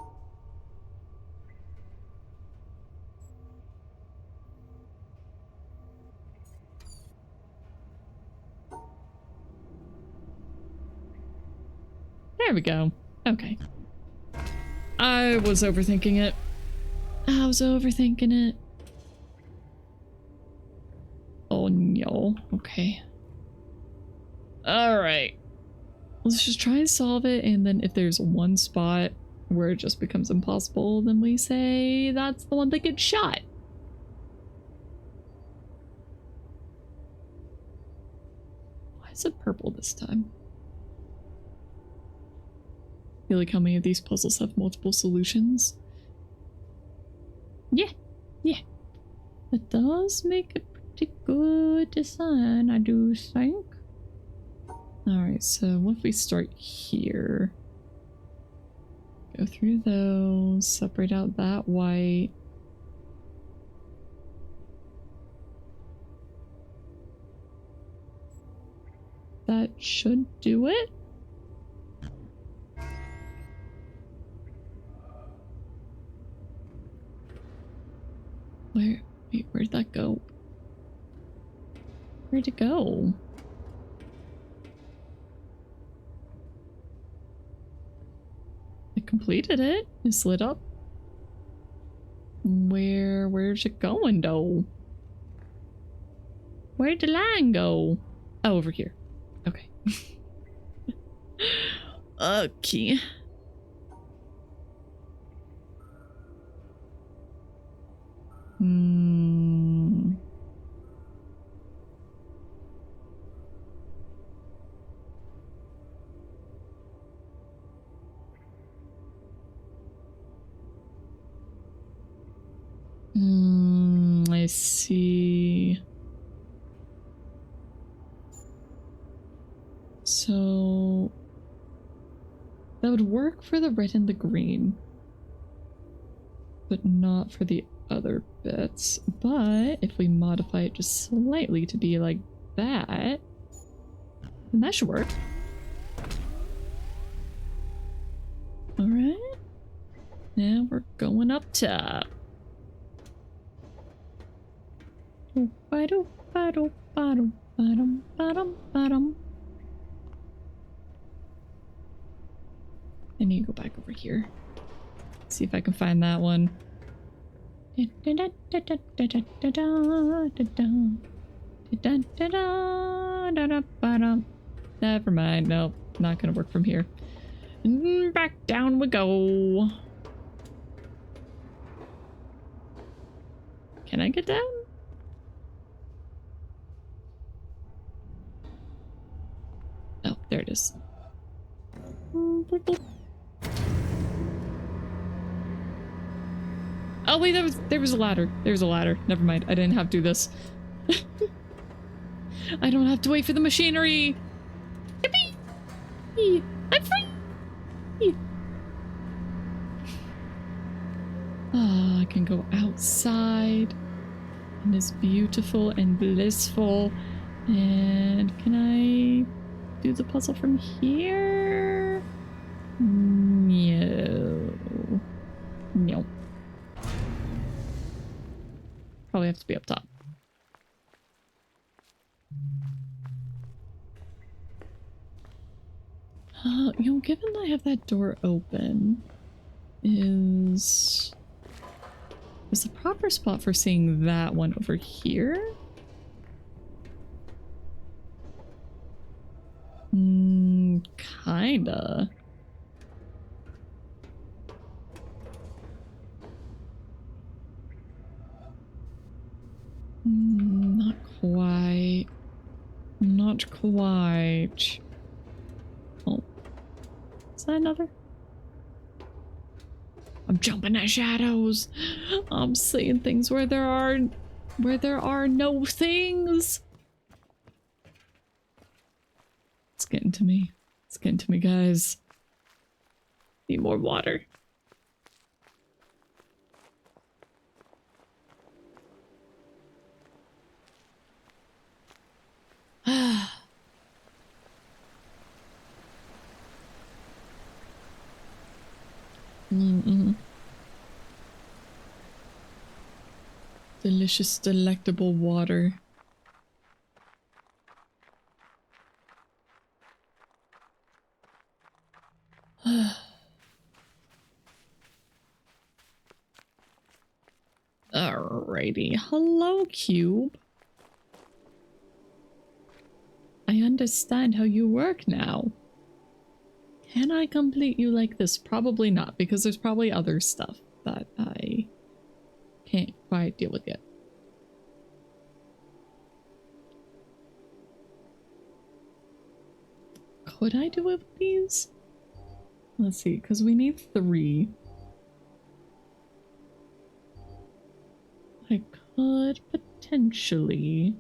There we go. Okay. I was overthinking it. I was overthinking it. Oh no. Okay. Alright. Let's just try and solve it, and then if there's one spot where it just becomes impossible, then we say that's the one that gets shot. Why is it purple this time? I feel like how many of these puzzles have multiple solutions? Yeah. It does make a pretty good design, I do think. Alright, so what if we start here? Go through those, separate out that white. That should do it. Wait, where'd that go? Where'd it go? I completed it. It slid up. Where's it going though? Where'd the line go? Oh, over here. Okay. Okay. I see. So that would work for the red and the green, but not for the other bits. But if we modify it just slightly to be like that, then that should work. All right. Now we're going up top. I need to go back over here. See if I can find that one. Never mind. Nope. Not gonna work from here. Back down we go. Can I get down? Oh, there it is. Oh wait, there was a ladder. There's a ladder. Never mind. I didn't have to do this. I don't have to wait for the machinery. Yippee! I'm free! Ah, I can go outside. And it's beautiful and blissful. And can I do the puzzle from here? No. No. Probably have to be up top. You know, given I have that door open, is the proper spot for seeing that one over here? Kinda. Not quite. Not quite. Oh. Is that another? I'm jumping at shadows. I'm seeing things where there are no things. It's getting to me. It's getting to me, guys. Need more water. Delicious, delectable water. Alrighty. Hello, Cube. I understand how you work now. Can I complete you like this? Probably not, because there's probably other stuff that I can't quite deal with yet. Could I do it with these? Let's see, because we need 3. I could potentially...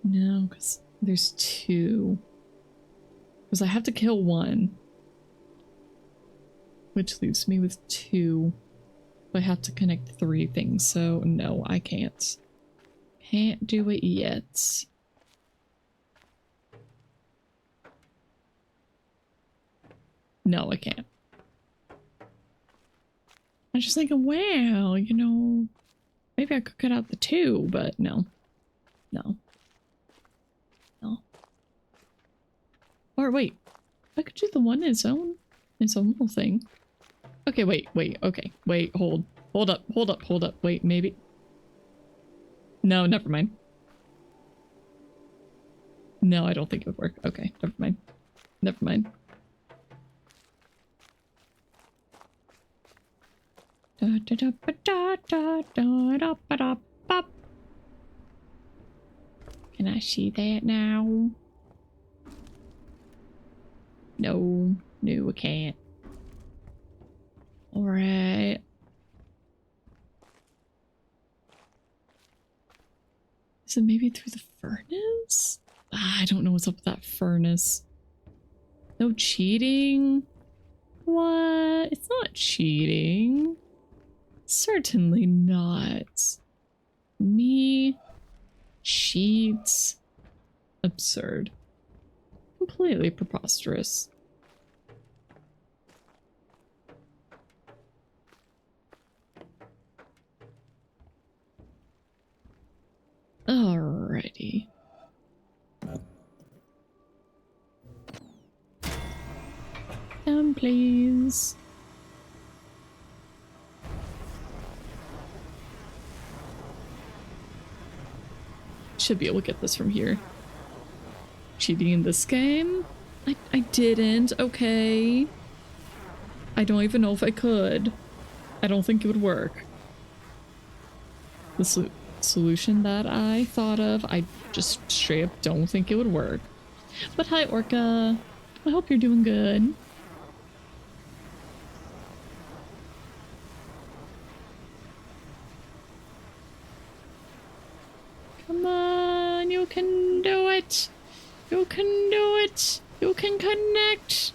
No, because there's 2. Because I have to kill 1. Which leaves me with 2. I have to connect 3 things, so no, I can't. Can't do it yet. No, I can't. I was just thinking, wow, you know, maybe I could cut out the 2, but no. No. No. Or wait, I could do the one in its own little thing. Okay, wait, okay, wait, hold up, wait, maybe. No, never mind. No, I don't think it would work. Okay, never mind. Never mind. Can I see that now? No, no, I can't. Alright. Is it maybe through the furnace? I don't know what's up with that furnace. No cheating? What? It's not cheating. Certainly not. Me cheats. Absurd. Completely preposterous. Alrighty. Down, please. Should be able to get this from here. Cheating in this game? I didn't. Okay. I don't even know if I could. I don't think it would work. The solution that I thought of, I just straight up don't think it would work. But hi, Orca. I hope you're doing good. Come on, you can do it. You can do it. You can connect.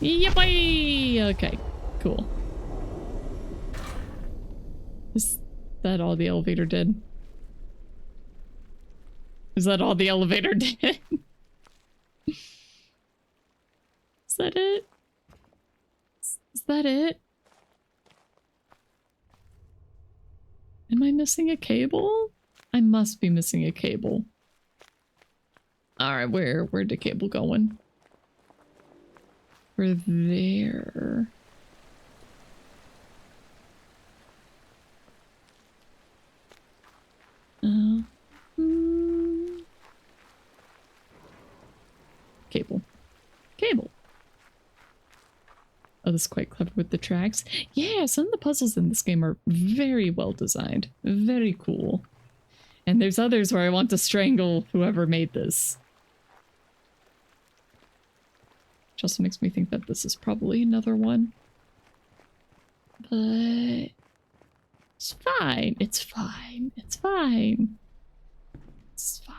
Yippee! Okay, cool. Is that all the elevator did? Is that all the elevator did? Is that it? Is that it? Am I missing a cable? I must be missing a cable. Alright, where'd the cable going? We're there. Cable. Cable. Oh, this is quite clever with the tracks. Yeah, some of the puzzles in this game are very well designed. Very cool. And there's others where I want to strangle whoever made this. Which also makes me think that this is probably another one. But it's fine. It's fine. It's fine. It's fine.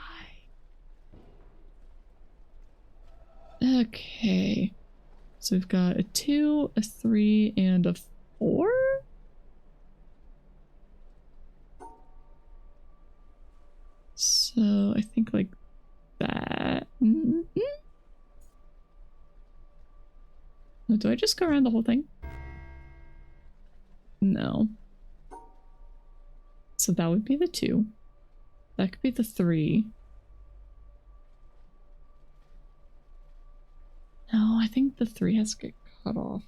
Okay. So we've got a 2, a 3, and a 4? So I think like that. Mm-hmm. Do I just go around the whole thing? No. So that would be the 2. That could be the 3. No, I think the 3 has to get cut off.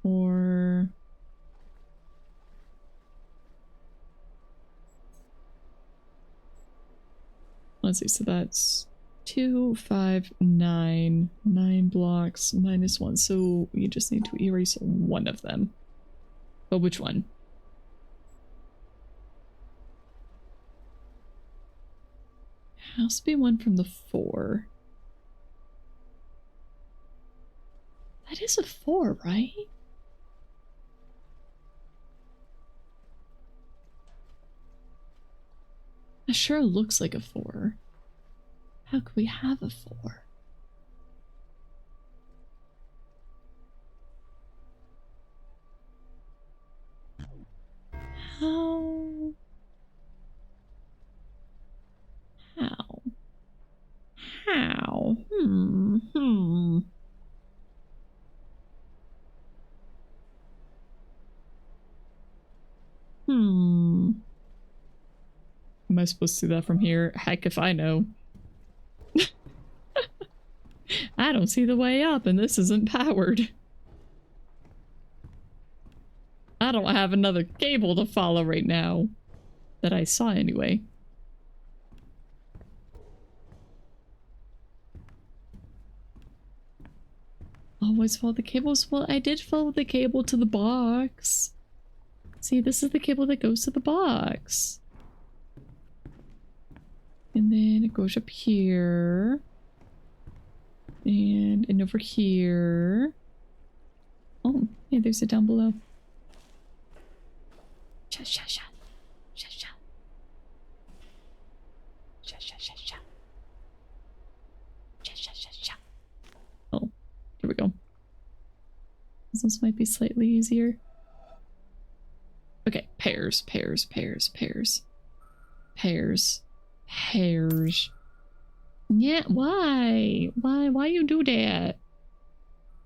Or... let's see, so that's 2, 5, 9. 9 blocks minus 1. So you just need to erase one of them. But which one? Has to be one from the 4. That is a 4, right? That sure looks like a 4. How could we have a 4? How? How? How? Am I supposed to see that from here? Heck if I know. I don't see the way up and this isn't powered. I don't have another cable to follow right now. That I saw anyway. Always follow the cables? Well, I did follow the cable to the box. See, this is the cable that goes to the box. And then it goes up here. And over here. Oh, hey, there's it down below. Shut, shut, shut. Shut, shut. Shut, shut, shut, shut. Shut, shut, shut, shut. Oh, here we go. This might be slightly easier. Okay, pairs, pairs, pairs, pairs. Pairs. Pairs. Yeah, why? Why you do that?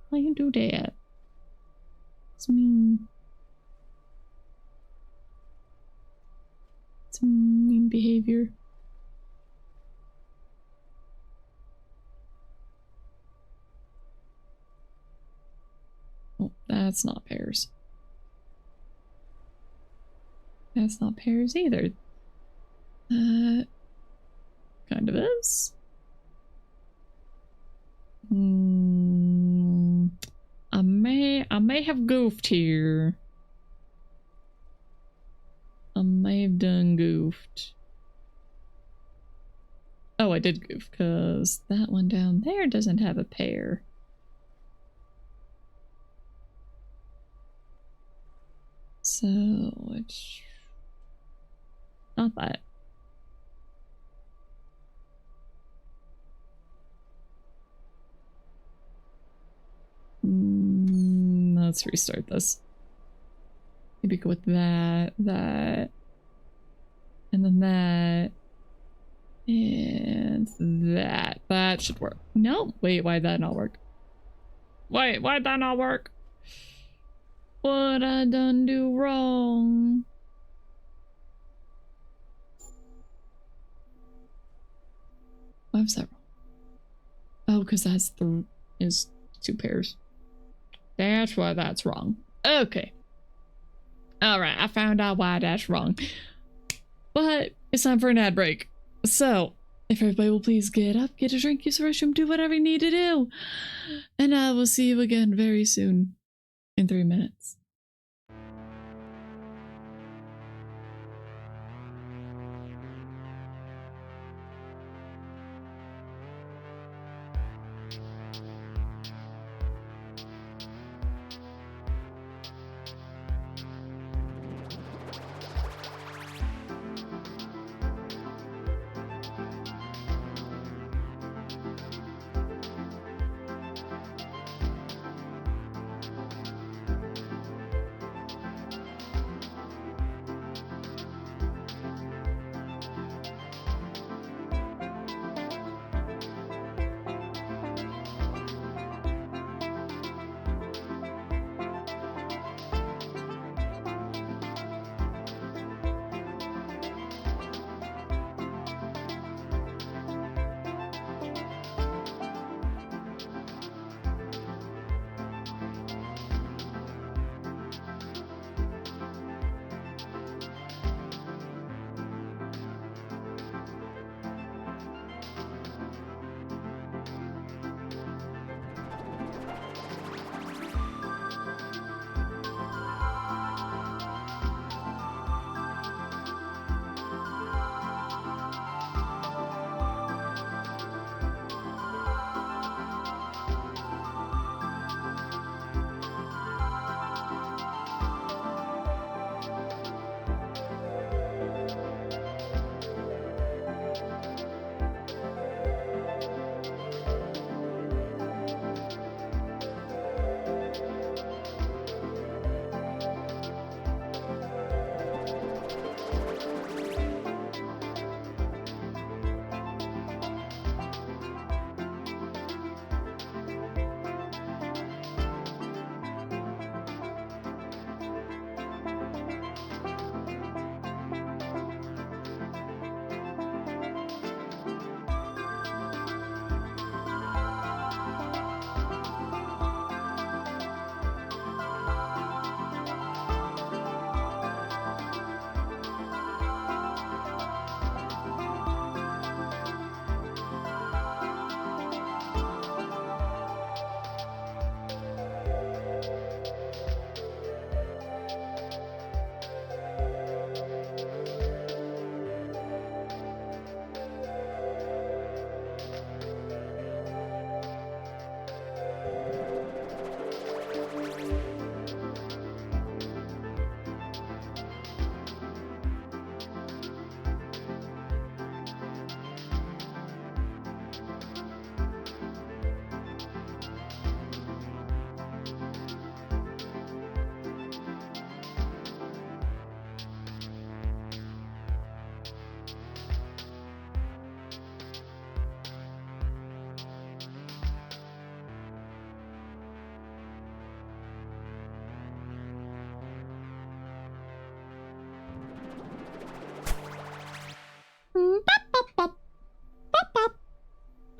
Why you do that? It's mean. It's mean behavior. Oh, that's not pairs. That's not pairs either. Kind of is. I may have goofed here. I may have done goofed. Oh, I did goof, because that one down there doesn't have a pair. So it's not that. Let's restart this. Maybe go with that, and then that, and that. That should work. No, wait, why'd that not work? Wait, why'd that not work? What I done do wrong? Why was that wrong? Oh, because that's is 2 pairs. That's why that's wrong. Okay. Alright, I found out why that's wrong. But it's time for an ad break. So, If everybody will please get up, get a drink, use the restroom, do whatever you need to do. And I will see you again very soon in 3 minutes.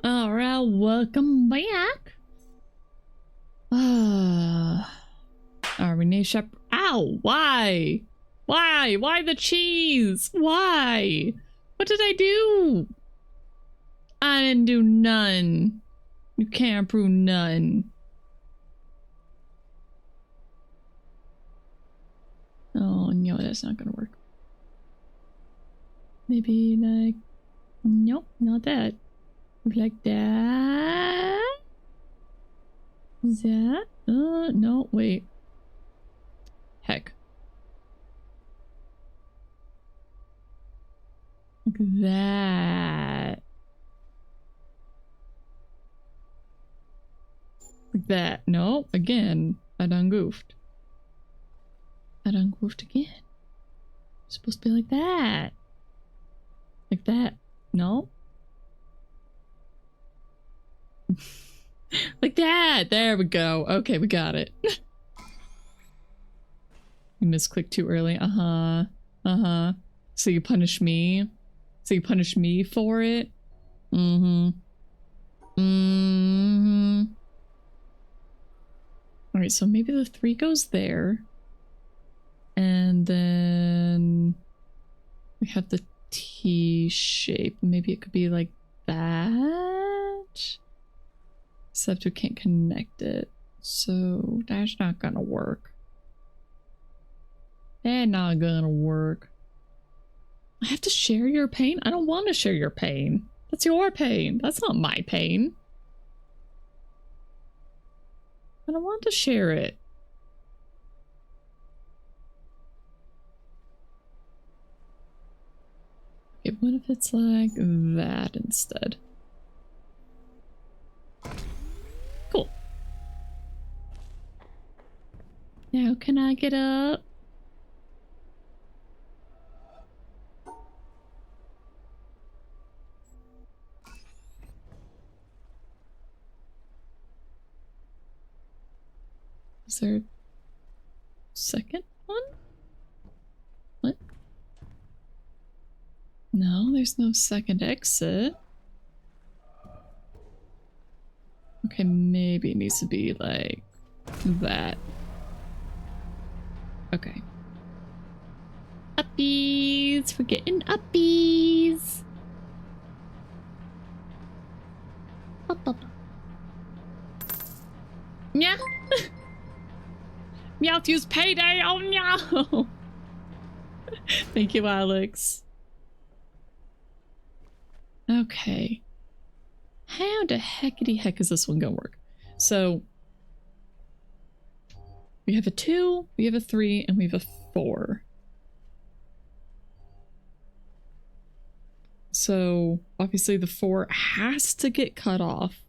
Alright, welcome back. Renee Shep. Ow! Why? Why? Why the cheese? Why? What did I do? I didn't do none. You can't prove none. Oh no, that's not gonna work. Maybe like, nope, not that. Like that. That? No, wait. Heck. Like that. Like that. No, again. I done goofed. I done goofed again. It's supposed to be like that. Like that. No. Like that. There we go. Okay, we got it. You misclicked too early. Uh-huh. So you punish me? So you punish me for it? Mm-hmm. Mm-hmm. Alright, so maybe the 3 goes there. And then we have the T shape. Maybe it could be like that. Except we can't connect it. So that's not gonna work. That's not gonna work. I have to share your pain? I don't want to share your pain. That's your pain. That's not my pain. I don't want to share it. Okay, what if it's like that instead? Cool. Now can I get up? Is there a second one? What? No, there's no second exit. Okay, maybe it needs to be like that. Okay. Uppies! We're getting uppies! Up, up. Yeah. Meowthew's payday! Oh no! Thank you, Alex. Okay. How the heckity heck is this one gonna work? So we have a 2, we have a 3, and we have a 4. So obviously the 4 has to get cut off.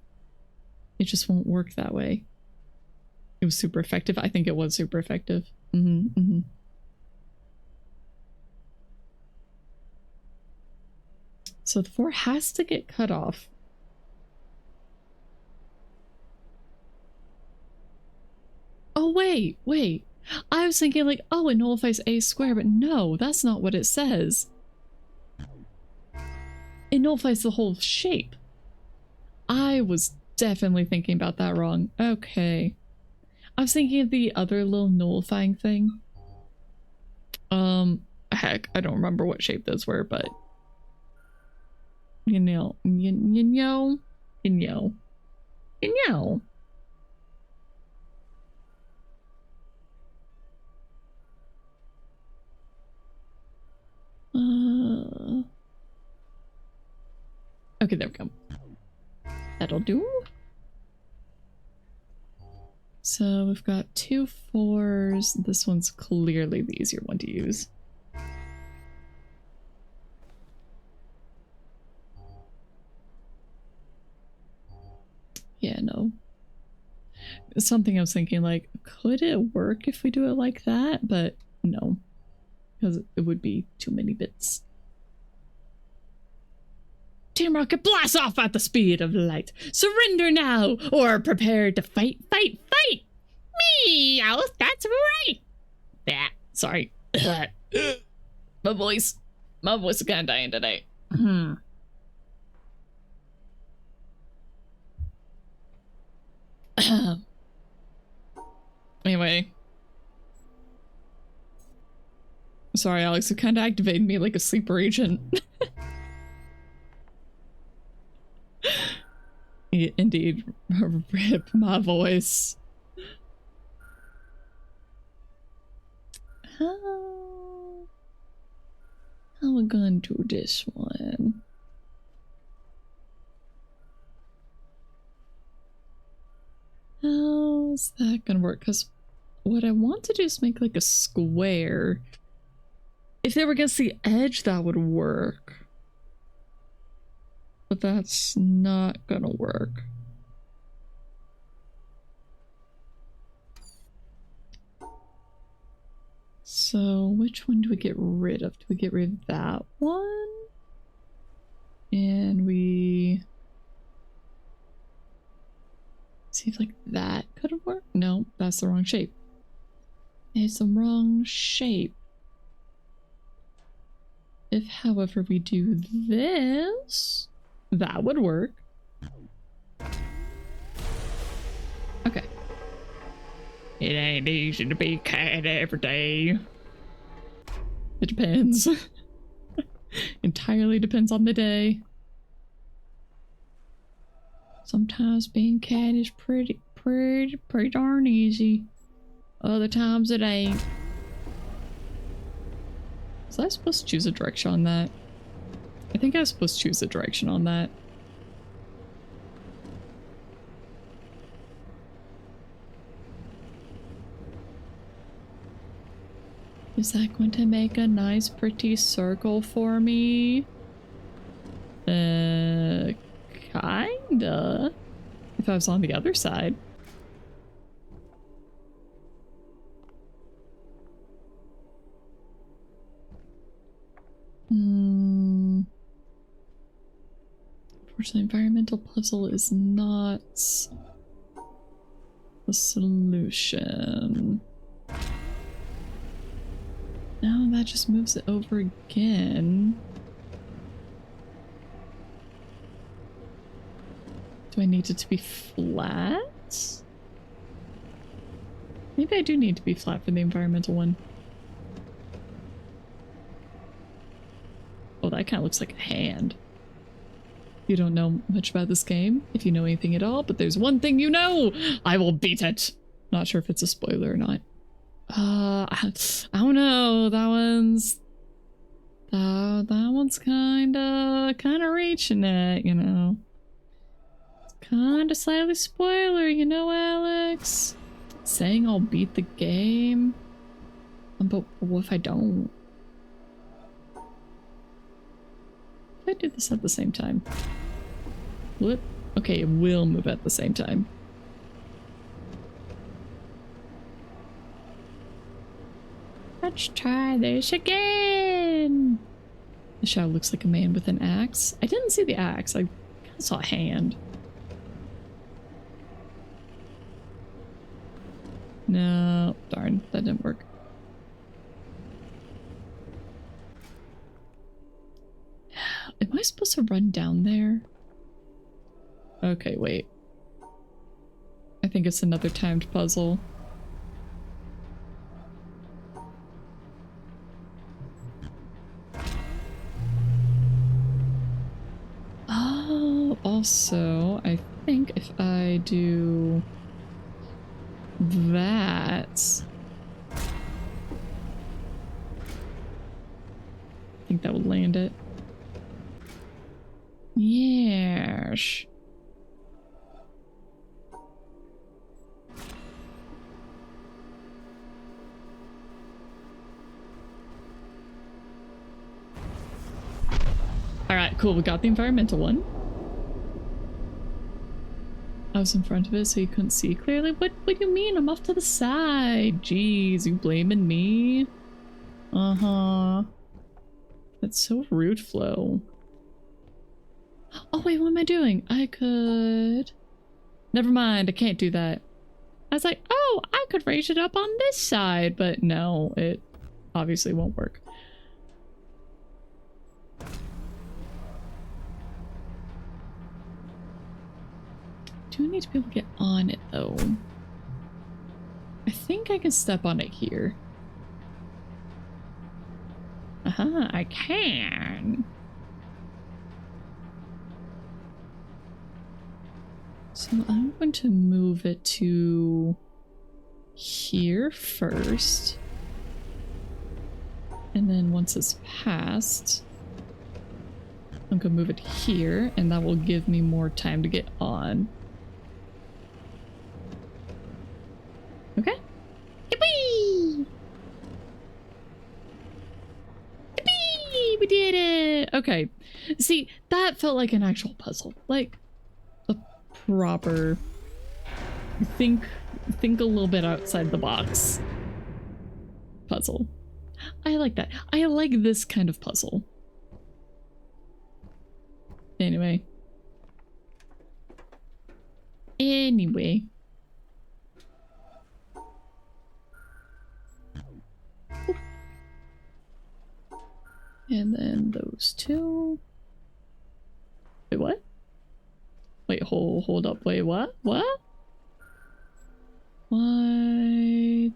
It just won't work that way. It was super effective. I think it was super effective. So the 4 has to get cut off. Oh, wait. I was thinking like, oh, it nullifies a square, but no, that's not what it says. It nullifies the whole shape. I was definitely thinking about that wrong. Okay. I was thinking of the other little nullifying thing. Heck, I don't remember what shape those were, but you know. Okay, there we go. That'll do. So we've got 2 4s. This one's clearly the easier one to use. Yeah, no. Something I was thinking like, could it work if we do it like that? But no, because it would be too many bits. Team Rocket blasts off at the speed of light. Surrender now, or prepare to fight. Meow, that's right. Yeah, sorry. My voice is kind of dying today. Anyway. Sorry, Alex, it kind of activated me like a sleeper agent. Indeed. Rip my voice. How we gonna do this one? How's that gonna work? Because what I want to do is make like a square. If they were against the edge, that would work. But that's not gonna work. So which one do we get rid of? Do we get rid of that one? And we see if like that could work. No, that's the wrong shape. It's the wrong shape. If, however, we do this, that would work. Okay. It ain't easy to be cat every day. It depends. Entirely depends on the day. Sometimes being cat is pretty darn easy. Other times it ain't. Was I supposed to choose a direction on that? I think I was supposed to choose a direction on that. Is that going to make a nice pretty circle for me? Kinda. If I was on the other side. Unfortunately, environmental puzzle is not the solution. No, that just moves it over again. Do I need it to be flat? Maybe I do need to be flat for the environmental one. Oh, that kind of looks like a hand. You don't know much about this game, if you know anything at all, but there's one thing you know! I will beat it! Not sure if it's a spoiler or not. I don't know. That one's kinda reaching it, you know. Kinda slightly spoiler, you know, Alex. Saying I'll beat the game. But what if I don't? If I do this at the same time. What? Okay, it will move at the same time. Let's try this again. The shadow looks like a man with an axe. I didn't see the axe. I saw a hand. No, darn, that didn't work. Am I supposed to run down there? Okay, wait. I think it's another timed puzzle. Oh, also, I think if I do that, I think that would land it. Yes. Alright, cool. We got the environmental one. I was in front of it so you couldn't see clearly. What do you mean? I'm off to the side. Jeez, you blaming me? Uh-huh. That's so rude, Flo. Oh wait, what am I doing? I could... Never mind, I can't do that. I was like, oh, I could raise it up on this side, but no, it obviously won't work. Do I need to be able to get on it though? I think I can step on it here. I can. So I'm going to move it to here first. And then once it's passed, I'm going to move it here, and that will give me more time to get on. Okay. Yippee! Yippee! We did it! Okay. See, that felt like an actual puzzle. Like a proper... Think a little bit outside the box puzzle. I like that. I like this kind of puzzle. Anyway. And then those two. Wait, what? Wait, hold up. Wait, what? What? Why?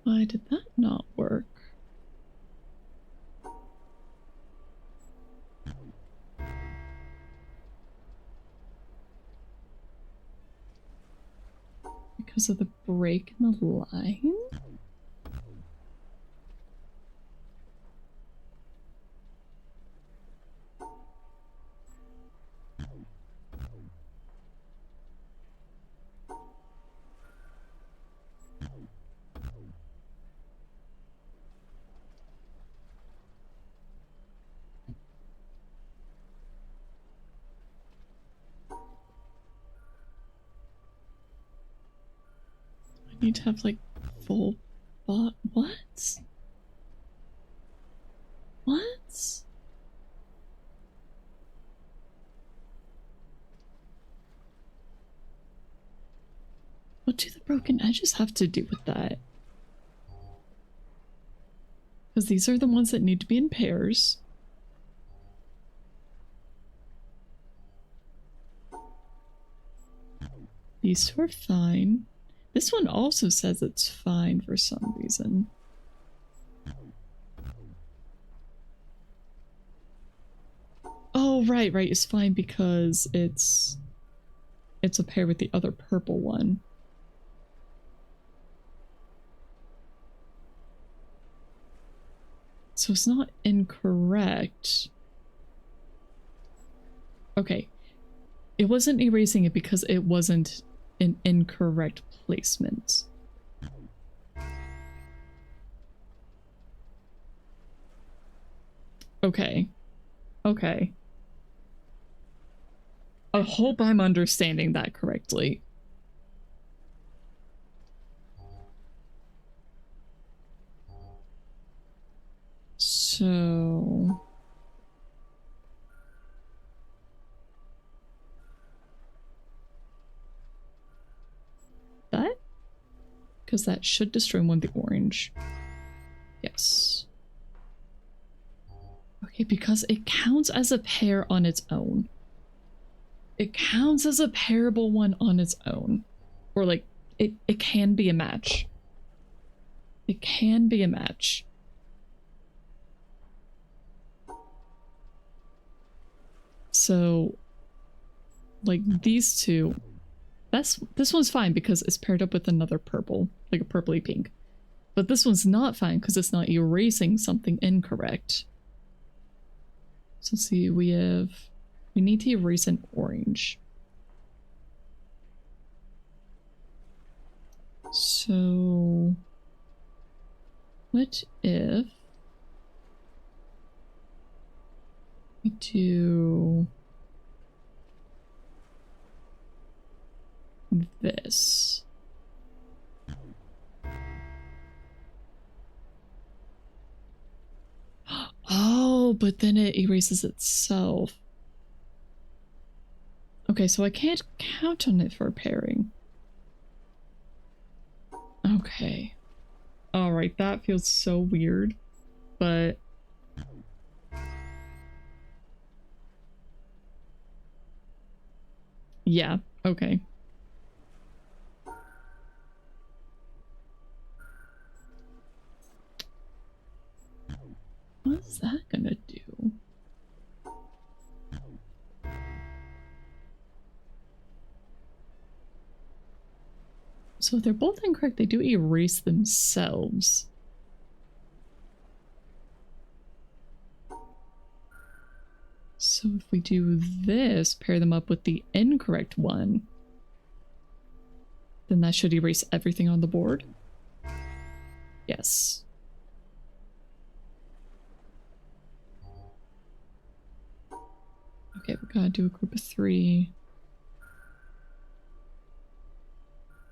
Why did that not work? because of the break in the line? I need to have like full bot. What? What? What do the broken edges have to do with that? Because these are the ones that need to be in pairs. These two are fine. This one also says it's fine for some reason. Oh, right. It's fine because it's a pair with the other purple one. So it's not incorrect. Okay. It wasn't erasing it because it wasn't an incorrect placement. Okay. Okay. I hope I'm understanding that correctly. So... that? Because that should destroy one of the orange. Yes. Okay, because it counts as a pair on its own. It counts as a pairable one on its own. Or like, it can be a match. It can be a match. So, like these two, this one's fine because it's paired up with another purple, like a purpley pink. But this one's not fine because it's not erasing something incorrect. So let's see, we need to erase an orange. So what if we do this? Oh, but then it erases itself. Okay, so I can't count on it for pairing. Okay. Alright, that feels so weird, but... yeah, okay. What's that gonna do? So if they're both incorrect, they do erase themselves. So if we do this, pair them up with the incorrect one, then that should erase everything on the board. Yes. Okay, we gotta do a group of 3.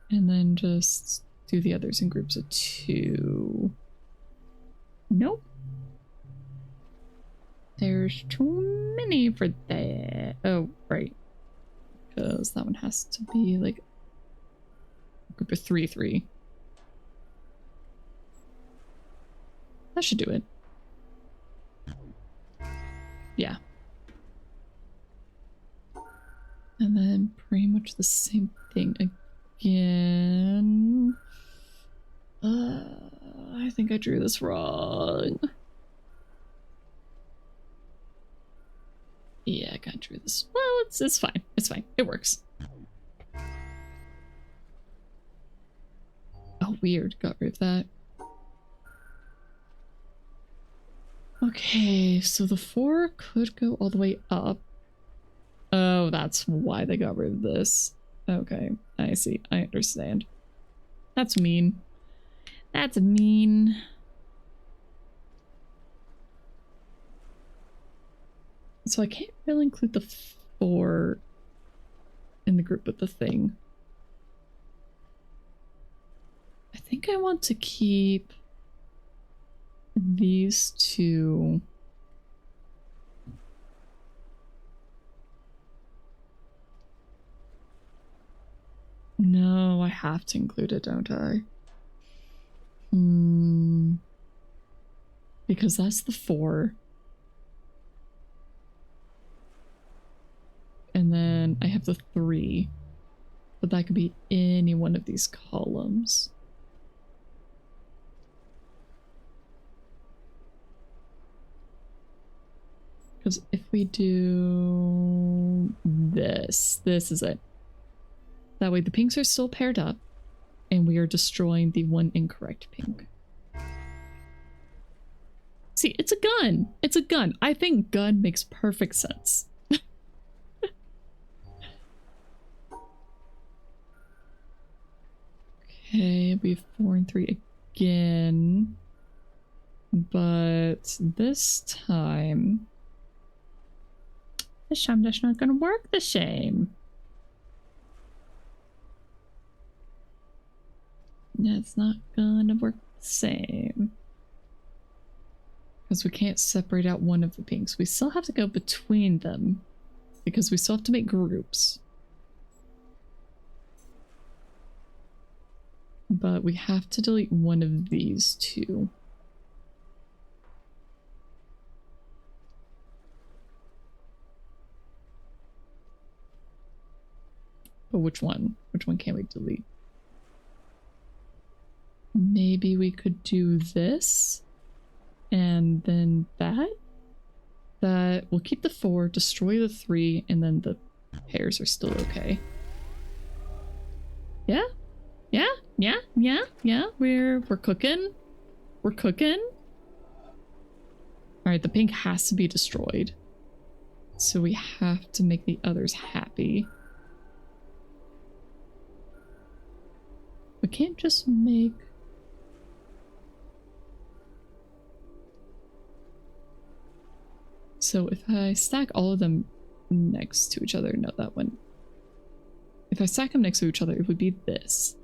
And then just do the others in groups of 2. Nope. There's too many for that. Oh, right. Because that one has to be like a group of 3. That should do it. Yeah. And then pretty much the same thing again. I think I drew this wrong. Yeah, I kinda drew this. Well, it's fine. It's fine. It works. Oh, weird. Got rid of that. Okay, so the 4 could go all the way up. Oh, that's why they got rid of this. Okay, I see. I understand. That's mean. That's mean. So I can't really include the 4 in the group with the thing. I think I want to keep these 2. No, I have to include it, don't I? Because that's the 4. And then I have the 3. But that could be any one of these columns. Because if we do this is it. That way the pinks are still paired up, and we are destroying the one incorrect pink. See, it's a gun. It's a gun. I think gun makes perfect sense. Okay, we have 4 and 3 again. But this time that's not gonna work the same. That's not gonna work the same. Because we can't separate out one of the pinks. We still have to go between them. Because we still have to make groups. But we have to delete one of these 2. But which one? Which one can we delete? Maybe we could do this. And then that. That we'll keep the 4, destroy the 3, and then the pairs are still okay. Yeah? Yeah? Yeah? Yeah? Yeah? We're cooking. We're cooking. Alright, the pink has to be destroyed. So we have to make the others happy. We can't just make... So if I stack all of them next to each other, no, that one. If I stack them next to each other, it would be this.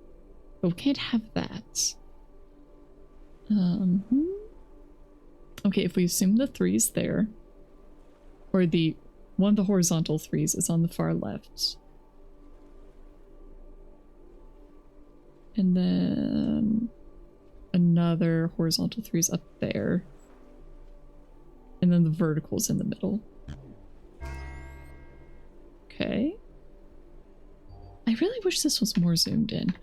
But we can't have that. Okay, if we assume the 3's there, or the one of the horizontal 3's is on the far left. And then another horizontal 3's up there. And then the vertical's in the middle. Okay. I really wish this was more zoomed in.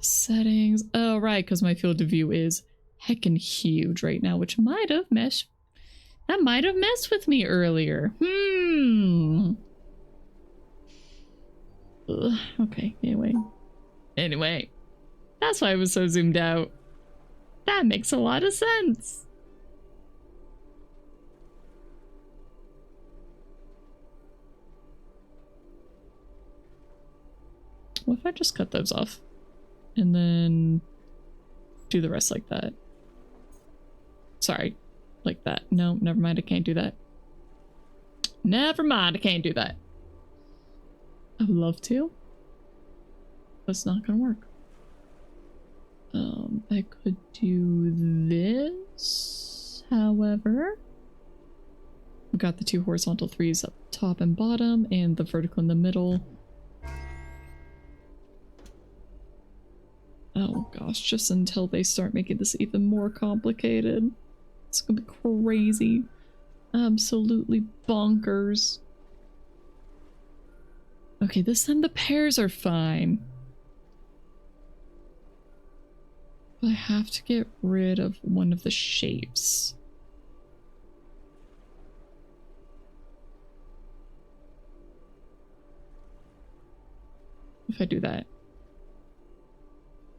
Settings. Oh, right, because my field of view is heckin' huge right now, which might have messed... That might have messed with me earlier. Ugh, okay, Anyway. That's why I was so zoomed out. That makes a lot of sense. What if I just cut those off? And then do the rest like that? Sorry. Like that. No, never mind. I can't do that. Never mind. I can't do that. I would love to. But it's not gonna work. I could do this. However, we've got the 2 horizontal 3's up top and bottom, and the vertical in the middle. Oh gosh, just until they start making this even more complicated. It's gonna be crazy. Absolutely bonkers. Okay, this time the pairs are fine. But I have to get rid of one of the shapes. If I do that.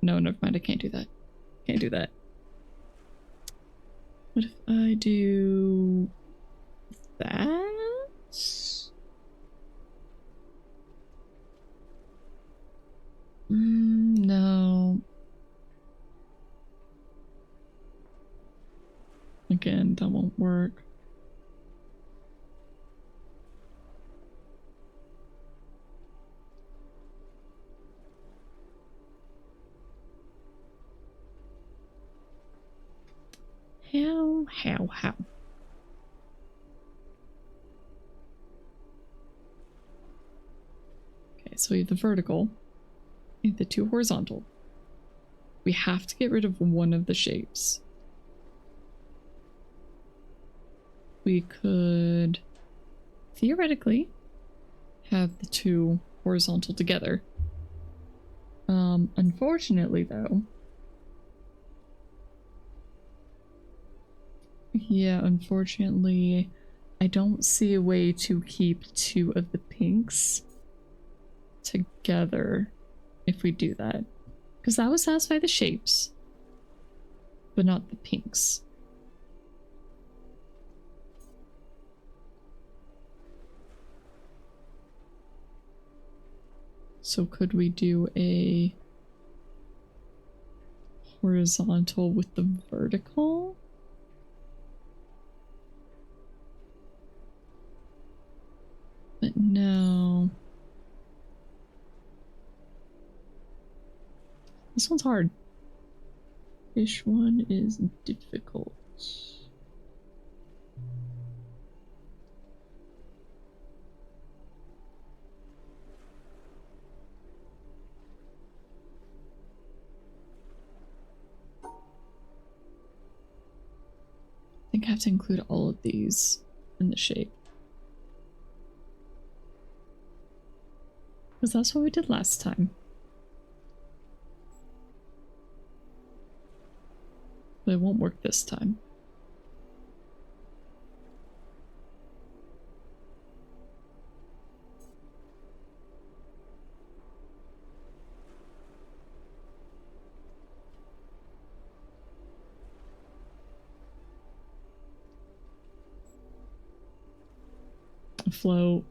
No, never mind. I can't do that. Can't do that. What if I do that? No. Again, that won't work. How? Okay, so we have the vertical, we have the two horizontal. We have to get rid of one of the shapes. We could theoretically have the two horizontal together. Unfortunately though, yeah, unfortunately, I don't see a way to keep two of the pinks together if we do that. Because that would satisfy the shapes, but not the pinks. So could we do a horizontal with the vertical? But no. This one's hard. This one is difficult. I think I have to include all of these in the shape. Because that's what we did last time. But it won't work this time. Float.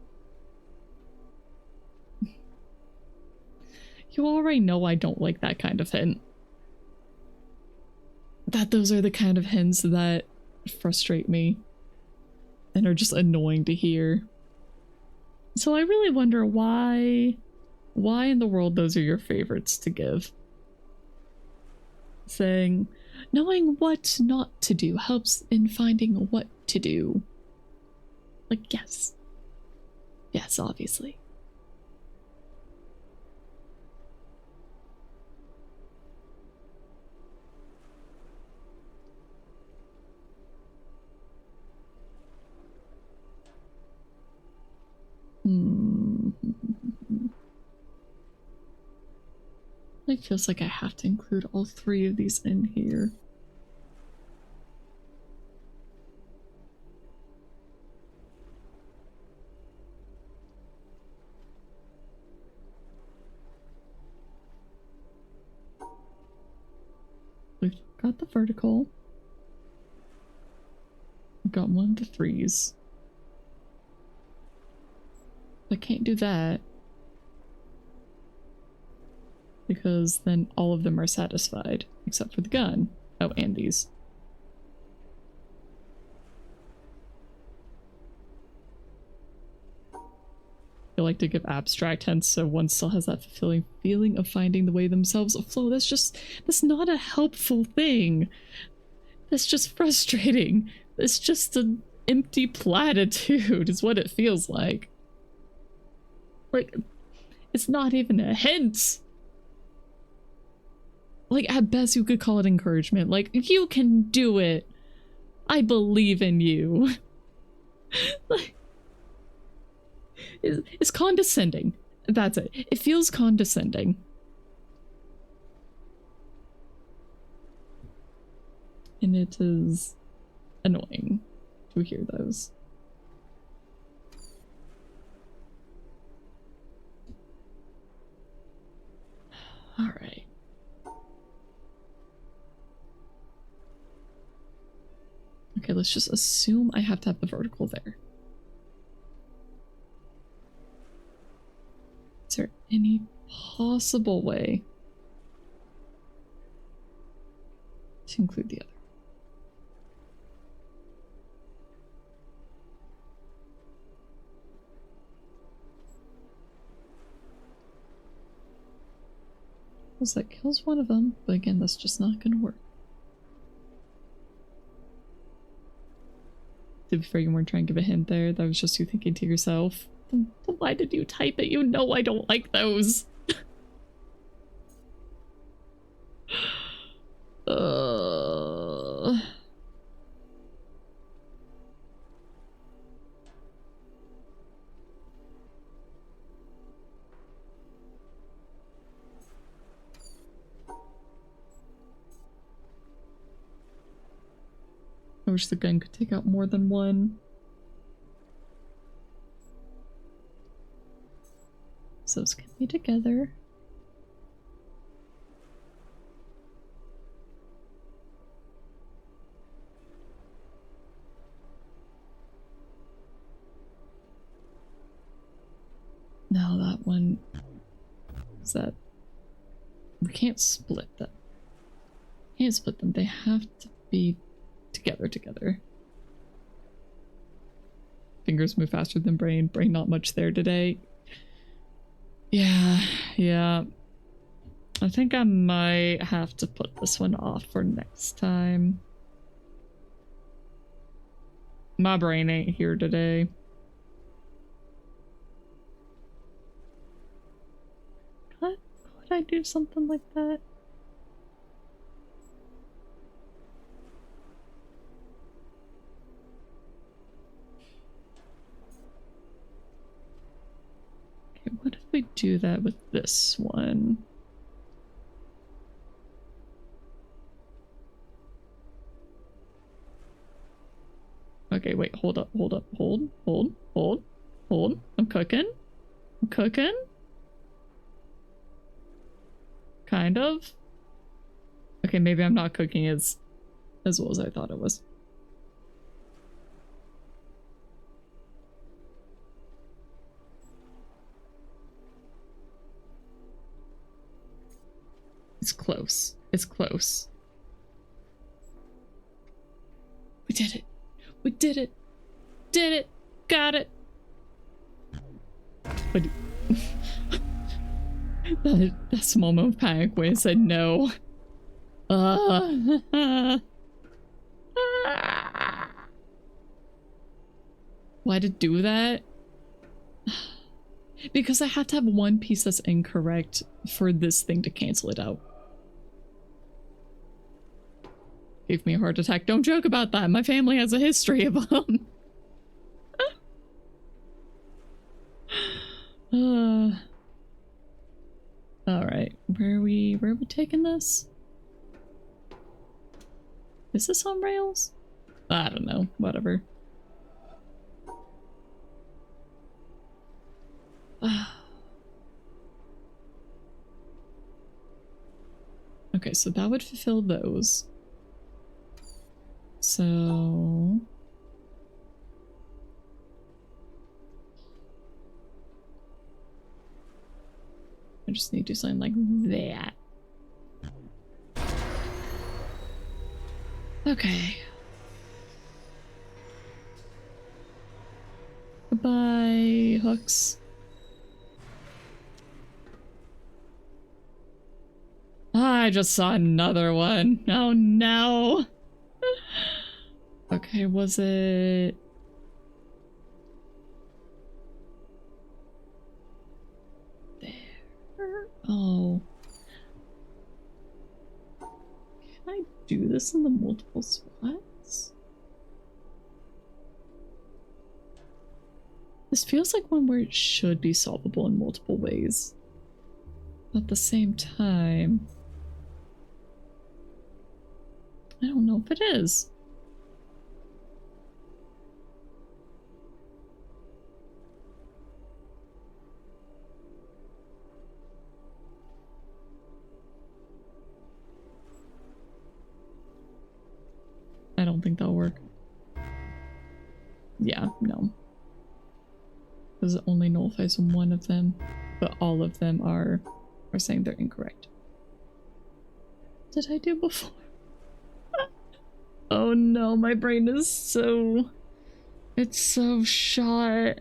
You already know I don't like that kind of hint. That those are the kind of hints that frustrate me and are just annoying to hear. So I really wonder why in the world those are your favorites to give. Saying, knowing what not to do helps in finding what to do. Like, yes. Yes, obviously. It feels like I have to include all three of these in here. We've got the vertical. We've got one of the threes. I can't do that. Because then all of them are satisfied, except for the gun. Oh, and these. I like to give abstract hints so one still has that fulfilling feeling of finding the way themselves afloat. That's not a helpful thing. That's just frustrating. It's just an empty platitude is what it feels like. Like, it's not even a hint. Like, at best, you could call it encouragement. Like, you can do it. I believe in you. Like, it's condescending. That's it. It feels condescending. And it is annoying to hear those. All right. Okay, let's just assume I have to have the vertical there. Is there any possible way to include the other? Because that kills one of them, but again, that's just not going to work. To be fair, you weren't trying to give a hint there. That was just you thinking to yourself, then why did you type it? You know I don't like those. I wish the gun could take out more than one. So those can be together. No, that one is that we can't split them. Can't split them. They have to be together. Fingers move faster than brain. Brain not much there today. Yeah. I think I might have to put this one off for next time. My brain ain't here today. What? Would I do something like that? Okay, what if we do that with this one? Okay, wait, hold up. Hold. I'm cooking. Kind of. Okay, maybe I'm not cooking as well as I thought it was. It's close. We did it. Got it. But that small moment of panic when I said no. Why to do that? Because I have to have one piece that's incorrect for this thing to cancel it out. Gave me a heart attack. Don't joke about that. My family has a history of them. Alright. Where are we taking this? Is this on rails? I don't know. Whatever. Okay, so that would fulfill those. So... I just need to do something like that. Okay. Goodbye, hooks. I just saw another one. Oh no. Okay, was it... there? Oh. Can I do this in the multiple spots? This feels like one where it should be solvable in multiple ways. But at the same time... I don't know if it is. I don't think that'll work. Yeah, no. Because it only nullifies one of them, but all of them are saying they're incorrect. Did I do before? Oh no, my brain is so... It's so shot.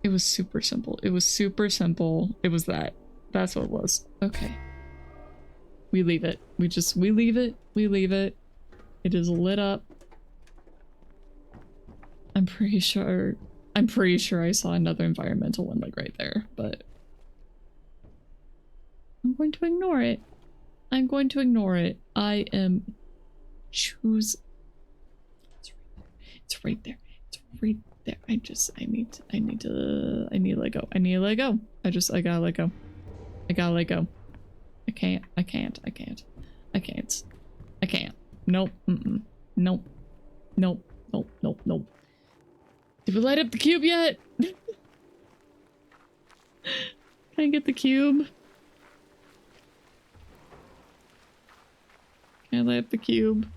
It was super simple. It was super simple. It was that. That's what it was. Okay. We leave it. We leave it. We leave it. It is lit up. I'm pretty sure I saw another environmental one like right there, but I'm going to ignore it. I'm going to ignore it. I am choose. It's right there. It's right there. I need to let go. I gotta let go. I gotta let go. I can't. Nope. Nope. Nope. Did we light up the cube yet? Can I get the cube? Can I light up the cube?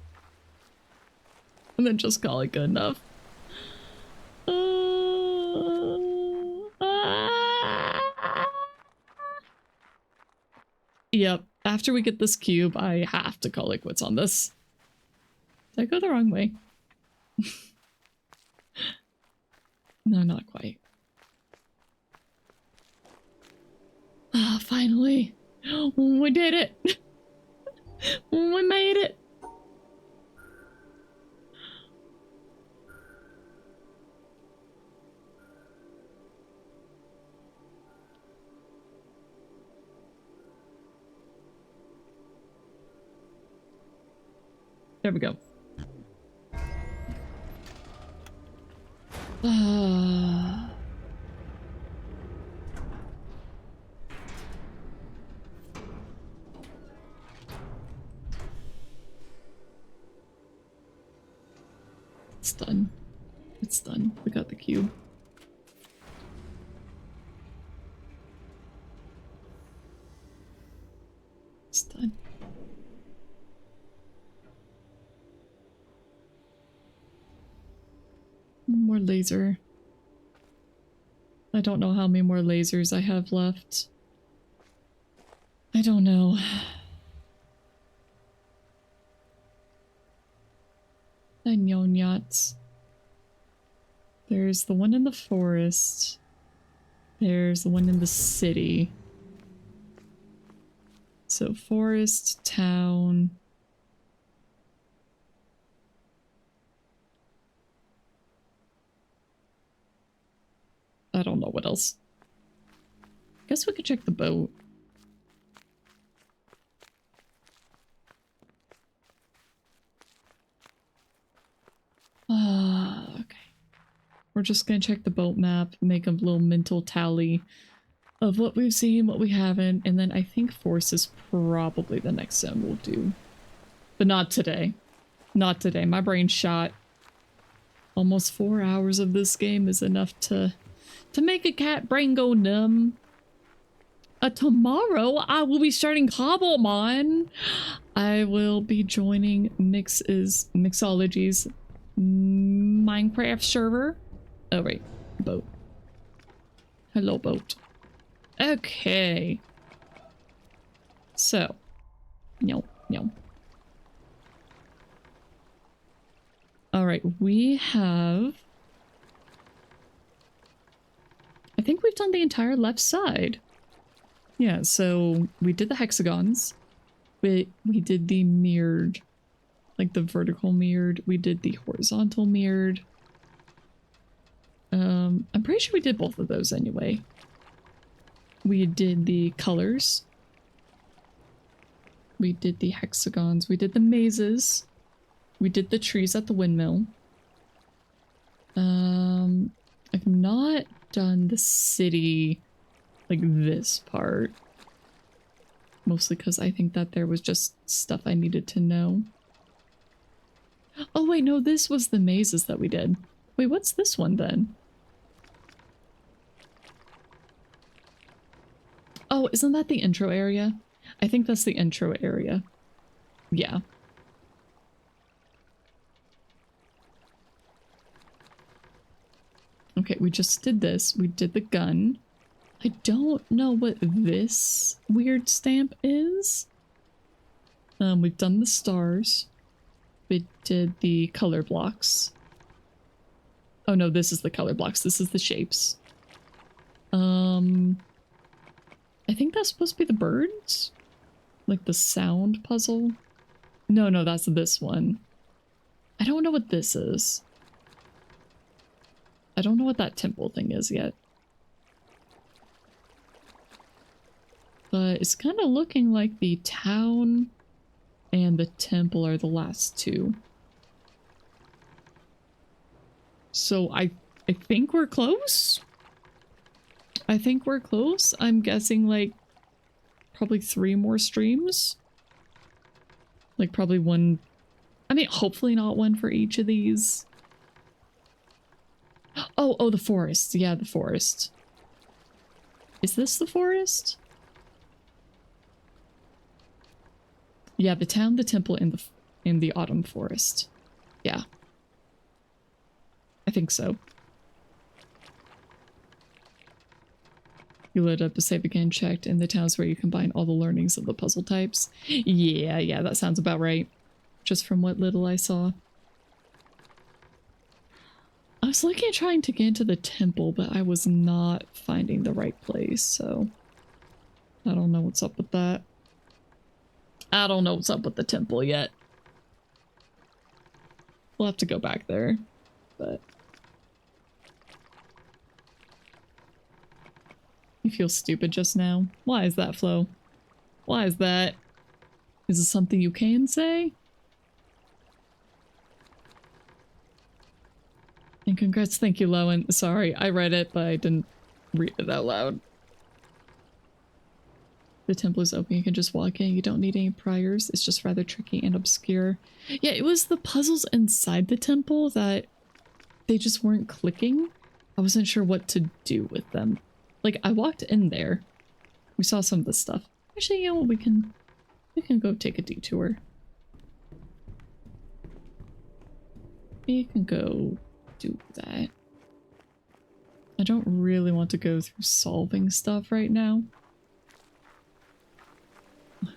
And then just call it good enough. Yep. After we get this cube, I have to call it quits on this. Did I go the wrong way? No, not quite. Ah, finally. We did it. We made it. There we go. It's done. It's done. We got the cube. It's done. More laser. I don't know how many more lasers I have left. I don't know. And Yonyats. There's the one in the forest. There's the one in the city. So forest, town. I don't know what else. Guess we could check the boat. Okay. We're just gonna check the boat map, make a little mental tally of what we've seen, what we haven't, and then I think Force is probably the next zone we'll do. But not today. Not today. My brain's shot. Almost 4 hours of this game is enough to make a cat brain go numb. Tomorrow I will be starting Cobblemon. I will be joining Mixology's Minecraft server. Oh wait, boat. Hello, boat. Okay. So, no. All right, we have. I think we've done the entire left side. Yeah, so we did the hexagons. We did the mirrored, like the vertical mirrored. We did the horizontal mirrored. I'm pretty sure we did both of those anyway. We did the colors. We did the hexagons. We did the mazes. We did the trees at the windmill. I've not done the city, like this part. Mostly because I think that there was just stuff I needed to know. Oh wait, no, this was the mazes that we did. Wait, what's this one then? Oh, isn't that the intro area? I think that's the intro area. Yeah. Okay, we just did this. We did the gun. I don't know what this weird stamp is. We've done the stars. We did the color blocks. Oh no, this is the color blocks. This is the shapes. I think that's supposed to be the birds? Like the sound puzzle? No, that's this one. I don't know what this is. I don't know what that temple thing is yet. But it's kind of looking like the town and the temple are the last two. So I think we're close. I think we're close. I'm guessing like probably 3 more streams. Like probably one. I mean, hopefully not one for each of these. Oh, the forest. Yeah, the forest. Is this the forest? Yeah, the town, the temple, and the autumn forest. Yeah. I think so. You load up a save again, checked, and the towns where you combine all the learnings of the puzzle types. Yeah, that sounds about right. Just from what little I saw. I was looking at trying to get into the temple, but I was not finding the right place, so I don't know what's up with that. I don't know what's up with the temple yet. We'll have to go back there, but... You feel stupid just now? Why is that, Flo? Why is that? Is it something you can say? And congrats, thank you, Lowen. Sorry, I read it, but I didn't read it out loud. The temple is open, you can just walk in, you don't need any priors, it's just rather tricky and obscure. Yeah, it was the puzzles inside the temple that they just weren't clicking. I wasn't sure what to do with them. Like, I walked in there, we saw some of the stuff. Actually, you know what, we can go take a detour. We can go do that. I don't really want to go through solving stuff right now.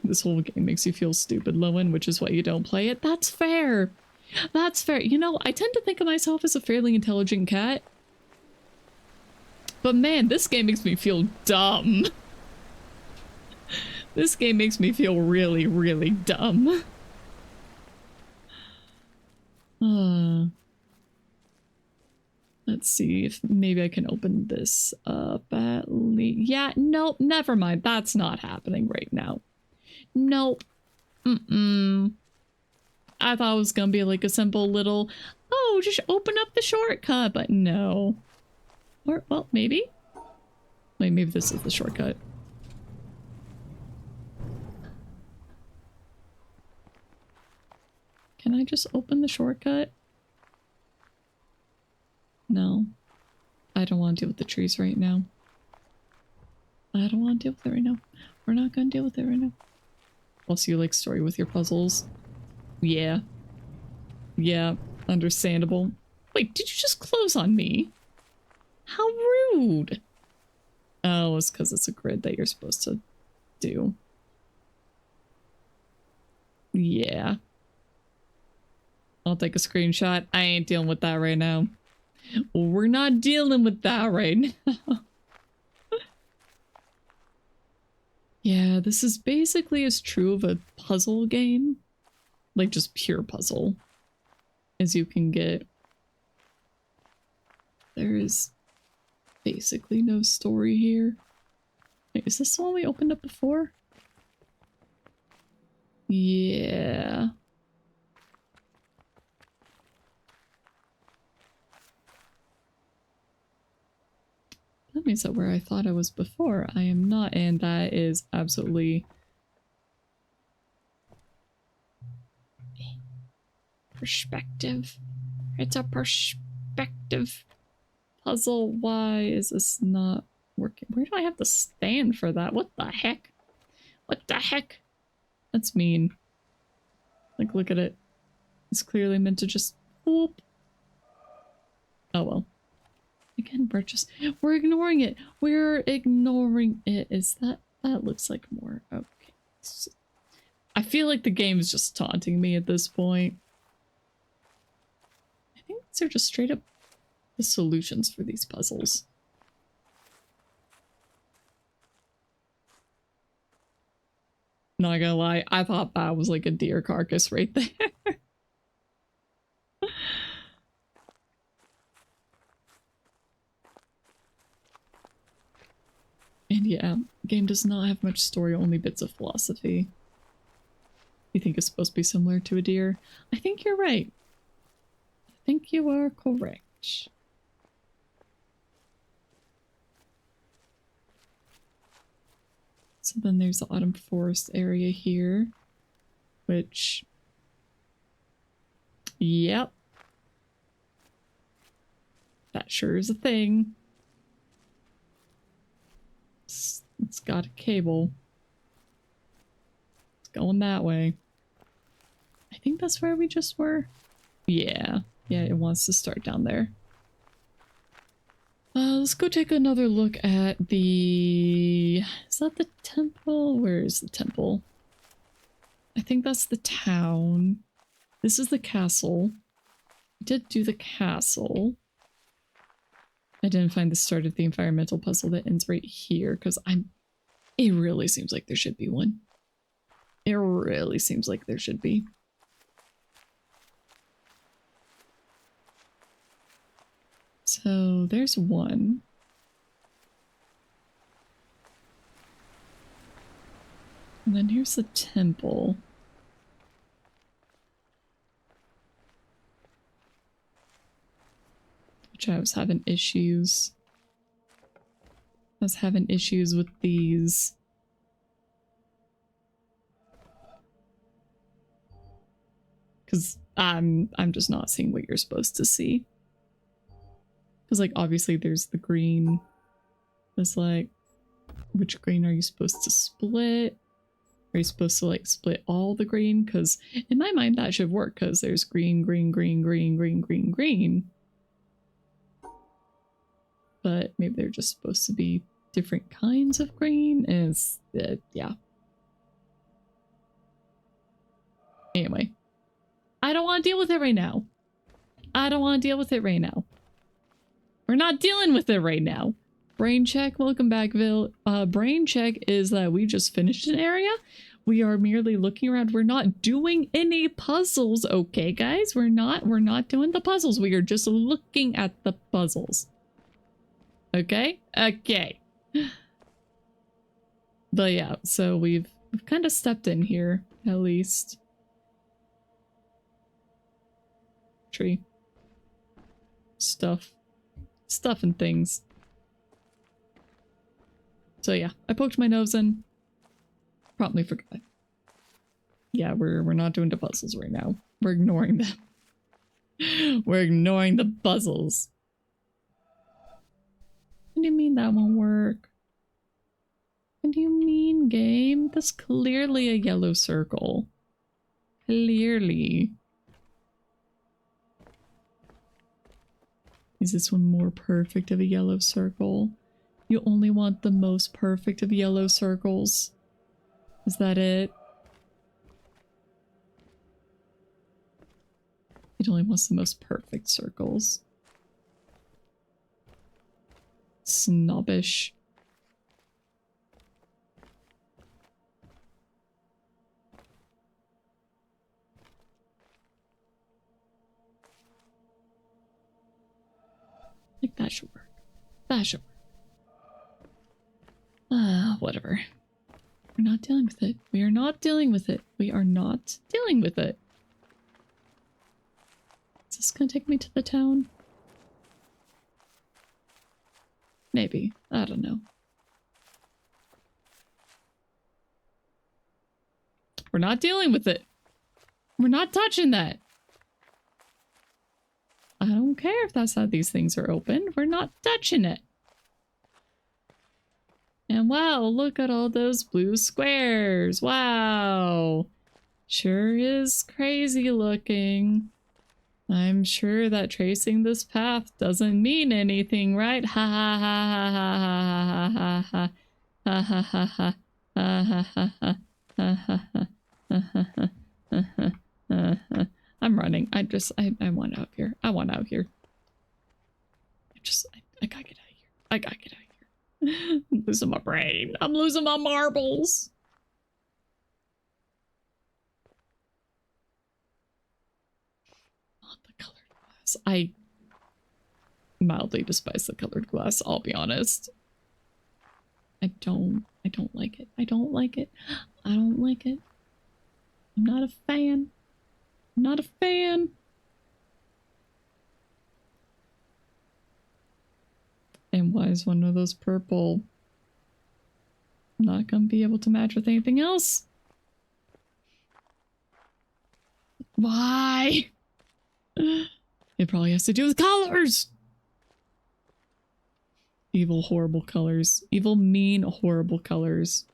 This whole game makes you feel stupid, Lowen, which is why you don't play it. That's fair. That's fair. You know, I tend to think of myself as a fairly intelligent cat. But man, this game makes me feel dumb. This game makes me feel really, really dumb. Let's see if maybe I can open this up at least. Yeah, nope, never mind. That's not happening right now. Nope. I thought it was gonna be like a simple little, oh, just open up the shortcut, but no. Or, well, maybe? Wait, maybe this is the shortcut. Can I just open the shortcut? No. I don't want to deal with the trees right now. I don't want to deal with it right now. We're not gonna deal with it right now. Also, you like story with your puzzles. Yeah. Yeah, understandable. Wait, did you just close on me? How rude! Oh, it's because it's a grid that you're supposed to do. Yeah. I'll take a screenshot. I ain't dealing with that right now. We're not dealing with that right now. Yeah, this is basically as true of a puzzle game, like just pure puzzle, as you can get. There is basically no story here. Wait, is this the one we opened up before? Yeah. That means that where I thought I was before, I am not, and that is absolutely... Perspective. It's a perspective puzzle. Why is this not working? Where do I have to stand for that? What the heck? What the heck? That's mean. Like, look at it. It's clearly meant to just... Whoop. Oh well. Again, we're ignoring it. We're ignoring it. Is that looks like more. Okay. I feel like the game is just taunting me at this point. I think these are just straight up the solutions for these puzzles. Not gonna lie, I thought that was like a deer carcass right there. And yeah, game does not have much story, only bits of philosophy. You think it's supposed to be similar to a deer? I think you're right. I think you are correct. So then there's the autumn forest area here, which, yep, that sure is a thing. It's got a cable. It's going that way. I think that's where we just were. Yeah, it wants to start down there. Let's go take another look at the... Is that the temple? Where is the temple? I think that's the town. This is the castle. I did do the castle. I didn't find the start of the environmental puzzle that ends right here, because it really seems like there should be one. It really seems like there should be. So there's one. And then here's the temple. Which I was having issues. I was having issues with these. Because I'm just not seeing what you're supposed to see. Because, like, obviously there's the green. It's like, which green are you supposed to split? Are you supposed to, like, split all the green? Because in my mind that should work, because there's green, green, green, green, green, green, green. But maybe they're just supposed to be different kinds of green. And it's, yeah. Anyway. I don't want to deal with it right now. I don't want to deal with it right now. We're not dealing with it right now. Brain check. Welcome back, Vil. Brain check is that we just finished an area. We are merely looking around. We're not doing any puzzles. Okay, guys? We're not doing the puzzles. We are just looking at the puzzles. Okay? Okay. But yeah, so we've kind of stepped in here, at least. Tree. Stuff and things. So yeah, I poked my nose in. Promptly forgot. Yeah, we're not doing the puzzles right now. We're ignoring them. We're ignoring the puzzles. What do you mean that won't work? What do you mean, game? That's clearly a yellow circle. Clearly. Is this one more perfect of a yellow circle? You only want the most perfect of yellow circles? Is that it? It only wants the most perfect circles. Snobbish. Like that should work. That should work. Whatever. We're not dealing with it. We are not dealing with it. We are not dealing with it. Is this gonna take me to the town? Maybe. I don't know. We're not dealing with it. We're not touching that. I don't care if that's how these things are open. We're not touching it. And wow, look at all those blue squares. Wow. Sure is crazy looking. I'm sure that tracing this path doesn't mean anything, right? Ha ha ha ha ha ha ha ha ha ha ha ha ha ha ha ha. I'm running. I want out here. I want out here. I gotta get out of here. I gotta get out of here. I'm losing my brain. I'm losing my marbles. Not the colored glass. I mildly despise the colored glass, I'll be honest. I don't like it. I don't like it. I don't like it. I'm not a fan. I'm not a fan. And why is one of those purple? I'm not gonna be able to match with anything else. Why? It probably has to do with colors. Evil, horrible colors. Evil, mean, horrible colors.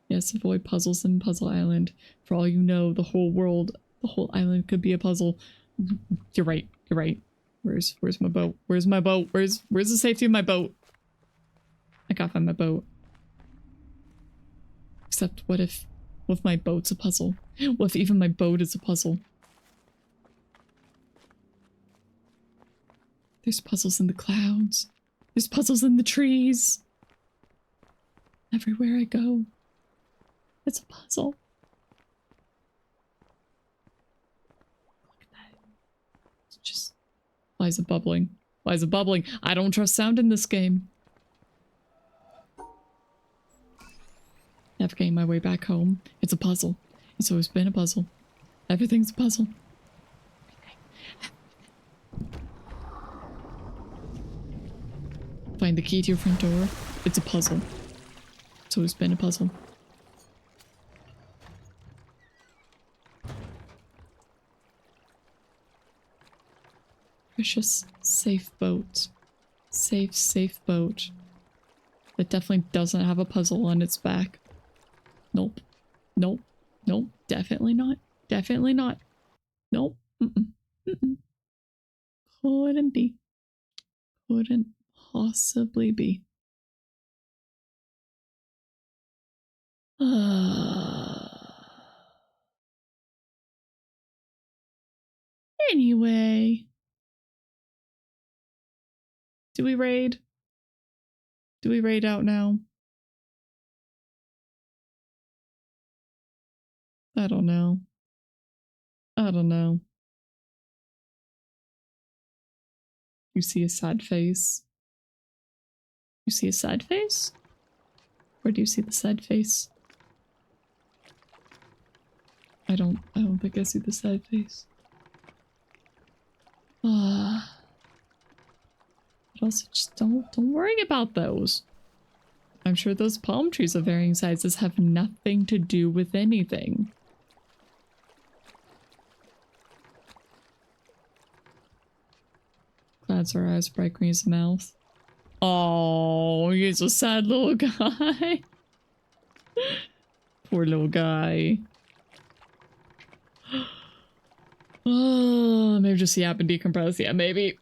Yes, avoid puzzles in Puzzle Island. For all you know, the whole world, the whole island could be a puzzle. You're right. You're right. Where's my boat? Where's my boat? Where's the safety of my boat? I gotta find my boat. Except what if my boat's a puzzle? What if even my boat is a puzzle? There's puzzles in the clouds. There's puzzles in the trees. Everywhere I go, it's a puzzle. Look at that. It's just... Why is it bubbling? Why is it bubbling? I don't trust sound in this game. Navigating my way back home. It's a puzzle. It's always been a puzzle. Everything's a puzzle. Find the key to your front door. It's a puzzle. It's always been a puzzle. Precious, safe boat. Safe boat. That definitely doesn't have a puzzle on its back. Nope. Nope. Nope. Definitely not. Definitely not. Nope. Couldn't be. Couldn't possibly be. Anyway. Do we raid? Do we raid out now? I don't know. I don't know. You see a sad face? You see a sad face? Or do you see the sad face? I don't think I see the sad face. But also just don't worry about those. I'm sure those palm trees of varying sizes have nothing to do with anything. Clouds are eyes, bright green as a mouth. Oh, he's a sad little guy. Poor little guy. Oh, maybe just yap and decompress. Yeah, maybe.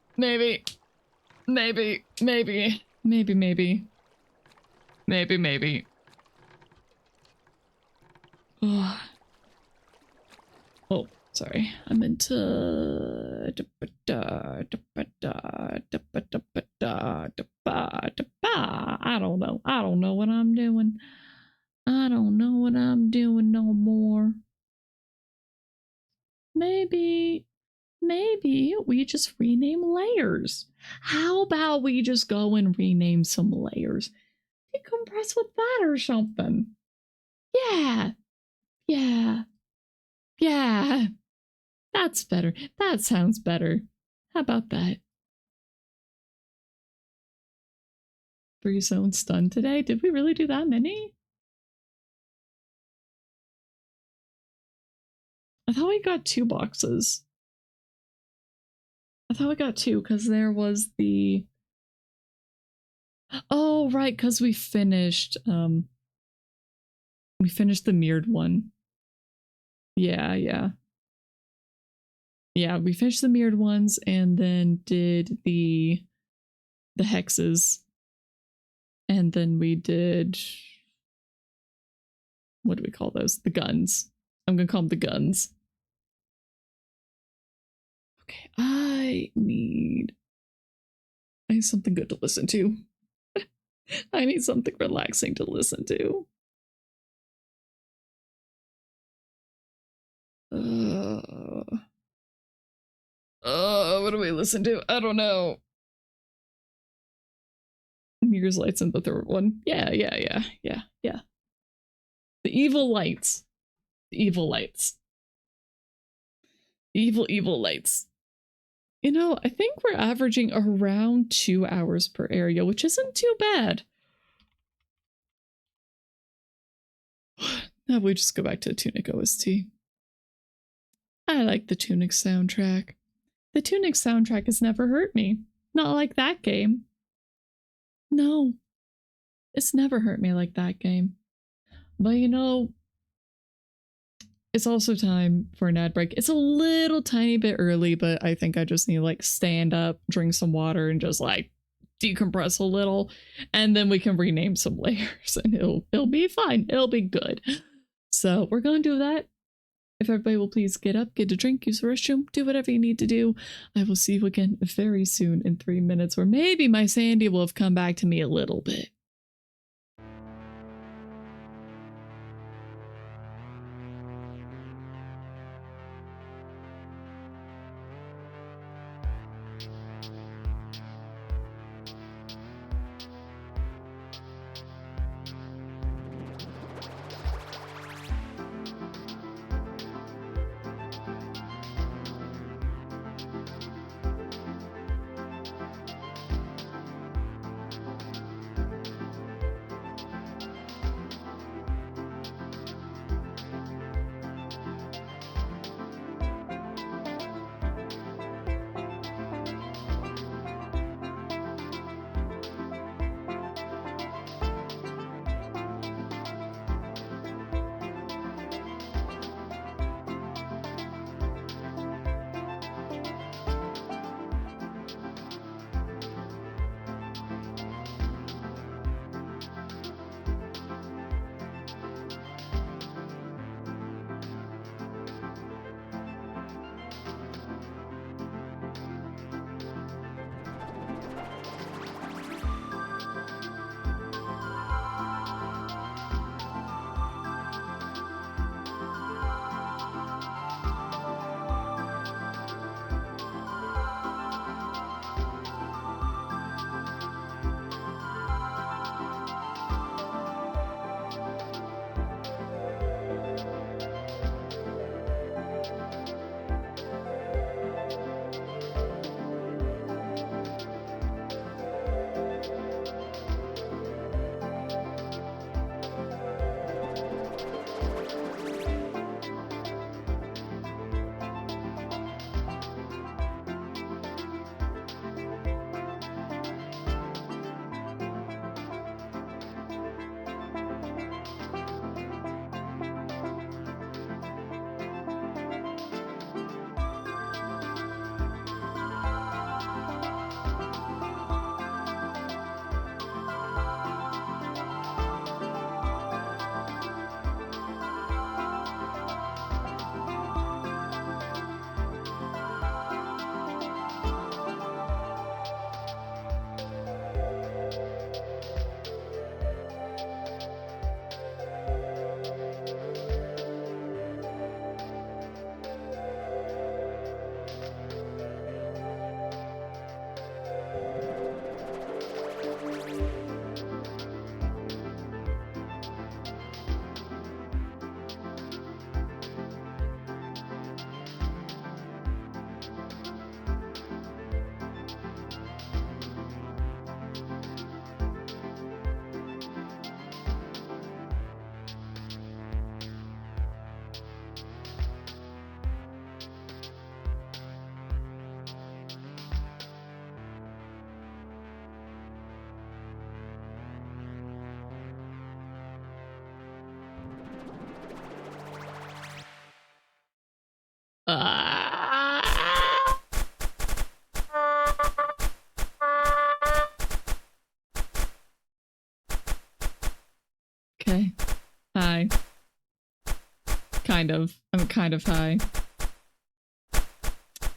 Oh. Oh, sorry. I meant to... I don't know. I don't know what I'm doing. I don't know what I'm doing no more. Maybe we just rename layers. How about we just go and rename some layers? Decompress with that or something. Yeah. That's better. That sounds better. How about that? Free zone stun today? Did we really do that many? I thought we got 2 boxes. I thought we got 2 because there was the... Oh, right, because we finished the mirrored one. Yeah. Yeah, we finished the mirrored ones and then did the hexes. And then we did, what do we call those? The guns. I'm gonna call them the guns. Okay, I need something good to listen to. I need something relaxing to listen to. What do we listen to? I don't know. Mirrors, Lights, and the third one. Yeah. The Evil Lights. The Evil Lights. Evil Lights. You know, I think we're averaging around 2 hours per area, which isn't too bad. Now we just go back to Tunic OST. I like the Tunic soundtrack. The Tunic soundtrack has never hurt me. Not like that game. No. It's never hurt me like that game. But you know, it's also time for an ad break. It's a little tiny bit early, but I think I just need to like stand up, drink some water, and just like decompress a little. And then we can rename some layers and it'll be fine. It'll be good. So we're gonna do that. If everybody will please get up, get a drink, use the restroom, do whatever you need to do. I will see you again very soon in 3 minutes, where maybe my Sandy will have come back to me a little bit. Hi. Kind of. I'm kind of high.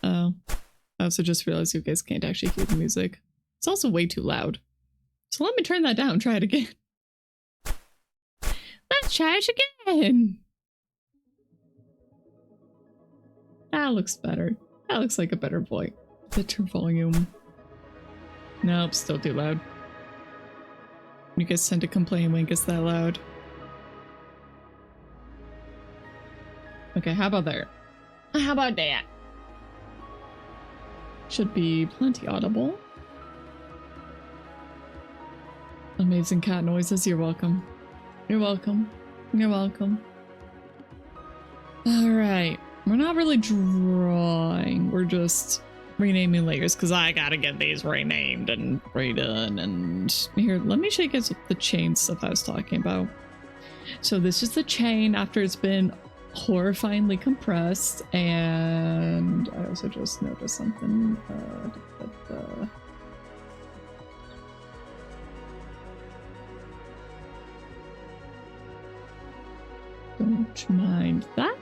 Oh. I also just realized you guys can't actually hear the music. It's also way too loud. So let me turn that down. Try it again. Let's try it again. That looks better. That looks like a better voice. Better volume. Nope, still too loud. You guys tend to complain when it gets that loud. Okay, how about there? How about that? Should be plenty audible. Amazing cat noises. You're welcome. You're welcome. You're welcome. Alright. We're not really drawing. We're just renaming layers because I gotta get these renamed and redone. And here, let me show you guys the chain stuff I was talking about. So this is the chain after it's been horrifyingly compressed, and I also just noticed something. Don't mind that.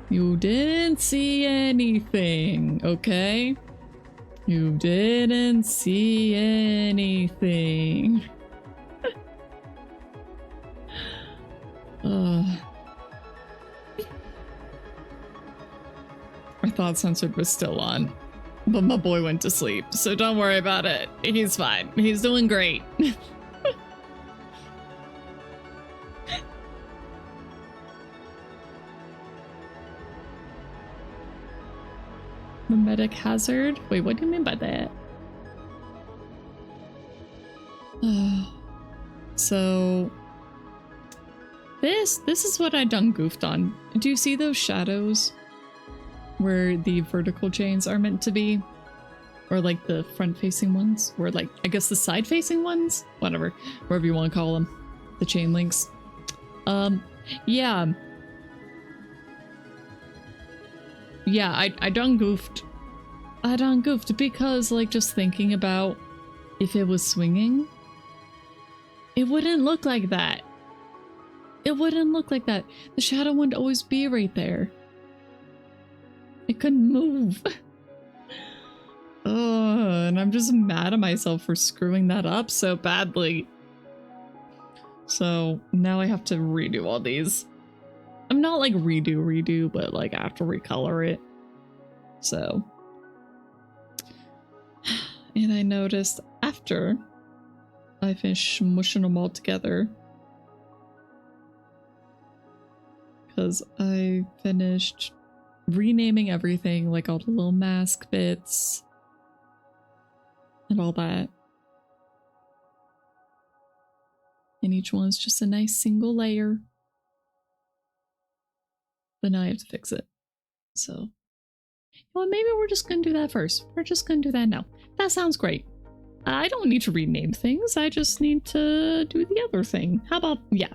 You didn't see anything, okay? You didn't see anything. I thought censored was still on, but my boy went to sleep, so don't worry about it. He's fine. He's doing great. Mimetic hazard? Wait, what do you mean by that? So this is what I done goofed on. Do you see those shadows where the vertical chains are meant to be? Or like the front facing ones? Or like, I guess the side facing ones? Whatever, whatever you want to call them. The chain links. Yeah. Yeah, I done goofed. I done goofed because, like, just thinking about if it was swinging, it wouldn't look like that. It wouldn't look like that. The shadow wouldn't always be right there. It couldn't move. And I'm just mad at myself for screwing that up so badly. So now I have to redo all these. I'm not like redo, but like I have to recolor it. So. And I noticed after I finished smushing them all together, because I finished renaming everything, like all the little mask bits and all that. And each one's just a nice single layer. But now I have to fix it. So, well, maybe we're just gonna do that first. We're just gonna do that now. That sounds great. I don't need to rename things. I just need to do the other thing. How about, yeah.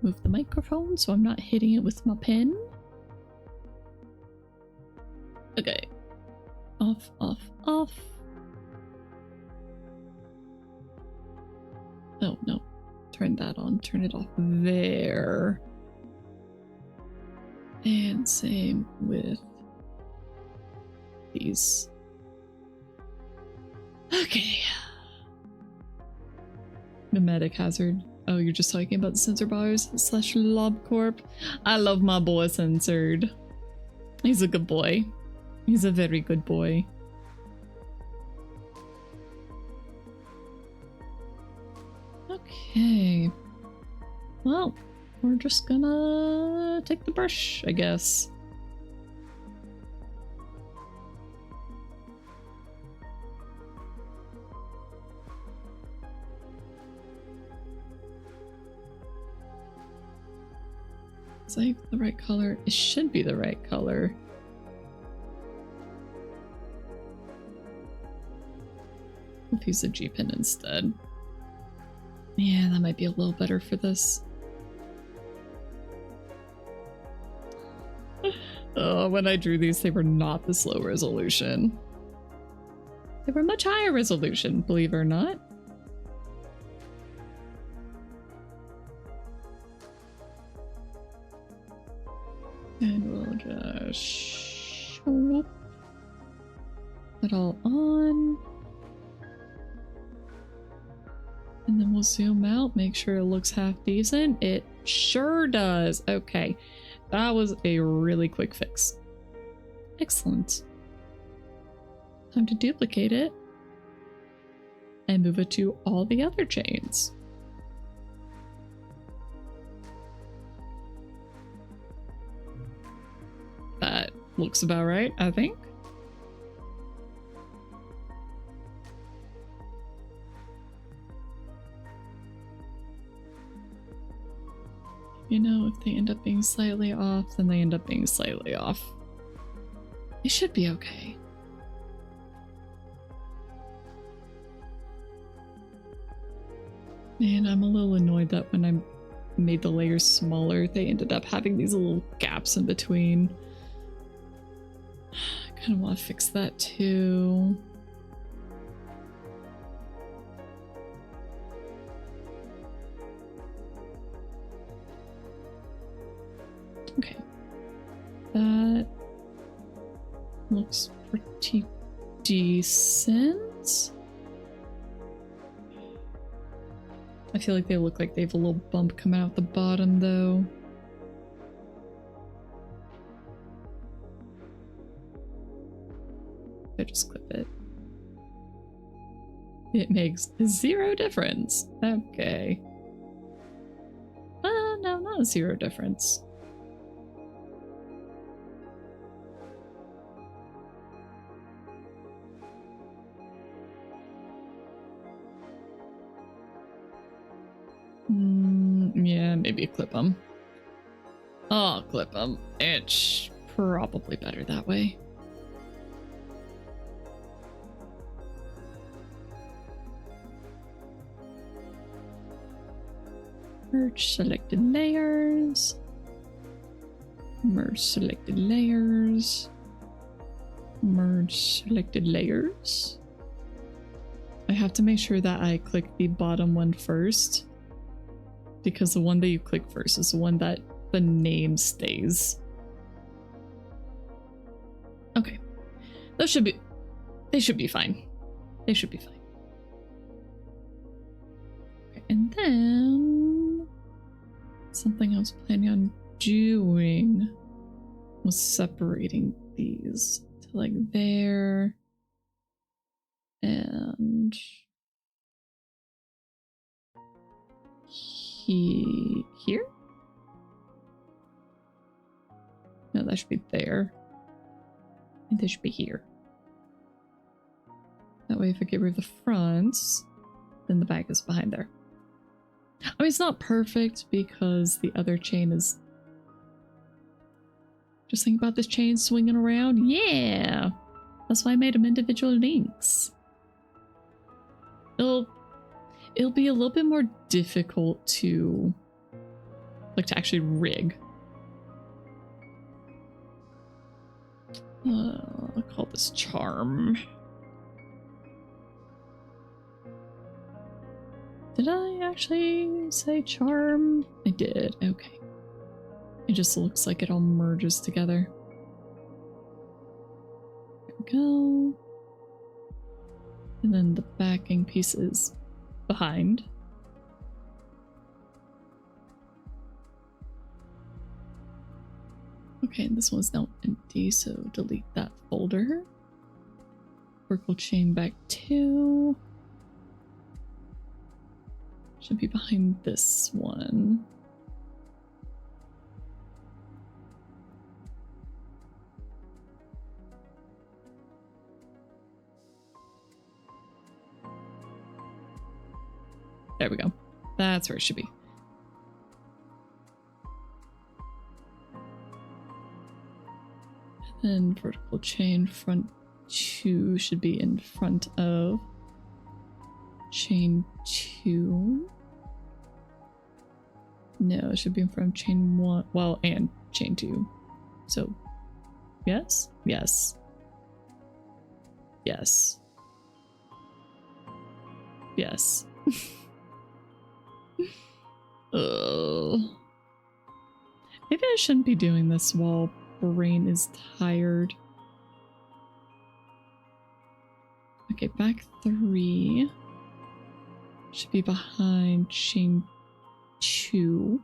Move the microphone so I'm not hitting it with my pen. Okay. Off, off, off. Oh, no. Turn that on. Turn it off there. And same with these. Okay. Mimetic hazard. Oh, you're just talking about the sensor bars / LobCorp. I love my boy censored. He's a good boy. He's a very good boy. Okay. Well, we're just gonna take the brush, I guess. Is that the right color? It should be the right color. Let's use a G-pen instead. Yeah, that might be a little better for this. When I drew these, they were not this low resolution. They were much higher resolution, believe it or not. And we'll just put it all on. And then we'll zoom out, make sure it looks half decent. It sure does. Okay. That was a really quick fix. Excellent. Time to duplicate it and move it to all the other chains. That looks about right, I think. You know, if they end up being slightly off, then they end up being slightly off. It should be okay. Man, I'm a little annoyed that when I made the layers smaller, they ended up having these little gaps in between. I kind of want to fix that too. Okay. That looks pretty decent. I feel like they look like they have a little bump coming out the bottom though. I just clip it. It makes 0 difference. Okay. No, not a 0 difference. Yeah, maybe clip them. I'll clip them. It's probably better that way. Merge selected layers. Merge selected layers. Merge selected layers. I have to make sure that I click the bottom one first, because the one that you click first is the one that the name stays. Okay. They should be fine. They should be fine. Okay, and then something I was planning on doing was separating these to like there and here? No, that should be there. I think they should be here. That way if I get rid of the fronts, then the back is behind there. I mean, it's not perfect because the other chain is... Just think about this chain swinging around. Yeah! That's why I made them individual links. It'll be a little bit more difficult to actually rig. I'll call this charm. Did I actually say charm? I did, okay. It just looks like it all merges together. There we go. And then the backing piece is behind. Okay, and this one's now empty, so delete that folder. Circle chain back 2. Should be behind this one. There we go. That's where it should be. And then vertical chain front 2 should be in front of chain 2. No, it should be in front of chain 1. Well, and chain 2. So Yes? Yes. Yes. Yes. Oh. Maybe I shouldn't be doing this while brain is tired. Okay, back 3. Should be behind chain 2.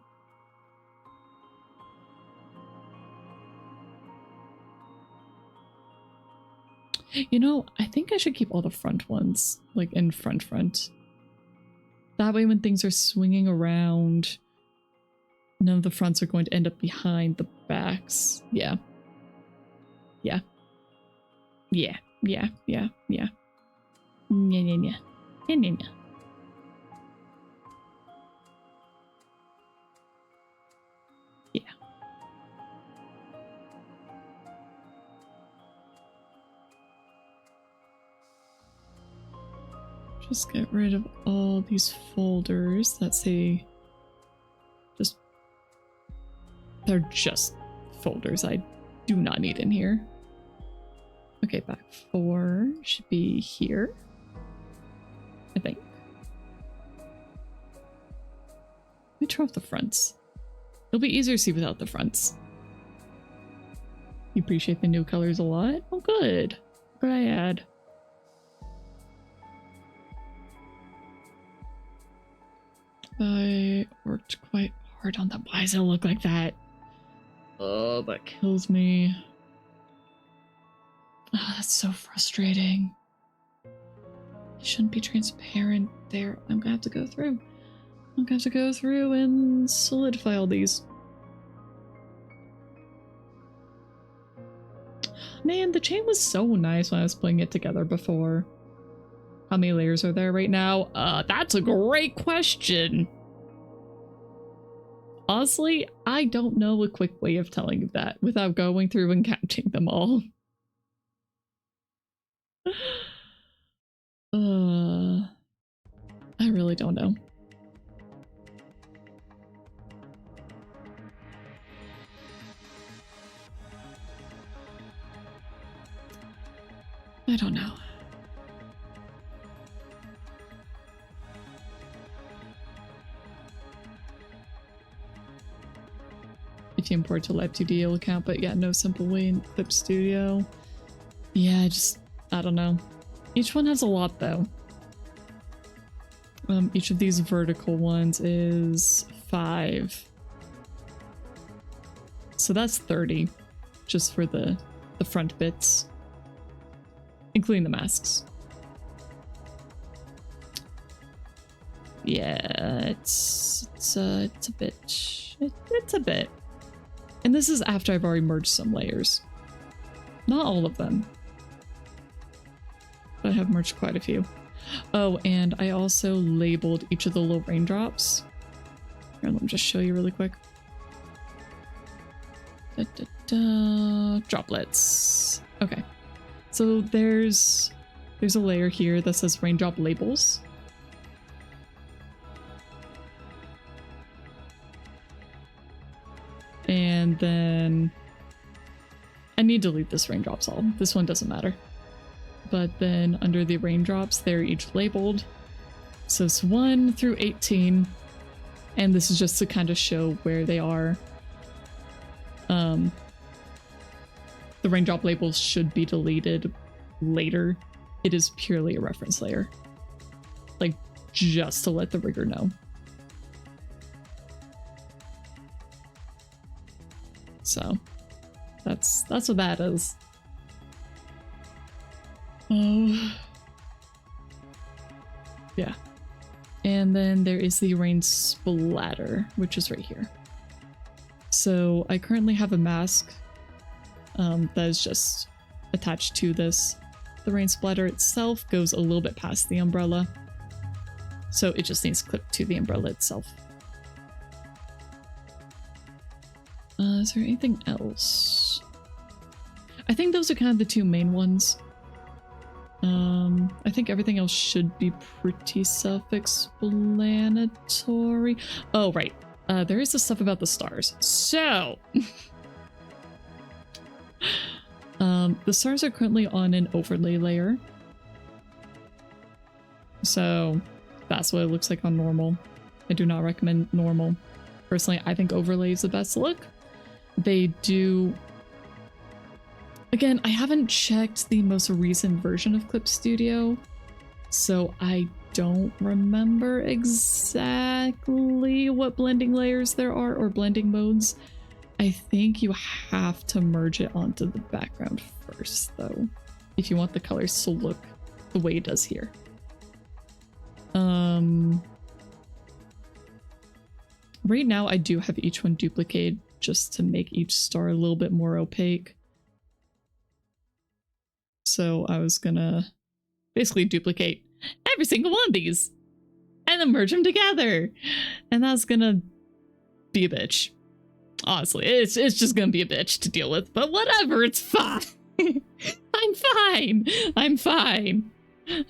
You know, I think I should keep all the front ones, like in front. That way when things are swinging around, none of the fronts are going to end up behind the backs. Yeah. Yeah. Yeah. Yeah. Yeah. Yeah. Yeah, yeah, yeah. Yeah, yeah, yeah. Yeah. Just get rid of all these folders that say they're just folders I do not need in here. Okay, back 4 should be here, I think. Let me turn off the fronts. It'll be easier to see without the fronts. You appreciate the new colors a lot? Oh, good. What could I add? I worked quite hard on that. Why does it look like that? Oh, that kills me. Oh, that's so frustrating. It shouldn't be transparent there. I'm gonna have to go through. I'm gonna have to go through and solidify all these. Man, the chain was so nice when I was putting it together before. How many layers are there right now? That's a great question. Honestly, I don't know a quick way of telling you that without going through and counting them all. I really don't know. I don't know. If you import to Live2D account, but yeah, no simple way in Clip Studio. Yeah, I don't know. Each one has a lot though. Each of these vertical ones is 5. So that's 30 just for the front bits, including the masks. Yeah, it's a bit. It's a bit. And this is after I've already merged some layers. Not all of them, but I have merged quite a few. Oh, and I also labeled each of the little raindrops. Here, let me just show you really quick. Droplets. Okay, so there's a layer here that says raindrop labels. And then I need to delete this raindrops all. This one doesn't matter. But then under the raindrops, they're each labeled. So it's 1 through 18. And this is just to kind of show where they are. The raindrop labels should be deleted later. It is purely a reference layer. Like, just to let the rigger know. So, that's what that is. Oh. Yeah. And then there is the rain splatter, which is right here. So I currently have a mask that is just attached to this. The rain splatter itself goes a little bit past the umbrella. So it just needs clipped to the umbrella itself. Is there anything else? I think those are kind of the two main ones. I think everything else should be pretty self-explanatory. Oh, right. There is the stuff about the stars. So, The stars are currently on an overlay layer. So that's what it looks like on normal. I do not recommend normal. Personally, I think overlay is the best look. They do... Again, I haven't checked the most recent version of Clip Studio, so I don't remember exactly what blending layers there are or blending modes. I think you have to merge it onto the background first, though, if you want the colors to look the way it does here. Right now, I do have each one duplicated just to make each star a little bit more opaque. So I was gonna basically duplicate every single one of these and then merge them together. And that's gonna be a bitch. Honestly, it's just gonna be a bitch to deal with, but whatever, it's fine. I'm fine. I'm fine.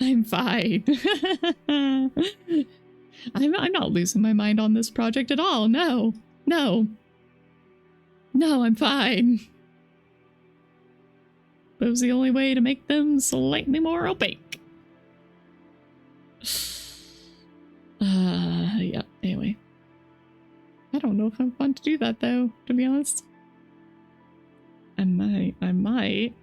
I'm fine. I'm not losing my mind on this project at all. No, no, no, I'm fine. That was the only way to make them slightly more opaque. Yeah, anyway. I don't know if I'm fun to do that though, to be honest. I might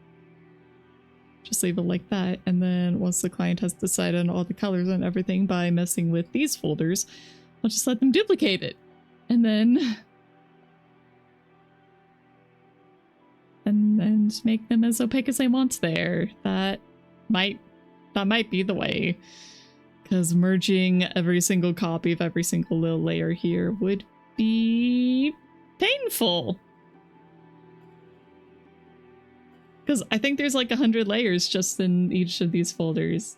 just leave it like that, and then once the client has decided on all the colors and everything by messing with these folders, I'll just let them duplicate it. And then just make them as opaque as they want there. That might be the way. Because merging every single copy of every single little layer here would be painful. Because I think there's like 100 layers just in each of these folders.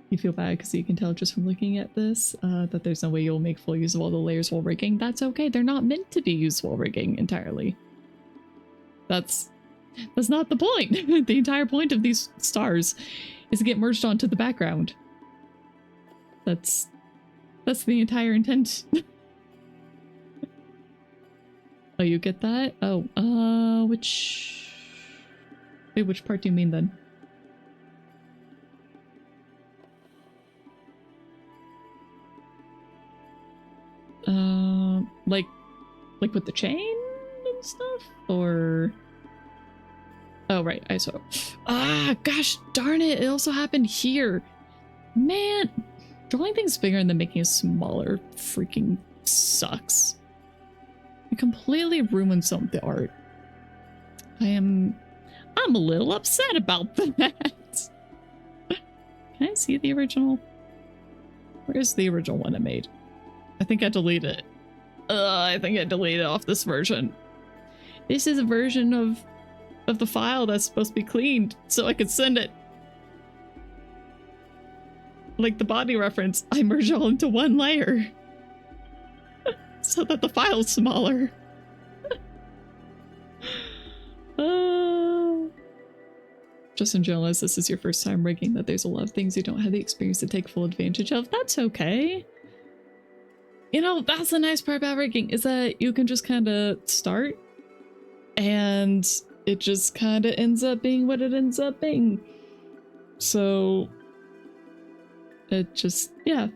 You feel bad because you can tell just from looking at this that there's no way you'll make full use of all the layers while rigging. That's okay. They're not meant to be used while rigging entirely. That's not the point. The entire point of these stars is to get merged onto the background. That's the entire intent. Oh, you get that? Oh, which part do you mean then? Like with the chain and stuff? Or... Oh, right, I saw. Ah, gosh darn it, it also happened here. Man, drawing things bigger and then making it smaller freaking sucks. It completely ruins some of the art. I'm a little upset about that. Can I see the original? Where's the original one I made? I think I deleted it. I think I deleted it off this version. This is a version of the file that's supposed to be cleaned so I could send it. Like the body reference, I merge all into one layer so that the file's smaller. Just in general, as this is your first time rigging, that there's a lot of things you don't have the experience to take full advantage of. That's okay. You know, that's the nice part about rigging, is that you can just kind of start and it just kind of ends up being what it ends up being. So it just, yeah,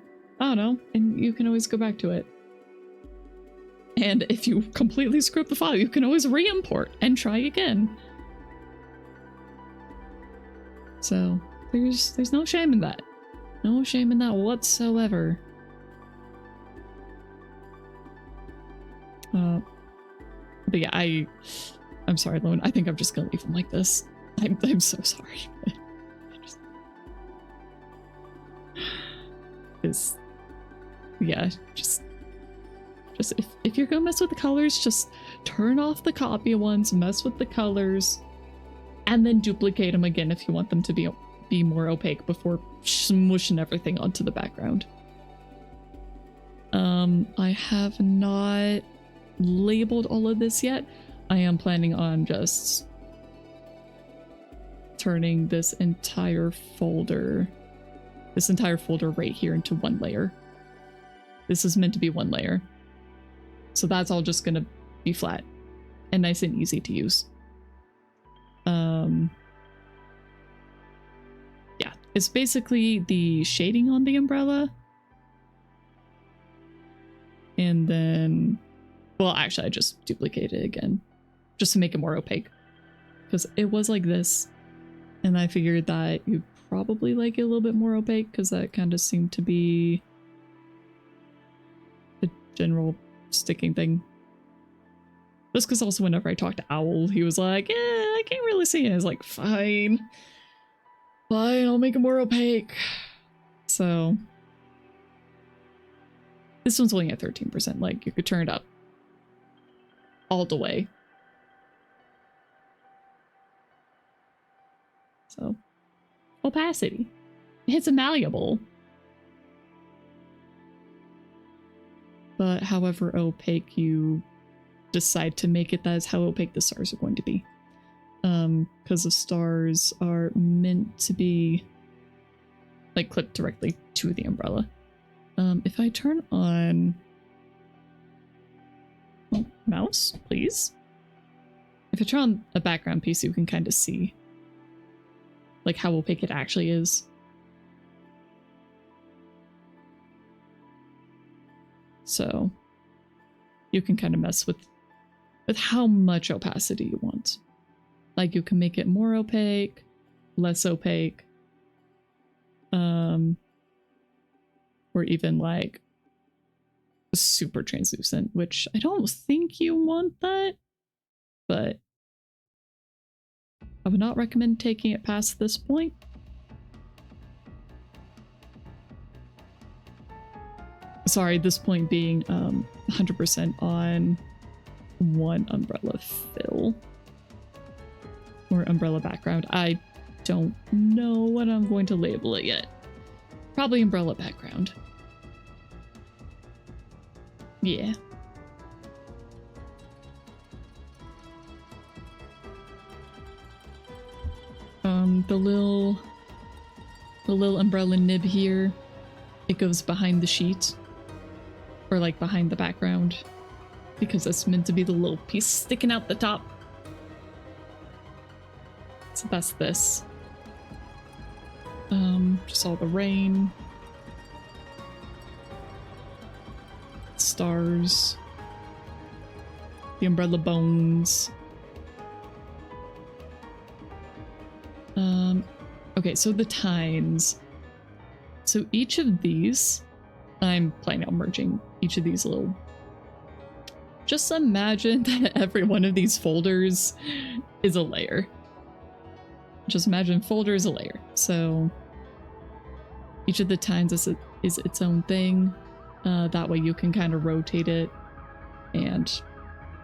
I don't know. And you can always go back to it. And if you completely screw up the file, you can always re-import and try again. So there's no shame in that. No shame in that whatsoever. But yeah, I'm sorry, Lone. I think I'm just gonna leave him like this. I'm so sorry. Because yeah, just if you're gonna mess with the colors, just turn off the copy ones, mess with the colors, and then duplicate them again if you want them to be more opaque before smushing everything onto the background. I have not labeled all of this yet. I am planning on just turning this entire folder right here into one layer. This is meant to be one layer. So that's all just gonna be flat. and nice and easy to use. Yeah, it's basically the shading on the umbrella. And then, well, actually I just duplicated it again just to make it more opaque because it was like this. And I figured that you'd probably like it a little bit more opaque because that kind of seemed to be the general sticking thing. Just because also whenever I talked to Owl, he was like, I can't really see it. I was like, fine, I'll make it more opaque. So this one's only at 13%. Like, you could turn it up all the way. So, opacity. It's a malleable. But however opaque you decide to make it, that is how opaque the stars are going to be. Because the stars are meant to be like clipped directly to the umbrella. If I turn on mouse, please. If I turn on a background piece, you can kind of see like how opaque it actually is. So you can kind of mess with how much opacity you want. Like you can make it more opaque, less opaque, or even like super translucent, which I don't think you want that, but I would not recommend taking it past this point. Sorry, this point being 100% on one umbrella fill or umbrella background. I don't know what I'm going to label it yet. Probably umbrella background. Yeah. The little umbrella nib here, it goes behind the sheet, or like behind the background, because it's meant to be the little piece sticking out the top. So that's this. Just all the rain, stars, the umbrella bones. Okay, so the tines. So each of these, I'm planning on merging each of these little. Just imagine that every one of these folders is a layer. Just imagine folder is a layer. So each of the tines is its own thing. That way you can kind of rotate it and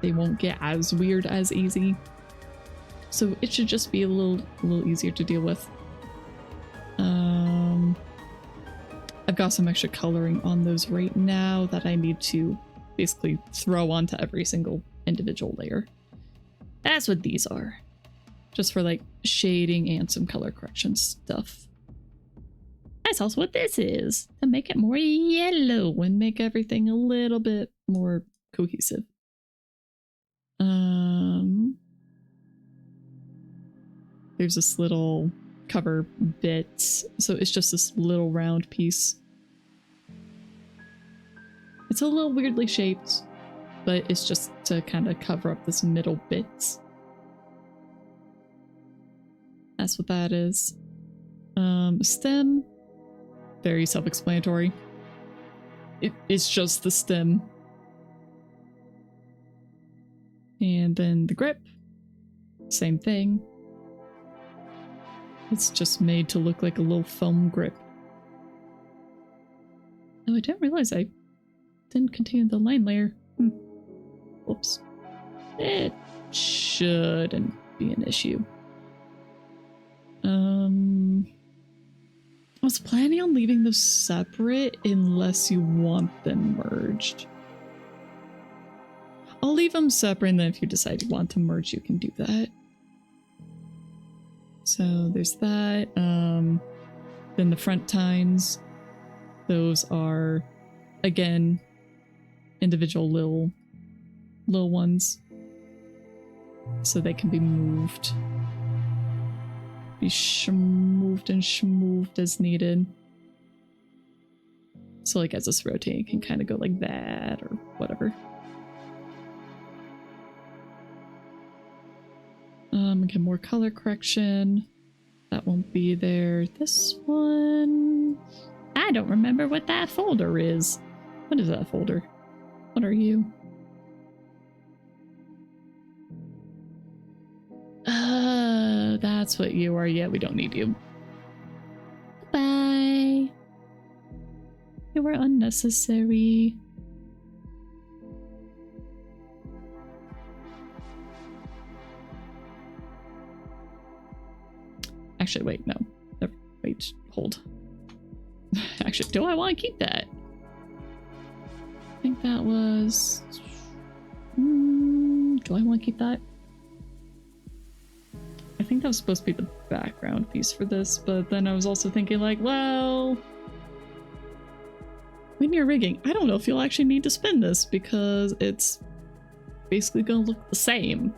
they won't get as weird as easy. So it should just be a little easier to deal with. I've got some extra coloring on those right now that I need to basically throw onto every single individual layer. That's what these are. Just for like shading and some color correction stuff. That's also what this is, to make it more yellow and make everything a little bit more cohesive. There's this little cover bit, so it's just this little round piece. It's a little weirdly shaped, but it's just to kind of cover up this middle bit. That's what that is. Stem, very self-explanatory. It's just the stem. And then the grip, same thing. It's just made to look like a little foam grip. Oh, I didn't realize I didn't continue the line layer. Whoops. It shouldn't be an issue. I was planning on leaving those separate unless you want them merged. I'll leave them separate, and then if you decide you want to merge, you can do that. So there's that. Then the front tines. Those are, again, individual little ones. so they can be moved. Be moved and schmoved as needed. So like as it's rotating, it can kind of go like that or whatever. Get more color correction. That won't be there. This one, I don't remember what that folder is. What is that folder? What are you? That's what you are. Yeah, we don't need you. Bye. You were unnecessary. Actually, wait, no. Wait, hold. Actually, do I want to keep that? I think that was... do I want to keep that? I think that was supposed to be the background piece for this, but then I was also thinking like, well... linear rigging, I don't know if you'll actually need to spin this because it's basically going to look the same.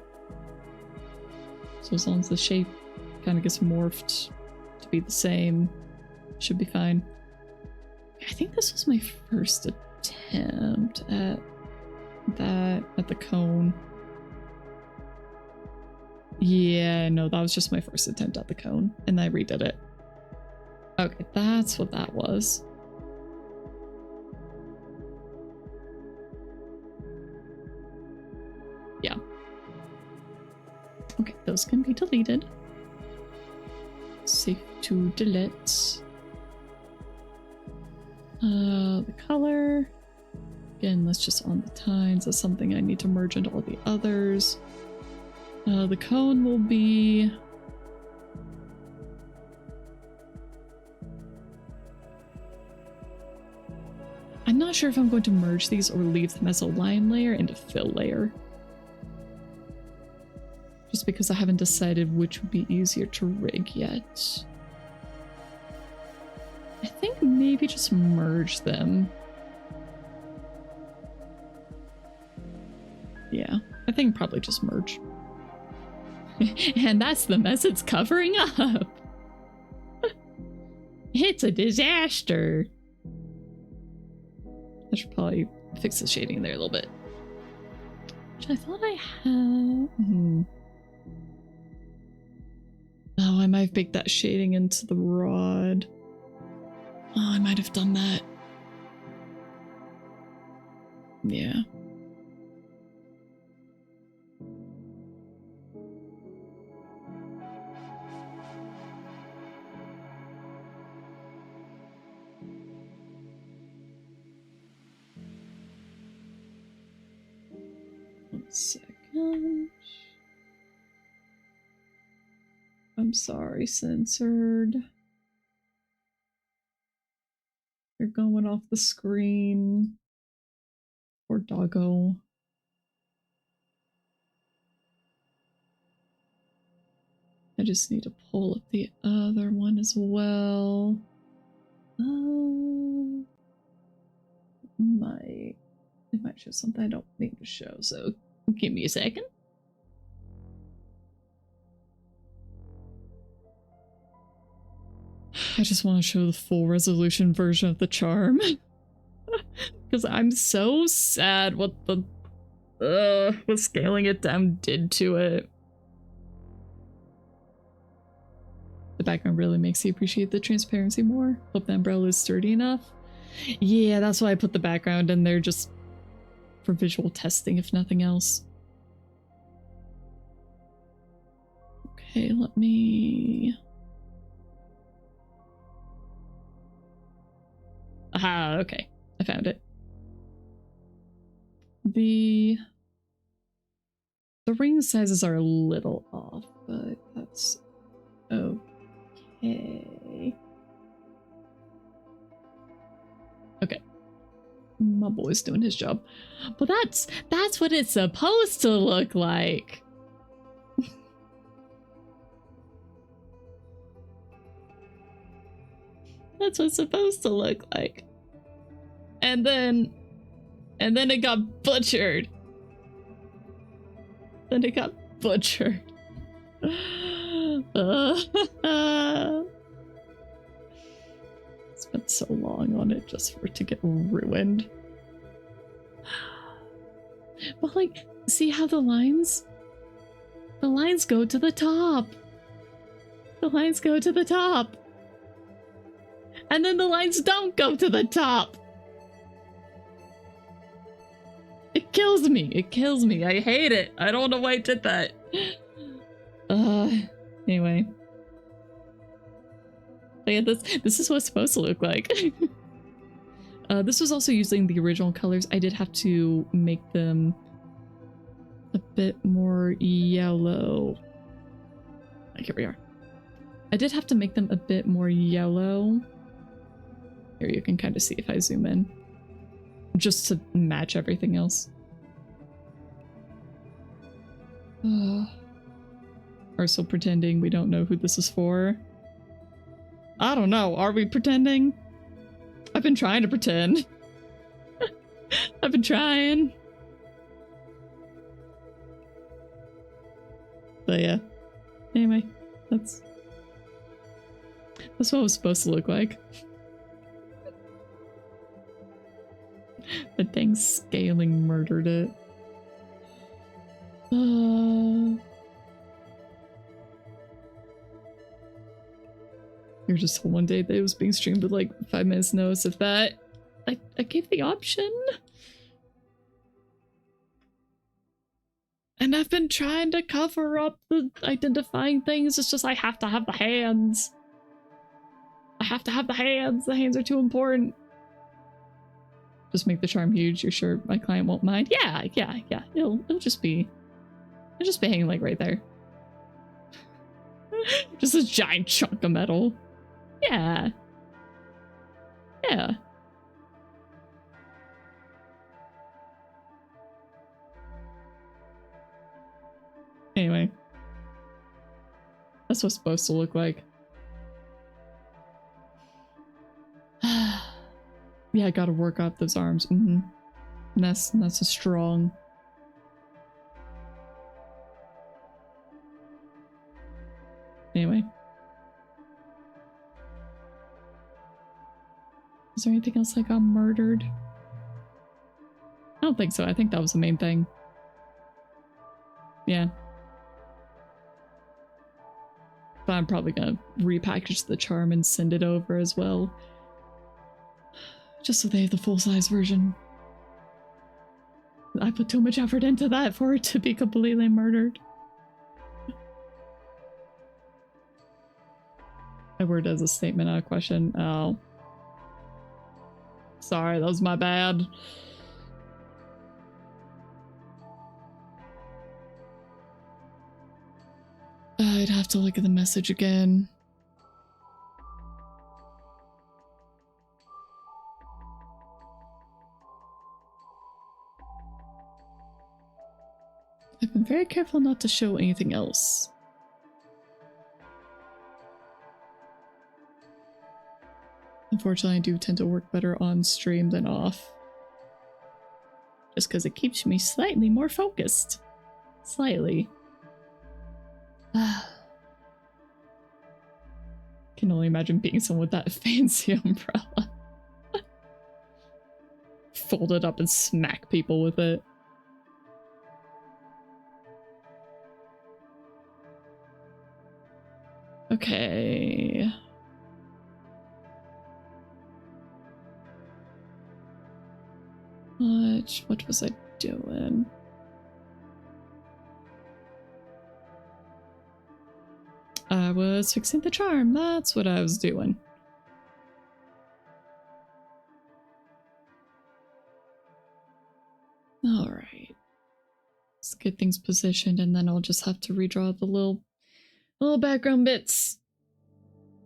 So as long as the shape kind of gets morphed to be the same, should be fine. I think this was my first attempt at that, at the cone. Yeah, no, that was just my first attempt at the cone, and I redid it. Okay, that's what that was. Yeah. Okay, those can be deleted. Safe to delete. The color. Again, that's just on the tines. That's something I need to merge into all the others. The cone will be... I'm not sure if I'm going to merge these or leave them as a line layer and a fill layer. Just because I haven't decided which would be easier to rig yet. I think maybe just merge them. Yeah, I think probably just merge. And that's the mess it's covering up. It's a disaster. I should probably fix the shading there a little bit. Which I thought I had. Oh, I might have baked that shading into the rod. Oh, I might have done that. Yeah. One second. I'm sorry, censored. You're going off the screen. Poor doggo. I just need to pull up the other one as well. It might show something I don't need to show, so give me a second. I just want to show the full resolution version of the charm. Because I'm so sad what scaling it down did to it. The background really makes you appreciate the transparency more. Hope the umbrella is sturdy enough. Yeah, that's why I put the background in there, just for visual testing, if nothing else. Okay, let me... Aha, okay. I found it. The ring sizes are a little off, but that's okay. Okay. My boy's doing his job. But that's what it's supposed to look like. That's what it's supposed to look like. And then it got butchered. Then it got butchered. Spent so long on it just for it to get ruined. But like, see how the lines go to the top. The lines go to the top. And then the lines don't go to the top. It kills me. It kills me. I hate it. I don't know why I did that. Anyway. But yeah, this is what it's supposed to look like. This was also using the original colors. I did have to make them a bit more yellow. Like, here we are. I did have to make them a bit more yellow. Here you can kind of see if I zoom in. Just to match everything else. Are still pretending we don't know who this is for. I don't know. Are we pretending? I've been trying to pretend. I've been trying. But yeah. Anyway, that's what it was supposed to look like. The dang scaling murdered it. You're just told one day that it was being streamed with like 5 minutes notice of that. I gave the option. And I've been trying to cover up the identifying things. It's just I have to have the hands. I have to have the hands. The hands are too important. Just make the charm huge. You're sure my client won't mind? Yeah. It'll just be hanging like right there. Just a giant chunk of metal. Yeah. Anyway. That's what it's supposed to look like. Yeah, I gotta work out those arms. That's a strong. Anyway. Is there anything else that got murdered? I don't think so. I think that was the main thing. Yeah. But I'm probably gonna repackage the charm and send it over as well. Just so they have the full-size version. I put too much effort into that for it to be completely murdered. I word as a statement, not a question. Oh. Sorry, that was my bad. I'd have to look at the message again. I've been very careful not to show anything else. Unfortunately, I do tend to work better on stream than off. Just because it keeps me slightly more focused. Slightly. Can only imagine being someone with that fancy umbrella. Fold it up and smack people with it. Okay. What was I doing? I was fixing the charm. That's what I was doing. All right. Let's get things positioned, and then I'll just have to redraw the little background bits.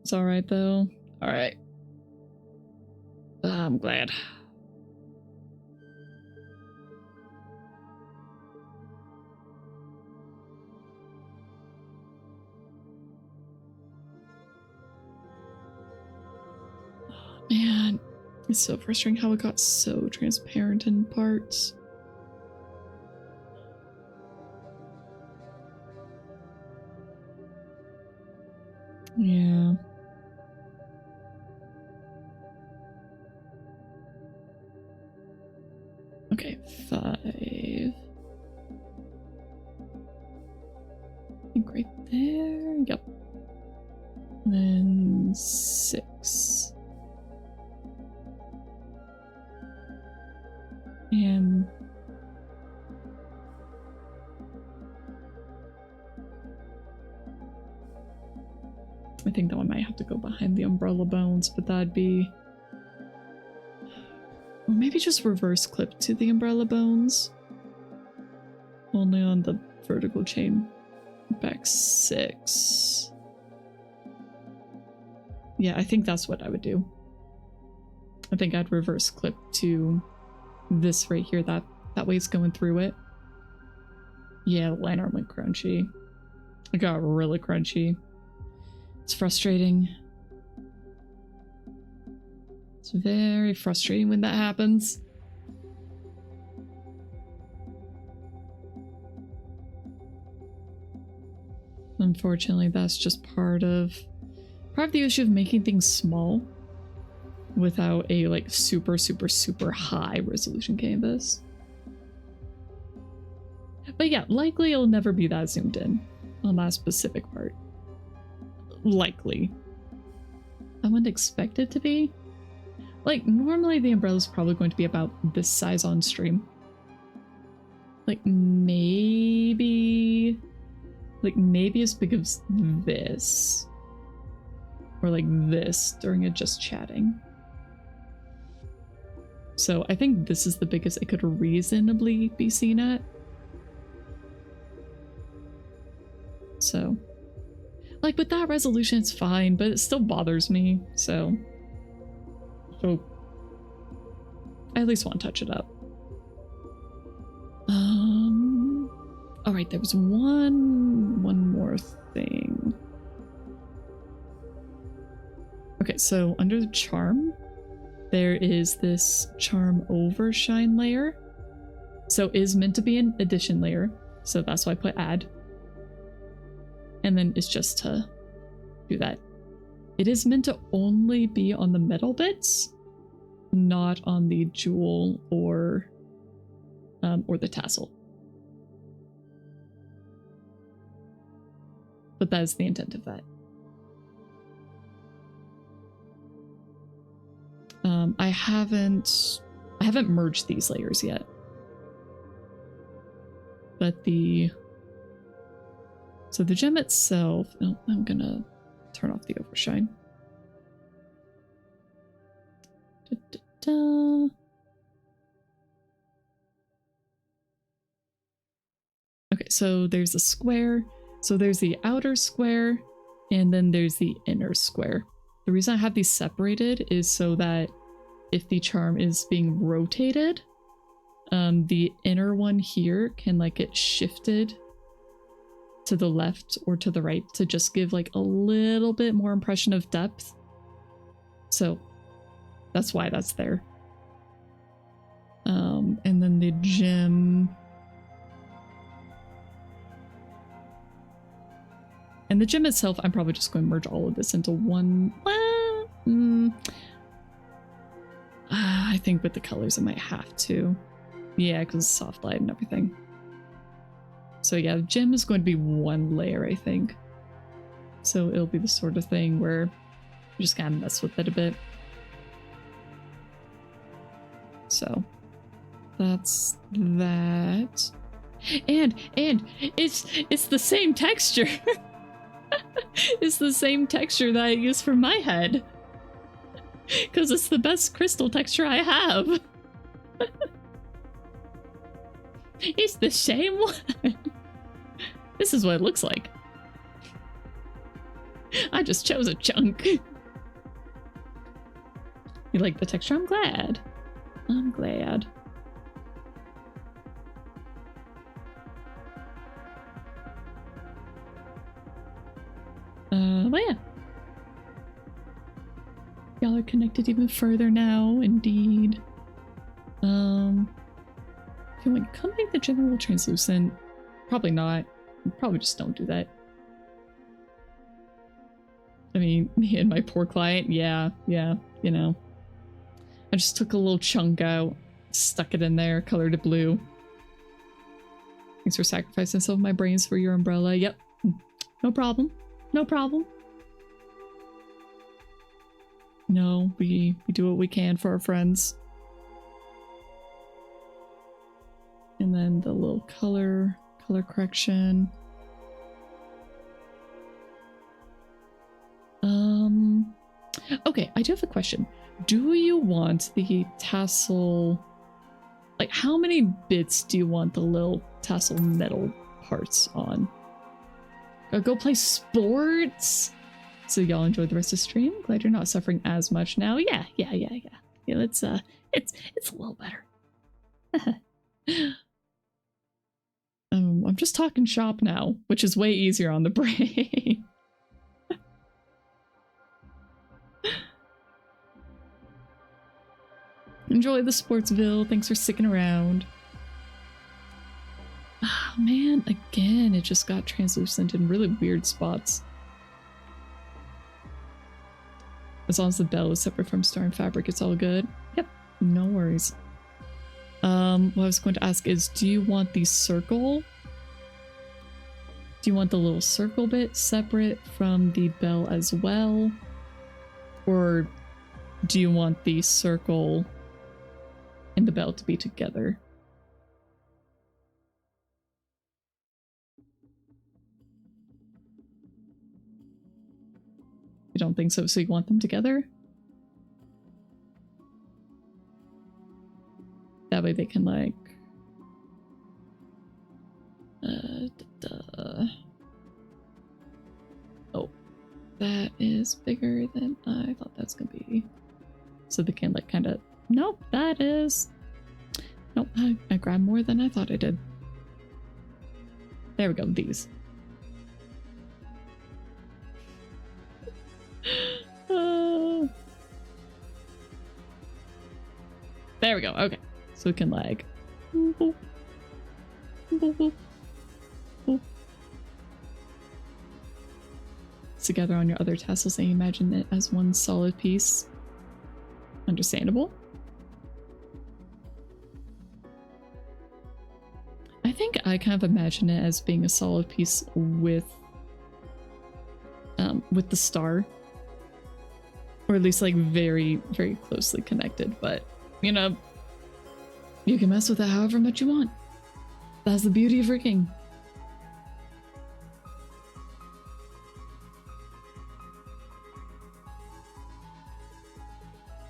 It's all right though. All right. I'm glad. Man, it's so frustrating how it got so transparent in parts. Yeah. Okay, 5. I think right there. Yep. And then 6. And I think that one might have to go behind the umbrella bones, but that'd be... Or maybe just reverse clip to the umbrella bones. Only on the vertical chain. Back 6. Yeah, I think that's what I would do. I think I'd reverse clip to this right here. That way it's going through it. Yeah, the line art went crunchy. It got really crunchy. It's frustrating. It's very frustrating when that happens. Unfortunately, that's just part of the issue of making things small without a like super high resolution canvas. But yeah, likely it'll never be that zoomed in on that specific part. Likely. I wouldn't expect it to be. Like, normally the umbrella is probably going to be about this size on stream. Like, maybe as big as this. Or like this during a just chatting. So I think this is the biggest it could reasonably be seen at. So, like with that resolution, it's fine, but it still bothers me. So I at least want to touch it up. All right, there was one more thing. Okay, so under the charm, there is this charm overshine layer. So is meant to be an addition layer. So that's why I put add. And then it's just to do that. It is meant to only be on the metal bits, not on the jewel or the tassel. But that is the intent of that. I haven't merged these layers yet. But so the gem itself, oh, I'm gonna turn off the overshine. Okay, so there's a square. So there's the outer square, and then there's the inner square. The reason I have these separated is so that if the charm is being rotated, the inner one here can like get shifted to the left or to the right to just give like a little bit more impression of depth. So that's why that's there. And then the gem. And the gem itself, I'm probably just going to merge all of this into one. I think with the colors I might have to. Yeah, because soft light and everything. So yeah, the gem is going to be one layer, I think. So it'll be the sort of thing where you just kind of mess with it a bit. So that's that. And it's the same texture. It's the same texture that I use for my head. Because it's the best crystal texture I have. It's the same one. This is what it looks like. I just chose a chunk. You like the texture? I'm glad. I'm glad. But yeah. Y'all are connected even further now, indeed. Can we come make the general translucent? Probably not. Probably just don't do that. I mean, me and my poor client, yeah, you know. I just took a little chunk out, stuck it in there, colored it blue. Thanks for sacrificing some of my brains for your umbrella. Yep. No problem. No problem. No, we do what we can for our friends. And then the little color correction. Okay, I do have a question. Do you want the tassel, like how many bits do you want the little tassel metal parts on? Go play sports? So y'all enjoy the rest of the stream? Glad you're not suffering as much now. Yeah, it's a little better. I'm just talking shop now, which is way easier on the brain. Enjoy the Sportsville. Thanks for sticking around. Oh man, again, it just got translucent in really weird spots. As long as the bell is separate from star and fabric, it's all good. Yep, no worries. What I was going to ask is, do you want the circle? Do you want the little circle bit separate from the bell as well? Or do you want the circle and the bell to be together? You don't think so? So you want them together? That way they can like... Oh, that is bigger than I thought that's gonna be. So they can like kind of... Nope, that is... Nope, I grabbed more than I thought I did. There we go, these. There we go, okay. So we can like... Together on your other tassels and you imagine it as one solid piece. Understandable. I think I kind of imagine it as being a solid piece with the star. Or at least like very, very closely connected, but you know, you can mess with it however much you want. That's the beauty of rigging.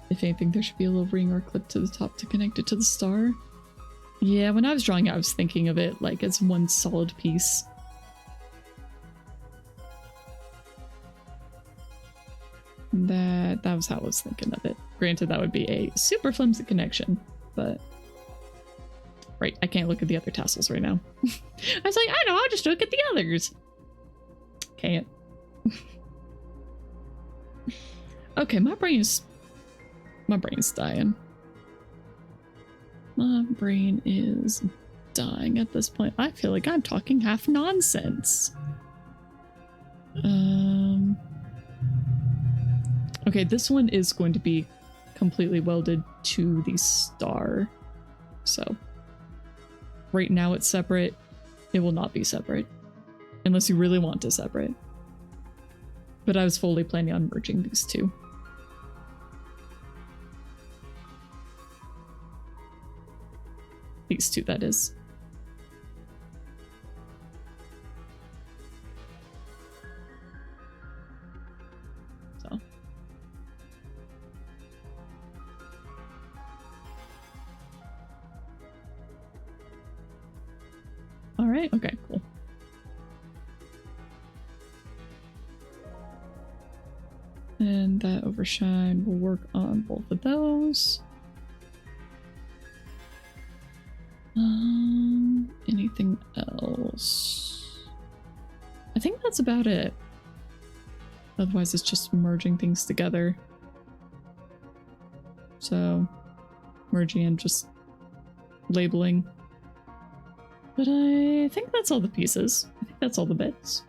If anything, there should be a little ring or clip to the top to connect it to the star. Yeah, when I was drawing it, I was thinking of it like as one solid piece. That was how I was thinking of it. Granted, that would be a super flimsy connection, but... Right, I can't look at the other tassels right now. I was like, I know, I'll just look at the others. Can't. Okay, my brain's dying. My brain is dying at this point. I feel like I'm talking half nonsense. Okay, this one is going to be completely welded to the star. So, right now it's separate. It will not be separate. Unless you really want to separate. But I was fully planning on merging these two. These two, that is. So. Alright, okay, cool. And that overshine will work on both of those. Anything else? I think that's about it. Otherwise it's just merging things together. So, merging and just labeling. But I think that's all the pieces. I think that's all the bits.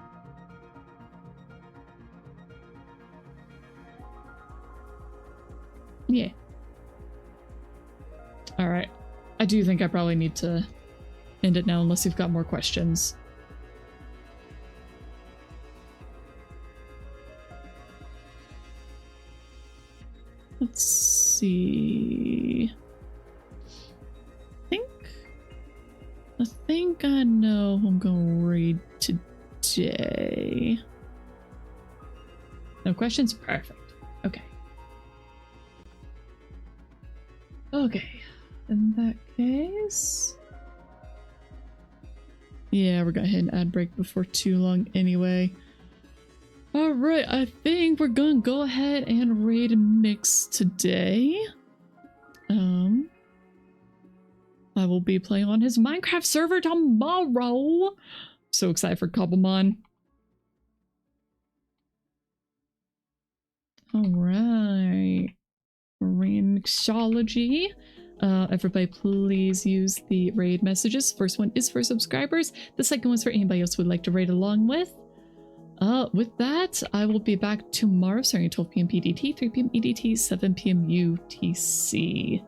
Yeah. All right. I do think I probably need to end it now unless you've got more questions. Let's see. I think I know who I'm gonna read today. No questions? Perfect. Okay. Okay. In that case... yeah, we're gonna hit an ad break before too long anyway. Alright, I think we're gonna go ahead and raid Mix today. I will be playing on his Minecraft server tomorrow. So excited for Cobblemon. Alright. Raid Mixology. Everybody please use the raid messages. First one is for subscribers. The second one's for anybody else who would like to raid along with. With that, I will be back tomorrow starting at 12 p.m. PDT, 3 p.m. EDT, 7 p.m. UTC.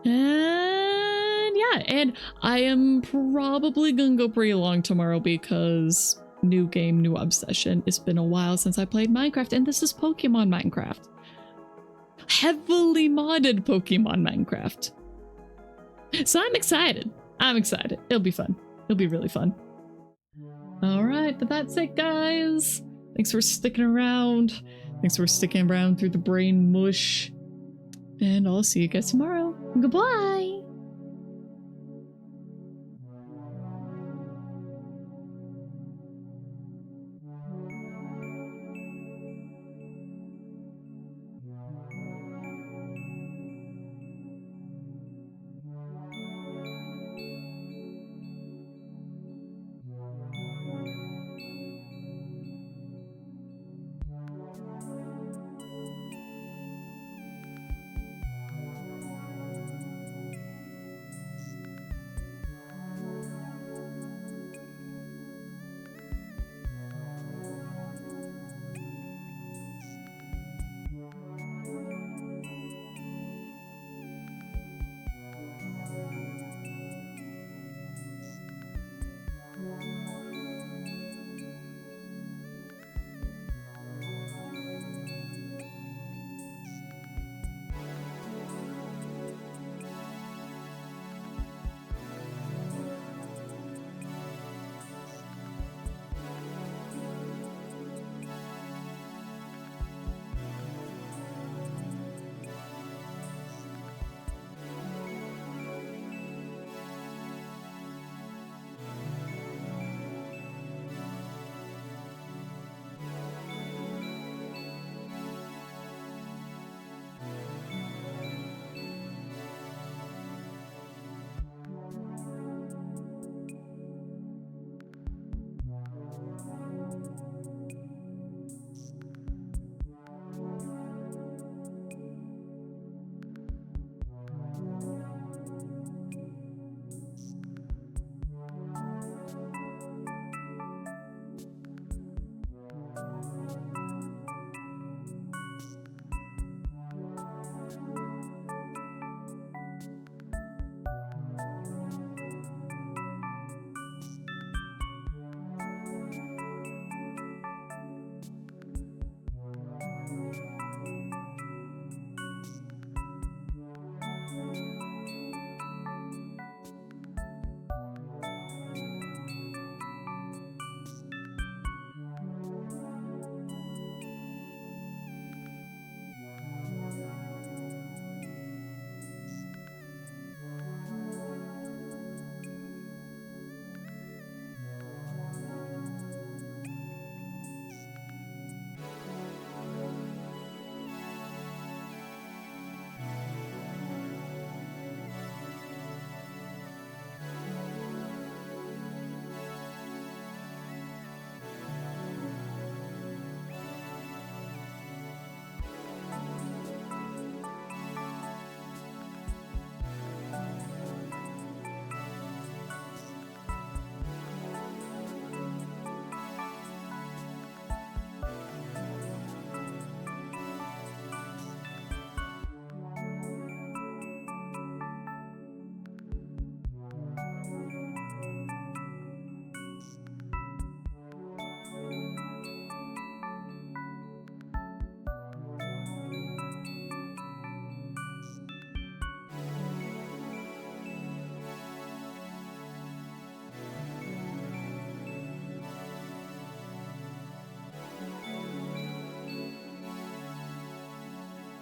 And yeah, and I am probably gonna go pretty long tomorrow because new game, new obsession. It's been a while since I played Minecraft, and this is Pokemon Minecraft. Heavily modded Pokemon Minecraft. So I'm excited. I'm excited. It'll be fun. It'll be really fun. Alright, but that's it, guys. Thanks for sticking around. Thanks for sticking around through the brain mush. And I'll see you guys tomorrow. Goodbye!